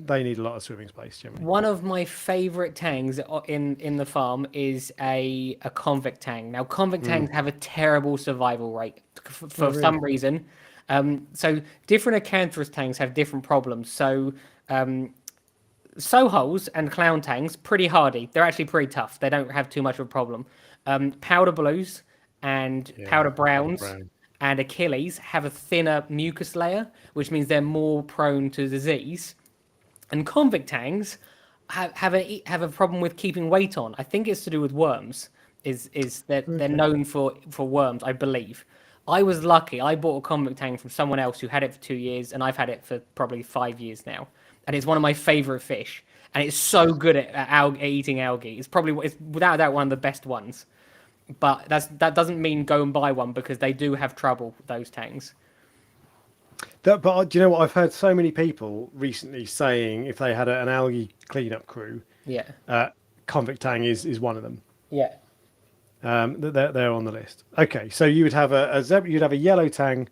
need a lot of swimming space generally. One of my favourite tangs in the farm is a convict tang. Now convict tangs have a terrible survival rate for some reason. So different acanthurus tangs have different problems. So soholes and clown tangs, pretty hardy. They're actually pretty tough. They don't have too much of a problem. Powder blues and powder browns and Achilles have a thinner mucus layer, which means they're more prone to disease. And convict tangs have a problem with keeping weight on. I think it's to do with worms. Is that they're known for worms, I believe. I was lucky. I bought a convict tang from someone else who had it for 2 years, and I've had it for probably 5 years now. And it's one of my favorite fish. And it's so good at eating algae. It's without a doubt one of the best ones. But that doesn't mean go and buy one, because they do have trouble, those tangs. But do you know what? I've heard so many people recently saying if they had an algae cleanup crew, convict tang is one of them. Yeah. They're on the list. Okay, so you would have you'd have a yellow tang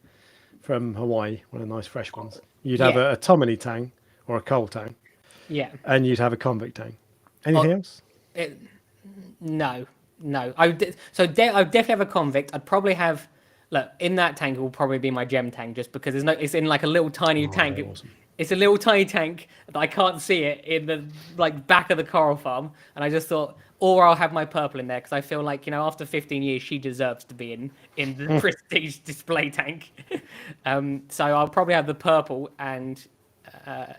from Hawaii, one of the nice fresh ones. You'd have a Tomini tang or a coal tang. Yeah. And you'd have a convict tang. Anything else? No. I would definitely have a convict. I'd probably have, look, in that tank it will probably be my gem tank, just because it's in like a little tiny tank. Awesome. It's a little tiny tank that I can't see it in the back of the coral farm, and I just thought, or I'll have my purple in there, because I feel like, after 15 years she deserves to be in the prestige display tank. So I'll probably have the purple, and I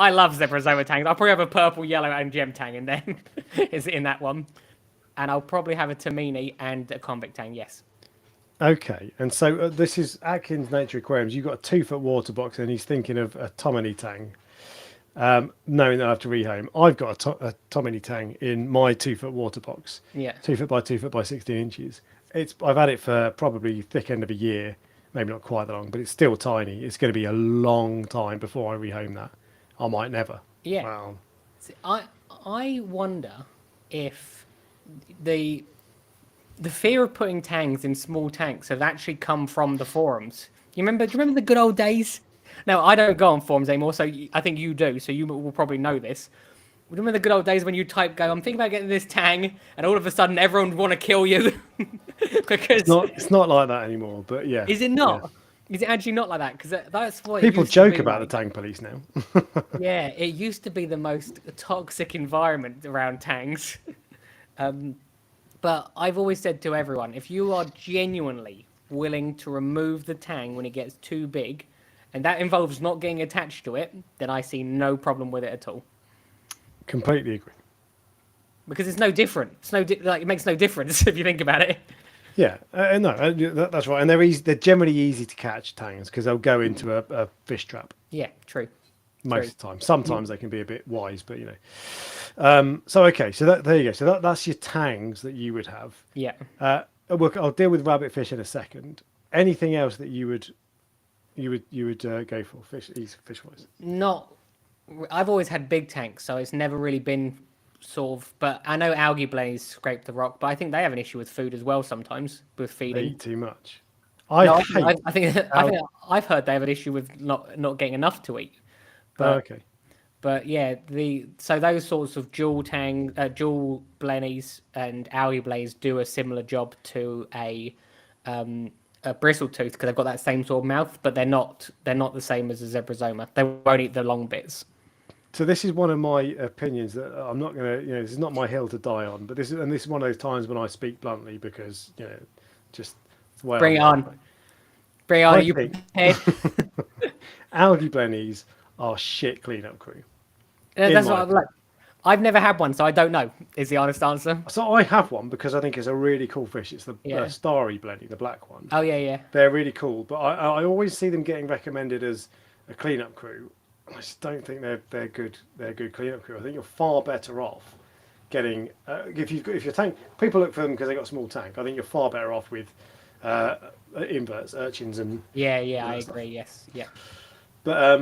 love Zebrasoma tanks. I'll probably have a purple, yellow, and gem tang in there. Is in that one, and I'll probably have a Tomini and a convict tang. Yes. Okay, and so this is Atkins Nature Aquariums. You've got a 2-foot water box, and he's thinking of a Tomini tang, knowing that I have to rehome. I've got a Tomini tang in my 2-foot water box. Yeah. 2 foot by 2 foot by 16 inches. I've had it for probably thick end of a year, maybe not quite that long, but it's still tiny. It's going to be a long time before I rehome that. I might never. Yeah. Wow. See, I wonder if the fear of putting tangs in small tanks have actually come from the forums. Do you remember the good old days? Now, I don't go on forums anymore, so I think you do, so you will probably know this. Remember the good old days when you I'm thinking about getting this tang, and all of a sudden everyone would want to kill you? Because it's not like that anymore, but yeah. Is it not? Yeah. Is it actually not like that? Because that's what people joke about the tang police now. Yeah, it used to be the most toxic environment around tangs. But I've always said to everyone, if you are genuinely willing to remove the tang when it gets too big, and that involves not getting attached to it, then I see no problem with it at all. Completely agree. Because it's no different. It makes no difference if you think about it. Yeah, that's right. And they're generally easy to catch, tangs, because they'll go into a fish trap. Yeah, true. Most of the time. Sometimes they can be a bit wise, but So okay, so there you go. So that's your tangs that you would have. Yeah. I'll deal with rabbitfish in a second. Anything else that you would go for fish wise? Not. I've always had big tanks, so it's never really been sort of. But I know algae blaze scrape the rock, but I think they have an issue with food as well sometimes with feeding. They eat too much. I think I've heard they have an issue with not getting enough to eat. But, okay. But yeah, so those sorts of jewel blennies and algae blaze do a similar job to a bristle-tooth, because they've got that same sort of mouth, but they're not the same as a zebrasoma. They won't eat the long bits. So this is one of my opinions that I'm not going to, this is not my hill to die on, but this is one of those times when I speak bluntly, because just the way Bring it on. Are you prepared? Algae blennies are shit cleanup crew. That's what I'm like. I've never had one, so I don't know, is the honest answer. So I have one because I think it's a really cool fish. It's the starry blenny, the black one. Oh, yeah. They're really cool, but I always see them getting recommended as a cleanup crew. I just don't think they're good. They're a good cleanup crew. I think you're far better off getting if your tank. People look for them because they got a small tank. I think you're far better off with inverts, urchins, and yeah. I agree. Yes, yeah. But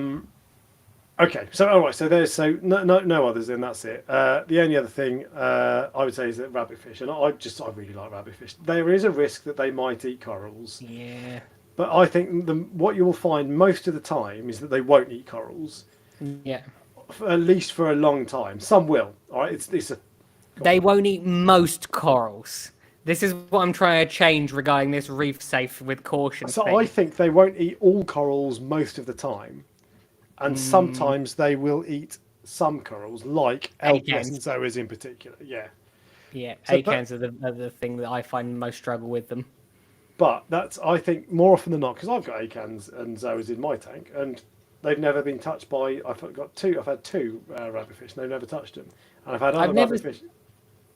okay, so all right, so there's no others. Then that's it. The only other thing I would say is that rabbitfish, and I really like rabbitfish. There is a risk that they might eat corals. Yeah. But I think what you will find most of the time is that they won't eat corals. Yeah. At least for a long time. Some will. All right. They won't eat most corals. This is what I'm trying to change regarding this reef safe with caution. So I think they won't eat all corals most of the time, and sometimes they will eat some corals, like Algae in particular. Yeah. Yeah. Acans are the thing that I find most struggle with them. But that's, I think, more often than not, because I've got acans and zoas in my tank, and they've never been touched by. I've had two rabbitfish, and they've never touched them. And I've had other rabbitfish.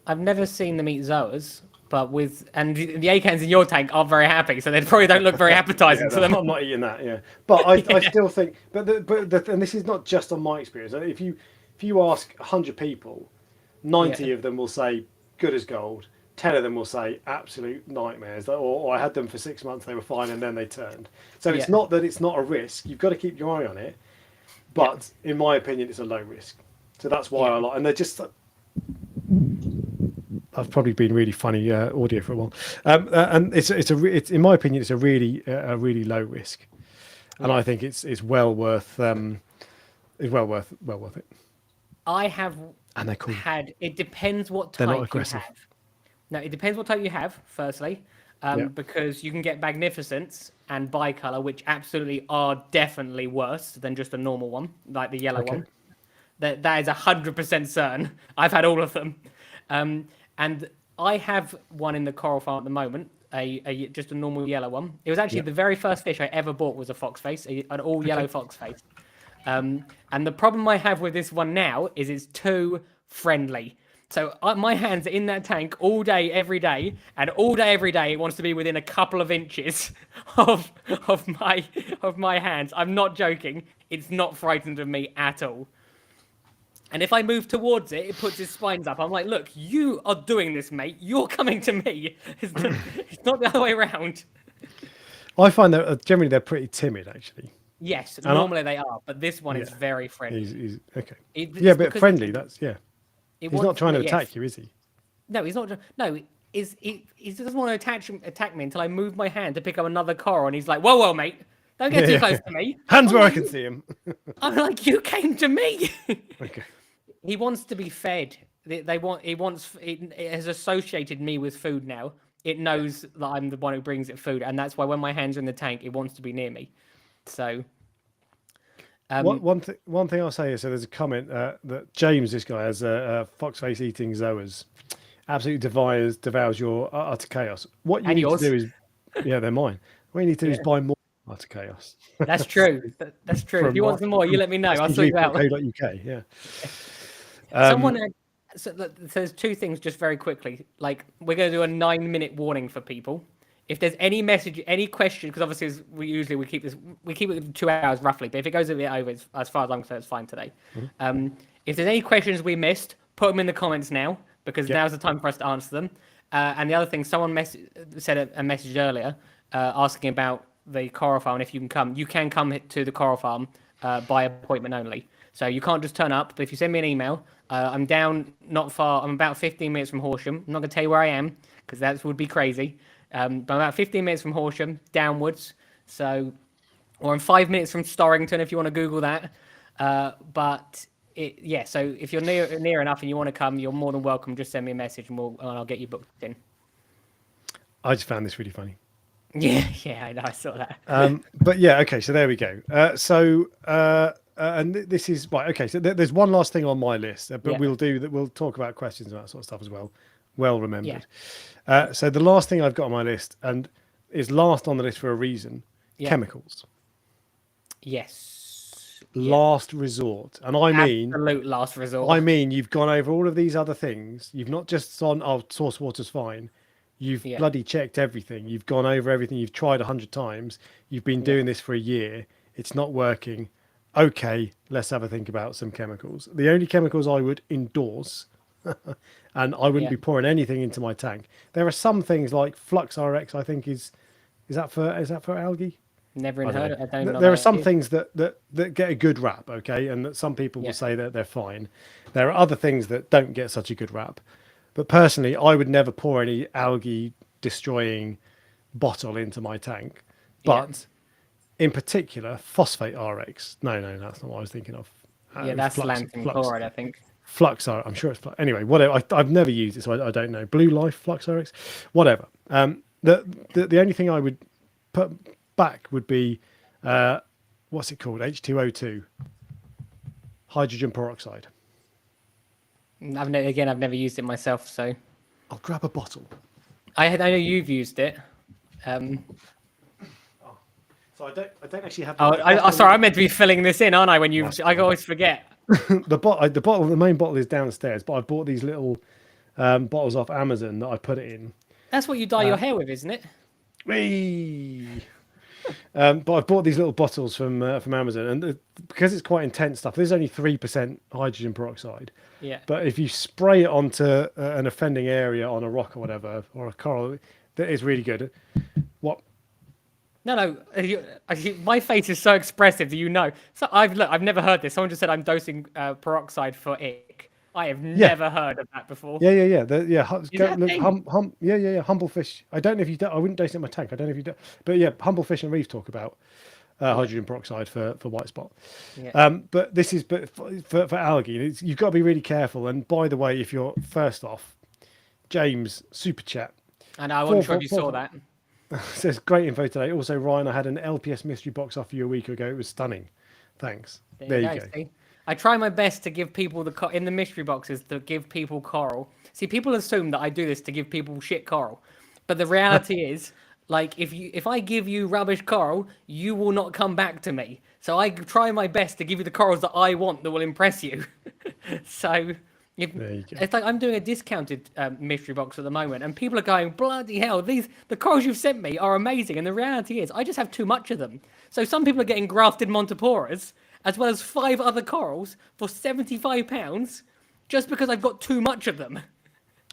I've never seen them eat zoas, but the acans in your tank are very happy, so they probably don't look very appetizing to them. I'm not eating that. Yeah, but I still think, and this is not just on my experience. If you ask 100 people, 90 of them will say good as gold. 10 of them will say absolute nightmares, or I had them for 6 months, they were fine, and then they turned. So it's not that it's not a risk. You've got to keep your eye on it, but in my opinion, it's a low risk. So that's why I like. And they're just. I've probably been really funny audio for a while, and it's in my opinion, it's a really low risk, and I think it's well worth it. I have and they're cool. It depends what type you have. No, it depends what type you have, firstly, because you can get magnificents and bicolor, which absolutely are definitely worse than just a normal one, like the yellow one. That is 100% certain. I've had all of them. And I have one in the coral farm at the moment, just a normal yellow one. It was actually the very first fish I ever bought was a foxface, an all yellow foxface. And the problem I have with this one now is it's too friendly. So my hands are in that tank all day, every day, and all day, every day, it wants to be within a couple of inches of my hands. I'm not joking. It's not frightened of me at all. And if I move towards it, it puts its spines up. I'm like, look, you are doing this, mate. You're coming to me. It's not the other way around. I find that generally they're pretty timid, actually. Yes, normally they are, but this one is very friendly. He's okay. But friendly. He's not trying to attack you, is he? No, he's not. No, he doesn't want to attack me until I move my hand to pick up another coral, and he's like, whoa, mate. Don't get too close to me. Hands where I can see him. I'm like, you came to me. Okay. He wants to be fed. It has associated me with food now. It knows that I'm the one who brings it food, and that's why when my hands are in the tank, it wants to be near me. So, one thing I'll say is, so there's a comment that James, this guy, has a foxface eating zoas, absolutely devours your Artichaeos. What you need to do is, they're mine. What you need to do is buy more Artichaeos. That's true. That's true. If you want some more, you let me know. I'll sort you out. .uk, yeah. So there's two things just very quickly. Like, we're going to do a 9-minute warning for people. If there's any message, any question, because obviously we keep it 2 hours roughly, but if it goes a bit over, as far as I'm concerned, it's fine today. Mm-hmm. If there's any questions we missed, put them in the comments now, because now's the time for us to answer them. And the other thing, someone said a message earlier asking about the coral farm, and if you can come to the coral farm by appointment only. So you can't just turn up, but if you send me an email, I'm down not far. I'm about 15 minutes from Horsham. I'm not going to tell you where I am, because that would be crazy. But I'm about 15 minutes from Horsham, downwards. So, or I'm 5 minutes from Storrington, if you want to Google that. So if you're near enough and you want to come, you're more than welcome. Just send me a message and I'll get you booked in. I just found this really funny. Yeah, I know, I saw that. But okay, so there we go. And this is right. Okay, so there's one last thing on my list, but we'll talk about questions and that sort of stuff as well. Well remembered. So the last thing I've got on my list, and is last on the list for a reason, chemicals. Yes. Last resort. And I mean absolute last resort. I mean, you've gone over all of these other things. You've not just gone, source water's fine. You've bloody checked everything. You've gone over everything. You've tried 100 times. You've been doing this for a year. It's not working. Okay, let's have a think about some chemicals. The only chemicals I would endorse, and I wouldn't be pouring anything into my tank. There are some things like Flux RX, I think is that for algae? Never heard of it. I don't know. There are some things that get a good rap, okay, and that some people will say that they're fine. There are other things that don't get such a good rap. But personally, I would never pour any algae destroying bottle into my tank. But in particular, phosphate RX. No, that's not what I was thinking of. That's lanthanum chloride, I think. Flux RX, I'm sure it's Flux. Anyway, whatever. I've never used it, so I don't know. Blue Life, Flux RX, whatever. The only thing I would put back would be, what's it called? H2O2. Hydrogen peroxide. I've never used it myself, so I'll grab a bottle. I know you've used it. So I don't actually have. Sorry, I'm meant to be filling this in, aren't I? When you, I always forget. The main bottle is downstairs, but I bought these little bottles off Amazon that I put it in. That's what you dye your hair with, isn't it? Whee! But I bought these little bottles from Amazon, and because it's quite intense stuff, there's only 3% hydrogen peroxide. Yeah. But if you spray it onto an offending area on a rock or whatever, or a coral, that is really good. What? No. My face is so expressive that you know. So I've never heard this. Someone just said I'm dosing peroxide for ick. I have never heard of that before. Yeah. Humble Fish. I don't know if you. I wouldn't dose it in my tank. I don't know if you do. But yeah, Humble Fish and Reef talk about hydrogen peroxide for white spot. Yeah. But this is for algae. You've got to be really careful. And by the way, if you're first off, James super chat. And I wasn't sure if you saw that. Says great info today. Also, Ryan, I had an LPS mystery box off you a week ago. It was stunning. Thanks. There you go. See? I try my best to give people in the mystery boxes to give people coral. See, people assume that I do this to give people shit coral, but the reality is, like, if I give you rubbish coral, you will not come back to me. So I try my best to give you the corals that I want that will impress you. So. It's like I'm doing a discounted mystery box at the moment, and people are going, bloody hell, the corals you've sent me are amazing. And the reality is, I just have too much of them. So some people are getting grafted Monteporas, as well as 5 other corals for £75, just because I've got too much of them.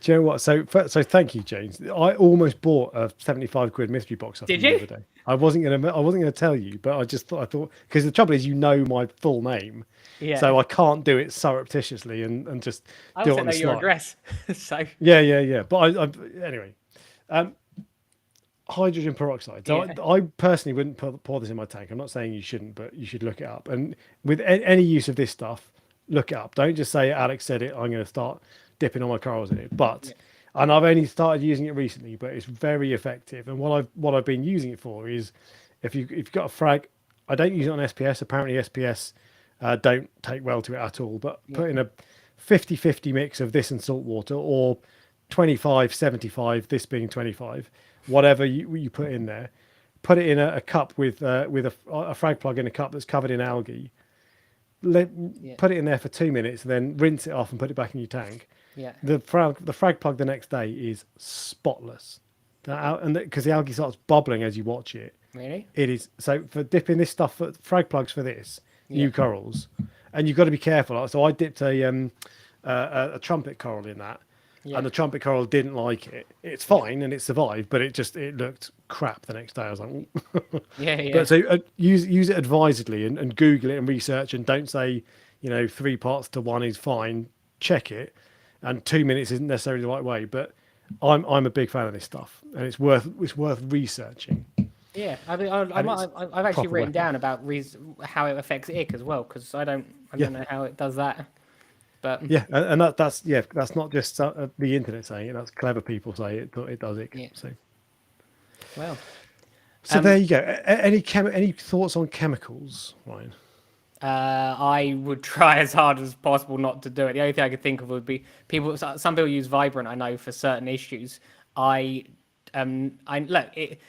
Do you know what? So thank you, James. I almost bought a 75 quid mystery box. Did you? The other day. I wasn't gonna tell you, but I thought because the trouble is, my full name. Yeah. So I can't do it surreptitiously and just do it on the slide. Your address. So. Yeah. But anyway, hydrogen peroxide. So Yeah. I personally wouldn't pour this in my tank. I'm not saying you shouldn't, but you should look it up. And with any use of this stuff, look it up. Don't just say Alex said it. I'm going to start dipping all my corals in it. But and I've only started using it recently, but it's very effective. And what I've been using it for is if you've got a frag. I don't use it on SPS. Apparently SPS. Don't take well to it at all, but put in a 50-50 mix of this and saltwater, or 25-75, this being 25, whatever you put in there, put it in a cup with a frag plug in a cup that's covered in algae, put it in there for 2 minutes, then rinse it off and put it back in your tank. Yeah. The frag plug the next day is spotless, and because the algae starts bubbling as you watch it. Really? It is. So for dipping this stuff, for frag plugs for this. New corals, and you've got to be careful. So I dipped a trumpet coral in that, and the trumpet coral didn't like it. It's fine and it survived, but it looked crap the next day. I was like, yeah. But so use it advisedly and Google it and research, and don't say 3 parts to 1 is fine. Check it, and 2 minutes isn't necessarily the right way. But I'm a big fan of this stuff, and it's worth researching. Yeah, I mean, I've actually written down about how it affects ick as well, because I don't know how it does that. But yeah, and that's not just the internet saying it. That's clever people say it does ick. Yeah. So well, so there you go. Any thoughts on chemicals, Ryan? I would try as hard as possible not to do it. The only thing I could think of would be some people use Vibrant. I know for certain issues. The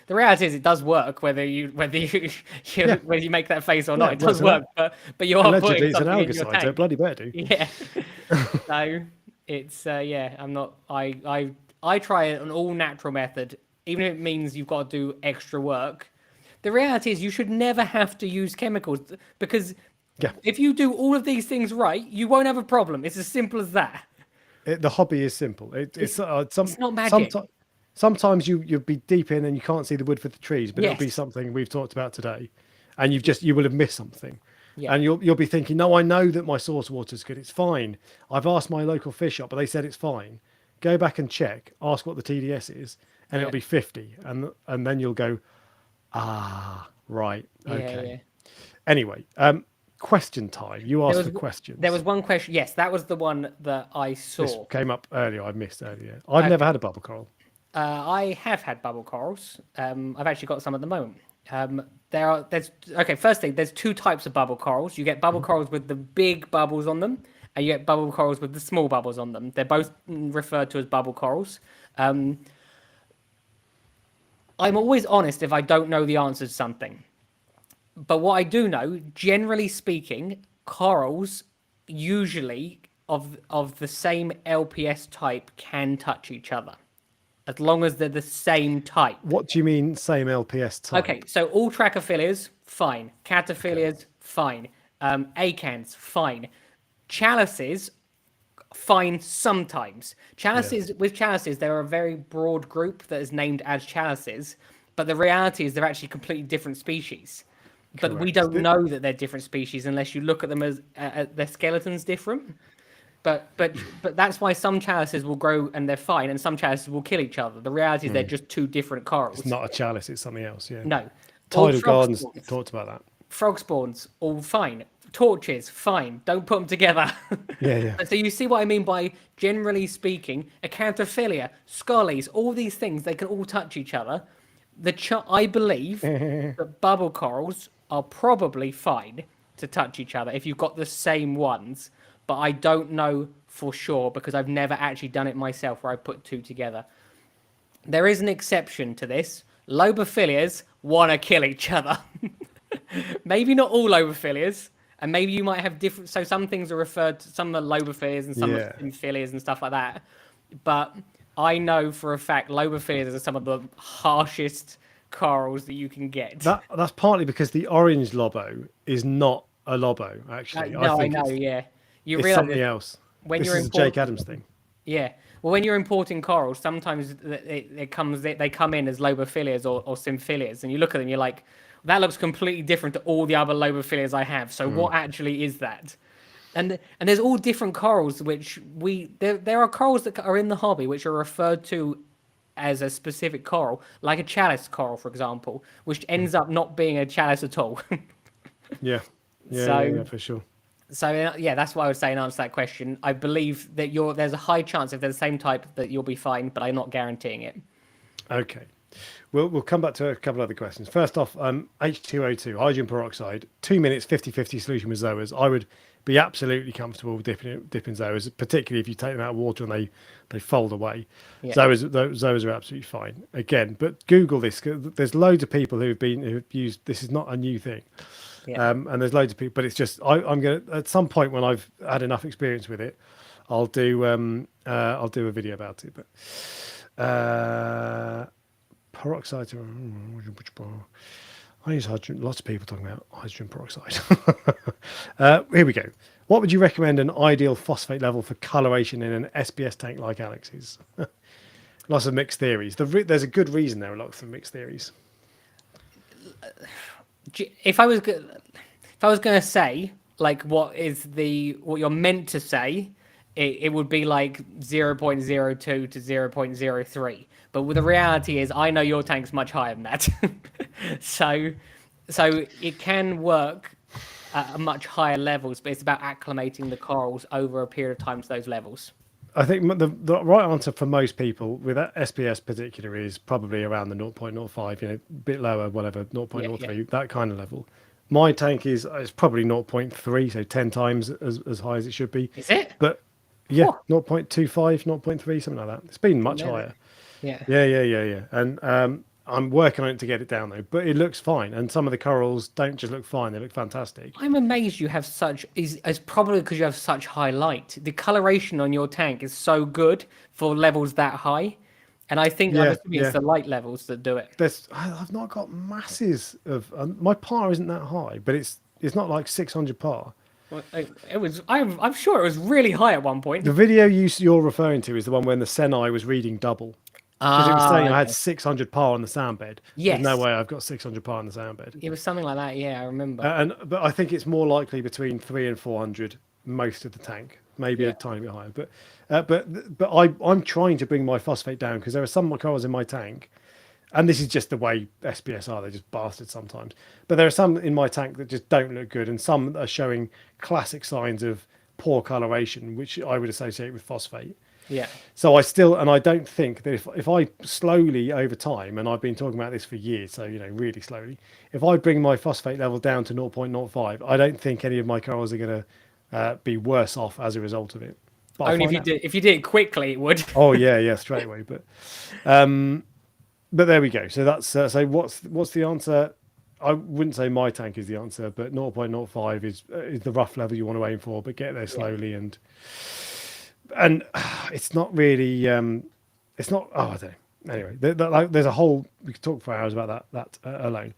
reality is it does work whether you whether you make that face or not. It does work, but you are putting something in your tank. So it bloody better do. Yeah. So it's I'm not. I try an all natural method, even if it means you've got to do extra work. The reality is you should never have to use chemicals, because if you do all of these things right, you won't have a problem. It's as simple as that. The hobby is simple. It's not magic. Sometimes you'll be deep in and you can't see the wood for the trees, but it'll be something we've talked about today, and you will have missed something, and you'll be thinking, no, I know that my source water's good, it's fine. I've asked my local fish shop, but they said it's fine. Go back and check, ask what the TDS is, and it'll be 50, and then you'll go, right, okay. Yeah. Anyway, question time. You asked for questions. There was one question. Yes, that was the one that I saw. This came up earlier. I missed earlier. I've never had a bubble coral. I have had bubble corals. I've actually got some at the moment. Firstly, there's 2 types of bubble corals. You get bubble corals with the big bubbles on them, and you get bubble corals with the small bubbles on them. They're both referred to as bubble corals. I'm always honest if I don't know the answer to something. But what I do know, generally speaking, corals usually of the same LPS type can touch each other, as long as they're the same type. What do you mean, same LPS type? Okay, so all Trachyphilias, fine. Cataphilias, fine. Acants, fine. Chalices, fine sometimes. Chalices, with chalices, they're a very broad group that is named as chalices, but the reality is they're actually completely different species. But we don't know that they're different species unless you look at them as their skeleton's different. But that's why some chalices will grow and they're fine, and some chalices will kill each other. The reality is they're just two different corals. It's not a chalice; it's something else. Yeah. No. Tidal Gardens talked about that. Frog spawns, all fine. Torches, fine. Don't put them together. Yeah. So you see what I mean by, generally speaking, Acantophilia, Scollies, all these things, they can all touch each other. I believe that bubble corals are probably fine to touch each other if you've got the same ones, but I don't know for sure because I've never actually done it myself where I put two together. There is an exception to this. Lobophilias want to kill each other. Maybe not all lobophilias, and maybe you might have different. So some things are referred to, some are lobophilias and some are symphilias and stuff like that. But I know for a fact lobophilias are some of the harshest corals that you can get. That's partly because the orange lobo is not a lobo, actually. No, I know, yeah. It's something else. When this is a Jake Adams thing. Yeah. Well, when you're importing corals, sometimes they come in as lobophilias or symphilias, and you look at them, you're like, that looks completely different to all the other lobophilias I have. So what actually is that? And there's all different corals, which there are corals that are in the hobby which are referred to as a specific coral, like a chalice coral, for example, which ends up not being a chalice at all. Yeah, for sure. So yeah, that's what I would say in answer to that question. I believe that there's a high chance if they're the same type that you'll be fine, but I'm not guaranteeing it. Okay. We'll come back to a couple other questions. First off, H2O2, hydrogen peroxide, 2 minutes, 50-50 solution with zoas. I would be absolutely comfortable dipping zoas, particularly if you take them out of water and they fold away. Yeah. Zoas are absolutely fine. Again, but Google this. There's loads of people who've used, this is not a new thing. Yeah. And there's loads of people, but it's just, I'm going to, at some point when I've had enough experience with it, I'll do a video about it. But peroxide, I use hydrogen. Lots of people talking about hydrogen peroxide. Here we go. What would you recommend an ideal phosphate level for coloration in an SPS tank like Alex's? Lots of mixed theories. There's a good reason there are lots of mixed theories. If I was going to say like what you're meant to say, it would be like 0.02 to 0.03. But the reality is, I know your tank's much higher than that. so it can work at much higher levels, but it's about acclimating the corals over a period of time to those levels. I think the right answer for most people with SPS particular is probably around the 0.05, a bit lower, whatever, 0.03, that kind of level. My tank is probably 0.3, so 10 times as high as it should be. Is it? But yeah, 0.25, 0.3, something like that. It's been much higher. Yeah. And I'm working on it to get it down though, but it looks fine. And some of the corals don't just look fine; they look fantastic. I'm amazed you have it's probably because you have such high light. The coloration on your tank is so good for levels that high, and I think it's the light levels that do it. I've not got masses of my par isn't that high, but it's not like 600 par. Well, I'm sure it was really high at one point. The video you're referring to is the one when the Senai was reading double. Because it was saying I had 600 par on the sound bed. Yes. There's no way I've got 600 par on the sound bed. It was something like that, yeah, I remember. But I think it's more likely between 300 and 400 most of the tank, maybe a tiny bit higher. But I'm trying to bring my phosphate down because there are some corals in my tank, and this is just the way SPS are. They're just bastards sometimes. But there are some in my tank that just don't look good, and some are showing classic signs of poor coloration, which I would associate with phosphate. Yeah. So I don't think that if I slowly over time, and I've been talking about this for years, so really slowly, if I bring my phosphate level down to 0.05, I don't think any of my corals are going to be worse off as a result of it. But only if you did it quickly, it would. Oh yeah, straight away. But but there we go. So that's so what's the answer? I wouldn't say my tank is the answer, but 0.05 is the rough level you want to aim for, but get there slowly. And it's not really it's not, oh, I don't know. Anyway, there's a whole, we could talk for hours about that alone.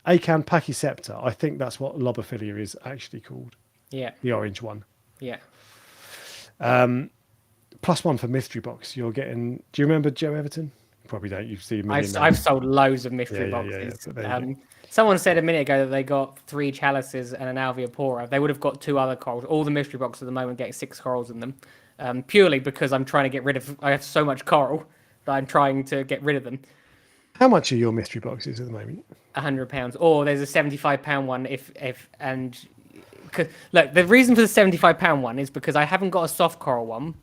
Acan pachycepta, I think that's what lobophilia is actually called. Yeah. The orange one. Yeah. +1 for mystery box. You're getting, do you remember Joe Everton? Probably don't. You've seen I've sold loads of mystery boxes. Someone said a minute ago that they got 3 chalices and an alveopora. They would have got 2 other corals. All the mystery boxes at the moment get 6 corals in them, purely because I'm trying to get rid of. I have so much coral that I'm trying to get rid of them. How much are your mystery boxes at the moment? £100, or there's a £75 one. Look, the reason for the £75 one is because I haven't got a soft coral one.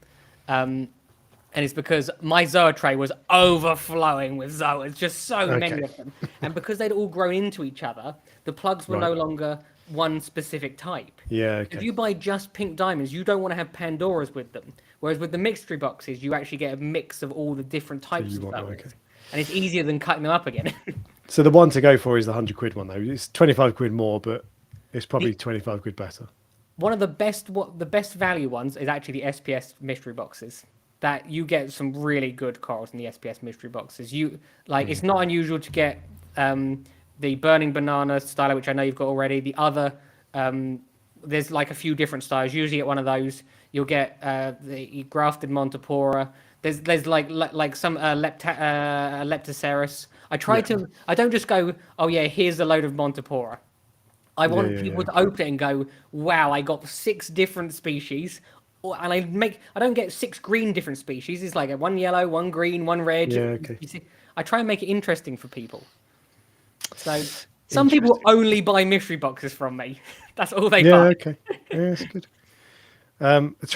And it's because my Zoa tray was overflowing with Zoas, just so many of them. And because they'd all grown into each other, the plugs were no longer one specific type. Yeah, okay. If you buy just pink diamonds, you don't want to have Pandoras with them. Whereas with the mystery boxes, you actually get a mix of all the different types of Zoas. Okay. And it's easier than cutting them up again. So the one to go for is the £100 one, though. It's 25 quid more, but it's probably 25 quid better. One of the best value ones is actually the SPS mystery boxes. That you get some really good corals in the SPS mystery boxes. It's not unusual to get the burning banana stylo, which I know you've got already. The other, there's like a few different styles. Usually at one of those, you'll get the grafted Montipora. There's like some Leptoceras. I don't just go, oh yeah, here's a load of Montipora. I want people to open it and go, wow, I got 6 different species. And I don't get 6 green different species. It's like 1 yellow, 1 green, 1 red. Yeah, okay. You see, I try and make it interesting for people. So some people only buy mystery boxes from me. That's all they buy. Yeah, okay. Yeah, that's good.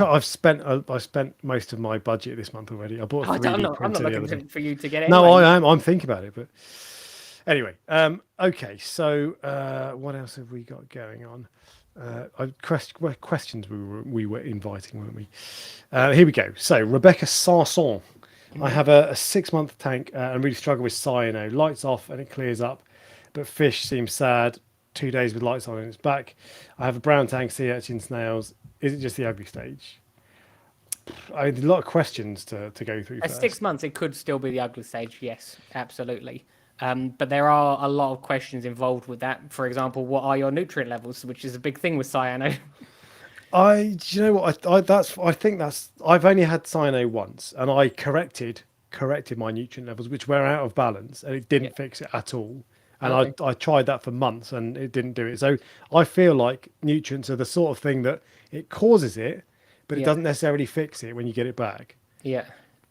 I've spent most of my budget this month already. I bought. I'm not looking for you to get it. No, I am. I'm thinking about it, but anyway. Okay. So what else have we got going on? Questions we were inviting, weren't we? Here we go. So Rebecca Sarson, I have a 6-month tank and really struggle with cyano. Lights off and it clears up, but fish seems sad. 2 days with lights on and it's back. I have a brown tank, sea urchin, snails. Is it just the ugly stage? I mean, a lot of questions to go through. At 6 months, it could still be the ugly stage. Yes, absolutely. But there are a lot of questions involved with that. For example, what are your nutrient levels, which is a big thing with cyano. You know what? I think I've only had cyano once, and I corrected my nutrient levels, which were out of balance, and it didn't fix it at all. And I tried that for months, and it didn't do it. So I feel like nutrients are the sort of thing that it causes it, but it doesn't necessarily fix it when you get it back. Yeah.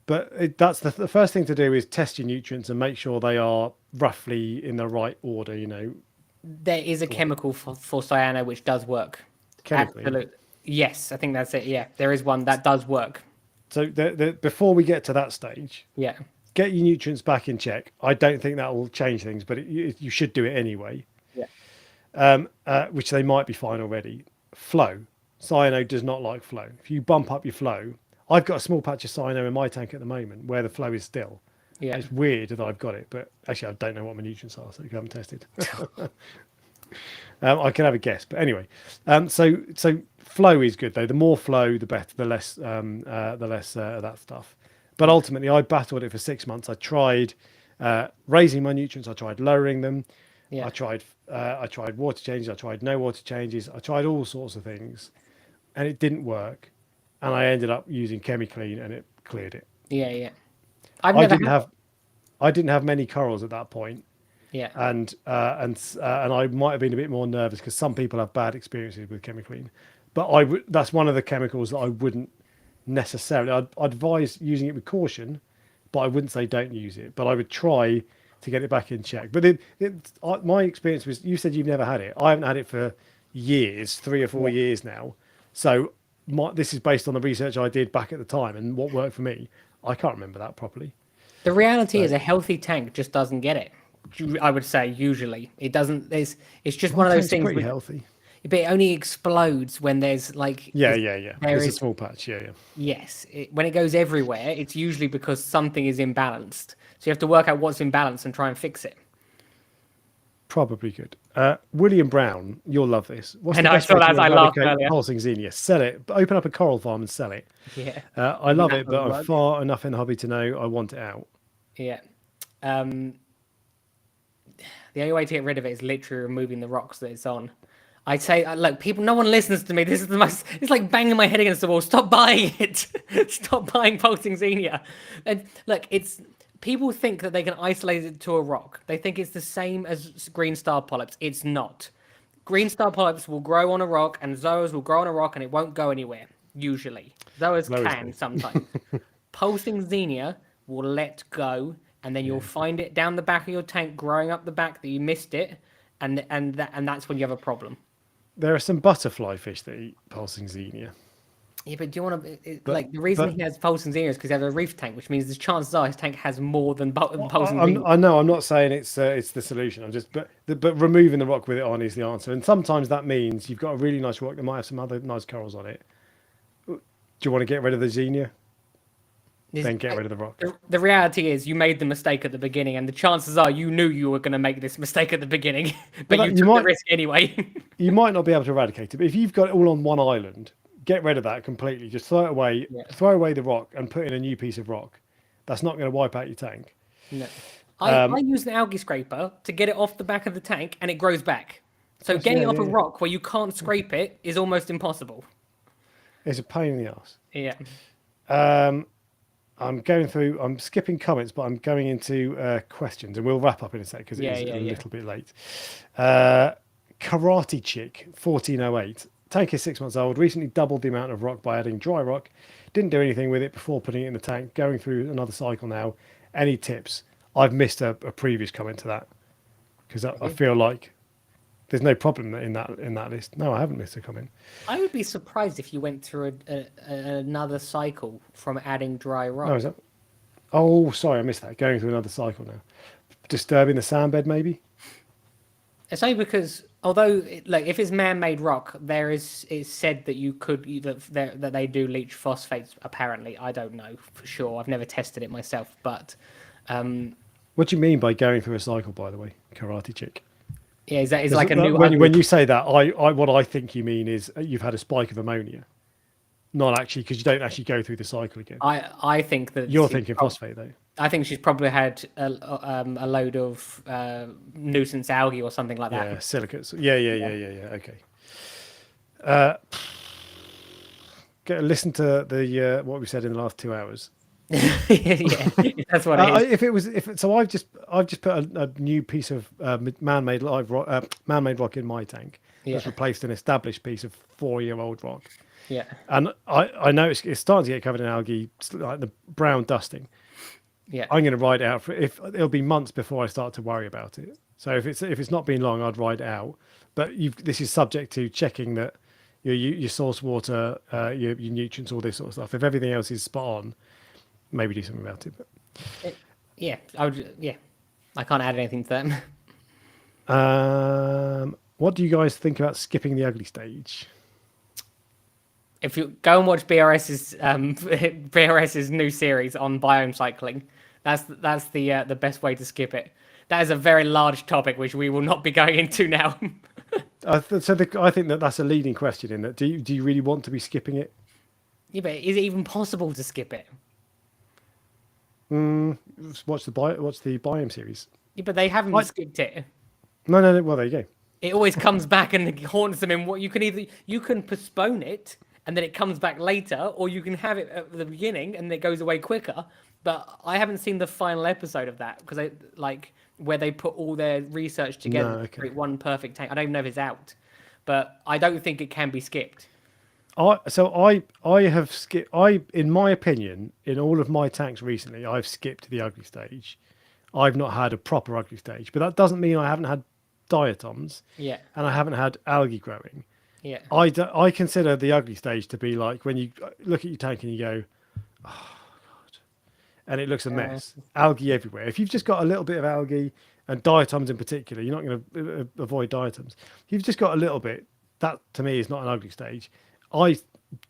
But that's the first thing to do is test your nutrients and make sure they are roughly in the right order, you know. There is a chemical for cyano which does work. Chemically? Absolutely. Yes, I think that's it. Yeah, there is one that does work. So before we get to that stage, get your nutrients back in check. I don't think that will change things, but you should do it anyway. Yeah. Which they might be fine already. Flow. Cyano does not like flow. If you bump up your flow... I've got a small patch of cyano in my tank at the moment where the flow is still. Yeah. It's weird that I've got it, but actually I don't know what my nutrients are, so you haven't tested. I can have a guess, but anyway. So flow is good though. The more flow, the better. The less that stuff. But ultimately, I battled it for 6 months. I tried raising my nutrients. I tried lowering them. Yeah. I tried water changes. I tried no water changes. I tried all sorts of things, and it didn't work. And I ended up using ChemiClean, and it cleared it. Yeah. I didn't have many corals at that point. Yeah. And I might have been a bit more nervous because some people have bad experiences with ChemiClean, but that's one of the chemicals that I wouldn't necessarily. I'd advise using it with caution, but I wouldn't say don't use it. But I would try to get it back in check. But my experience was, you said you've never had it. I haven't had it for years, 3 or 4 years now. So this is based on the research I did back at the time and what worked for me. I can't remember that properly. The reality is a healthy tank just doesn't get it. I would say usually it doesn't. It's just one of those things. Pretty healthy. But it only explodes when there's like Yeah. there It's a is small patch. Yeah. yes. When it goes everywhere, it's usually because something is imbalanced. So you have to work out what's imbalanced and try and fix it. Probably good. William Brown, you'll love this. What's I the know, I best way saw that to as I laughed eradicate earlier. pulsing xenia? Sell it. Open up a coral farm and sell it. Yeah. I love it, but I'm Rug. far enough in the hobby to know I want it out. Yeah. The only way to get rid of it is literally removing the rocks that it's on. I'd say, look, people, no one listens to me. This is the most, it's like banging my head against the wall. Stop buying it. Stop buying pulsing xenia. And look, people think that they can isolate it to a rock. They think it's the same as green star polyps. It's not. Green star polyps will grow on a rock and zoas will grow on a rock and it won't go anywhere, usually. Zoas can sometimes. Pulsing xenia will let go and then you'll find it down the back of your tank, growing up the back that you missed it, and that's when you have a problem. There are some butterfly fish that eat pulsing xenia. Yeah, but do you want to like the reason he has pulsing xenia is because he has a reef tank, which means the chances are his tank has more than pulsing xenia. I know. I'm not saying it's the solution. I'm just but removing the rock with it on is the answer. And sometimes that means you've got a really nice rock that might have some other nice corals on it. Do you want to get rid of the xenia? Then get rid of the rock. The reality is you made the mistake at the beginning, and the chances are you knew you were going to make this mistake at the beginning, but you took the risk anyway. You might not be able to eradicate it, but if you've got it all on one island, get rid of that completely. Just throw it away, throw away the rock, and put in a new piece of rock. That's not going to wipe out your tank. No. I use an algae scraper to get it off the back of the tank, and it grows back. So getting it off a rock where you can't scrape it is almost impossible. It's a pain in the ass. Yeah. I'm skipping comments, but I'm going into questions, and we'll wrap up in a sec because it is a little bit late. Karate Chick 1408. Tank is 6 months old. Recently doubled the amount of rock by adding dry rock. Didn't do anything with it before putting it in the tank. Going through another cycle now. Any tips? I've missed a previous comment to that because I feel like there's no problem in that list. No, I haven't missed a comment. I would be surprised if you went through another cycle from adding dry rock. Oh, is that? Oh, sorry, I missed that. Going through another cycle now. Disturbing the sand bed, maybe? It's only because, although, if it's man-made rock, it's said that that they do leach phosphates. Apparently, I don't know for sure. I've never tested it myself, but. What do you mean by going through a cycle? By the way, Karate Chick. Yeah, is like a new. When you say that, what I think you mean is you've had a spike of ammonia, not actually because you don't actually go through the cycle again. I think that you're thinking phosphate though. I think she's probably had a load of nuisance algae or something like that. Yeah, silicates. Yeah. Okay. Listen to the what we said in the last 2 hours. Yeah, that's what it is. So I've just put a new piece of man-made rock in my tank. Just replaced an established piece of 4-year-old rock. Yeah, and I know it's starting to get covered in algae, like the brown dusting. Yeah, I'm going to ride it out it'll be months before I start to worry about it. So if it's not been long, I'd ride it out. But this is subject to checking that your source water, your nutrients, all this sort of stuff. If everything else is spot on, maybe do something about it. But I can't add anything to that. What do you guys think about skipping the ugly stage? If you go and watch BRS's new series on biome cycling, that's the best way to skip it. That is a very large topic which we will not be going into now. I think that's a leading question in that. Do you really want to be skipping it? Yeah, but is it even possible to skip it? Watch the biome series. Yeah, but they haven't skipped it. No. Well, there you go. It always comes back and haunts them in what you can postpone it and then it comes back later, or you can have it at the beginning and it goes away quicker. But I haven't seen the final episode of that because where they put all their research together to create one perfect tank. I don't even know if it's out, but I don't think it can be skipped. I have skipped. In my opinion, in all of my tanks recently, I've skipped the ugly stage. I've not had a proper ugly stage, but that doesn't mean I haven't had diatoms. Yeah. And I haven't had algae growing. Yeah. I consider the ugly stage to be like when you look at your tank and you go, oh god, and it looks a mess. Algae everywhere. If you've just got a little bit of algae and diatoms in particular, you're not going to avoid diatoms. If you've just got a little bit. that to me is not an ugly stage. I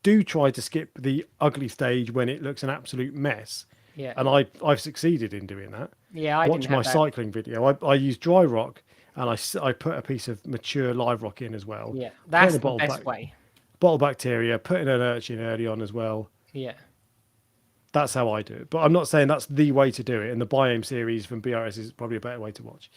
do try to skip the ugly stage when it looks an absolute mess. Yeah. And I've succeeded in doing that. Yeah, I Watch didn't my have that. cycling video. I use dry rock, and I put a piece of mature live rock in as well. Yeah, that's the best way. Bottle bacteria, put in an urchin early on as well. Yeah. That's how I do it. But I'm not saying that's the way to do it. And the Biome series from BRS is probably a better way to watch.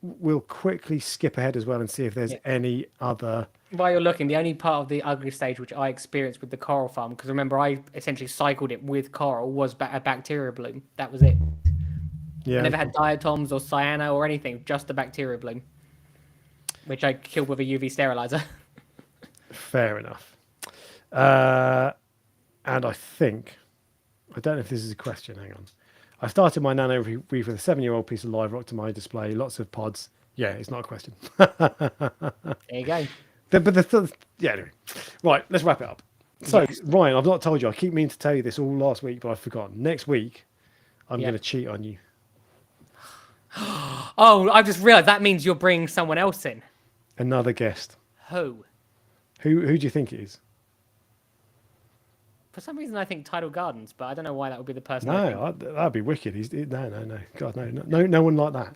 We'll quickly skip ahead as well and see if there's any other. While you're looking, the only part of the ugly stage which I experienced with the coral farm, because remember I essentially cycled it with coral, was a bacteria bloom. That was it. Yeah. I never had diatoms or cyano or anything, just a bacteria bloom, which I killed with a UV sterilizer. Fair enough. And I think, I don't know if this is a question, hang on. I started my nano reef with a 7-year-old piece of live rock to my display, lots of pods. Yeah, it's not a question. There you go. Yeah, anyway. Right, let's wrap it up. So, yes. Ryan, I've not told you. I keep meaning to tell you this all last week, but I've forgotten. Next week, I'm going to cheat on you. Oh, I just realised that means you're bringing someone else in. Another guest. Who? Who do you think it is? For some reason, I think Tidal Gardens, but I don't know why that would be the person. No, that'd be wicked. No. God, no one like that.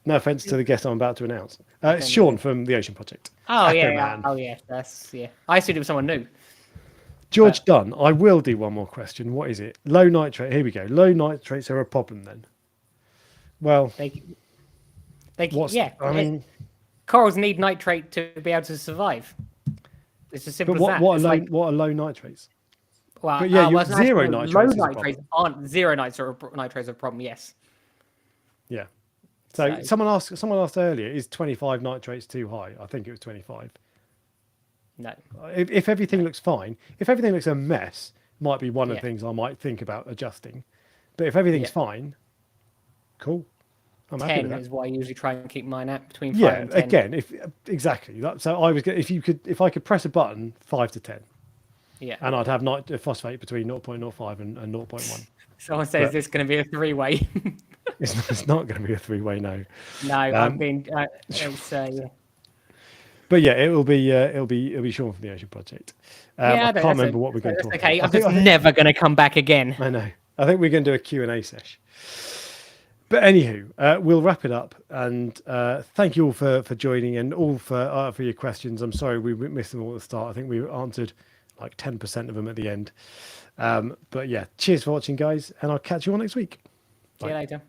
No offense to the guest I'm about to announce. It's Sean from the Ocean Project. Oh, yeah. Oh, yeah. I assumed it was someone new. George Dunn, I will do one more question. What is it? Low nitrate. Here we go. Low nitrates are a problem then. Well, corals need nitrate to be able to survive. It's as simple as that. What are low nitrates? Well, but yeah, zero nitrates. Low nitrates aren't zero nitrates a problem. Yes. Yeah. So someone asked earlier, is 25 nitrates too high? I think it was 25. No. If everything looks fine, if everything looks a mess, might be one of the things I might think about adjusting. But if everything's fine, cool. I'm happy with that. 10 is what I usually try and keep mine at, between 5 and 10. Again, exactly. So I was if I could press a button, 5 to 10. Yeah. And I'd have phosphate between 0.05 and 0.1. Someone says this is going to be a 3-way. It's not going to be a 3-way, no. No, I've been. But yeah, it'll be Sean from the Ocean Project. I can't remember what we're going to talk about. Okay, I'm just never going to come back again. I know. I think we're going to do a Q&A session. But anywho, we'll wrap it up. And thank you all for joining and all for your questions. I'm sorry we missed them all at the start. I think we answered like 10% of them at the end. But yeah, cheers for watching, guys. And I'll catch you all next week. See you later.